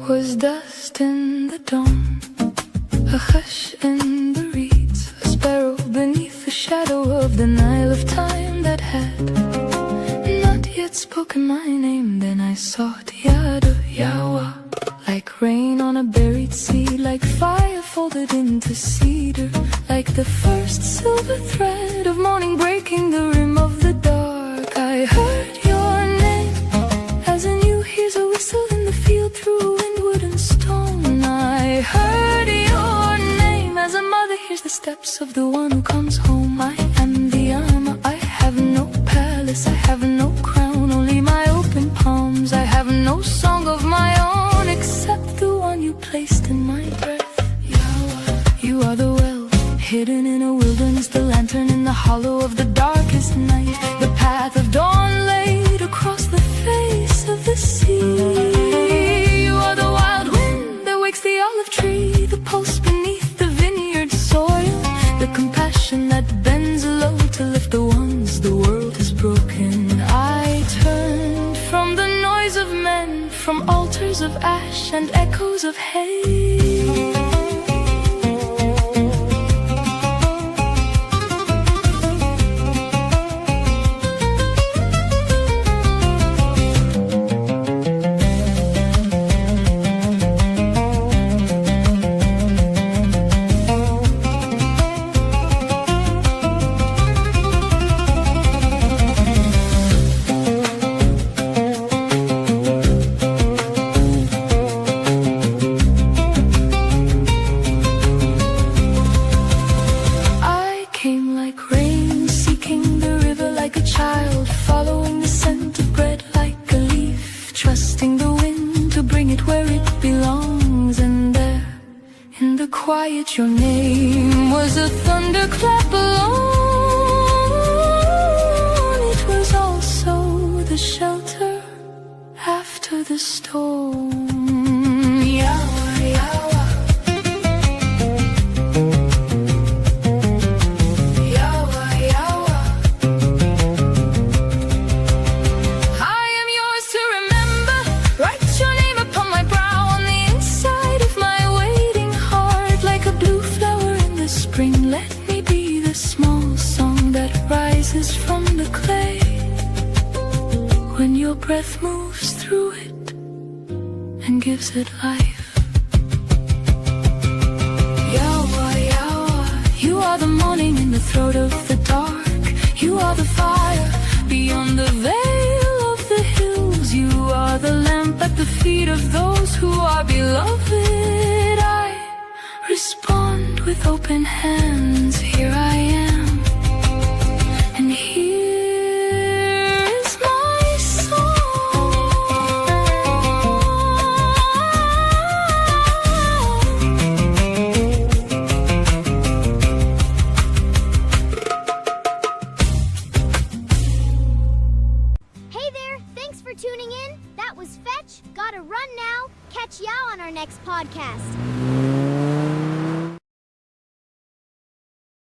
Was dust in of the Nile of time that had not yet spoken my name. Then I sought YAHOWAH, like rain on a buried sea, like fire folded into cedar, like the first silver thread of morning breaking the rim of the dark. I heard your name as a new hears a whistle in the field through wind, wood and stone. I heard your name as a mother hears the steps of the one who comes home. I am the armor, I have no palace, I have no crown, only my open palms. I have no song of my own except the one you placed in my breath. YAHOWAH, you are the well hidden in a wilderness, the lantern in the hollow of the darkest night, the path of dawn laid across the face of the sea. You are the wild wind that wakes the olive tree, the pulse beneath the vineyard soil, the compassion that bends low to lift the ones the world has broken. I turned from the noise of men, from altars of ash and echoes of hay. Quiet, your name was a thunderclap alone. It was also the shelter after the storm. YAHOWAH, YAHOWAH, YAHOWAH, YAHOWAH. I am yours to remember. Write your name upon my brow, on the inside of my waiting heart, like a blue flower in the spring. Let me be the small song that rises from the clay when your breath moves through it and gives it life. YAHOWAH, YAHOWAH, you are the morning in the throat of the dark. You are the fire beyond the veil of the hills. You are the lamp at the feet of those who are beloved. I respond with open hands. Here I am.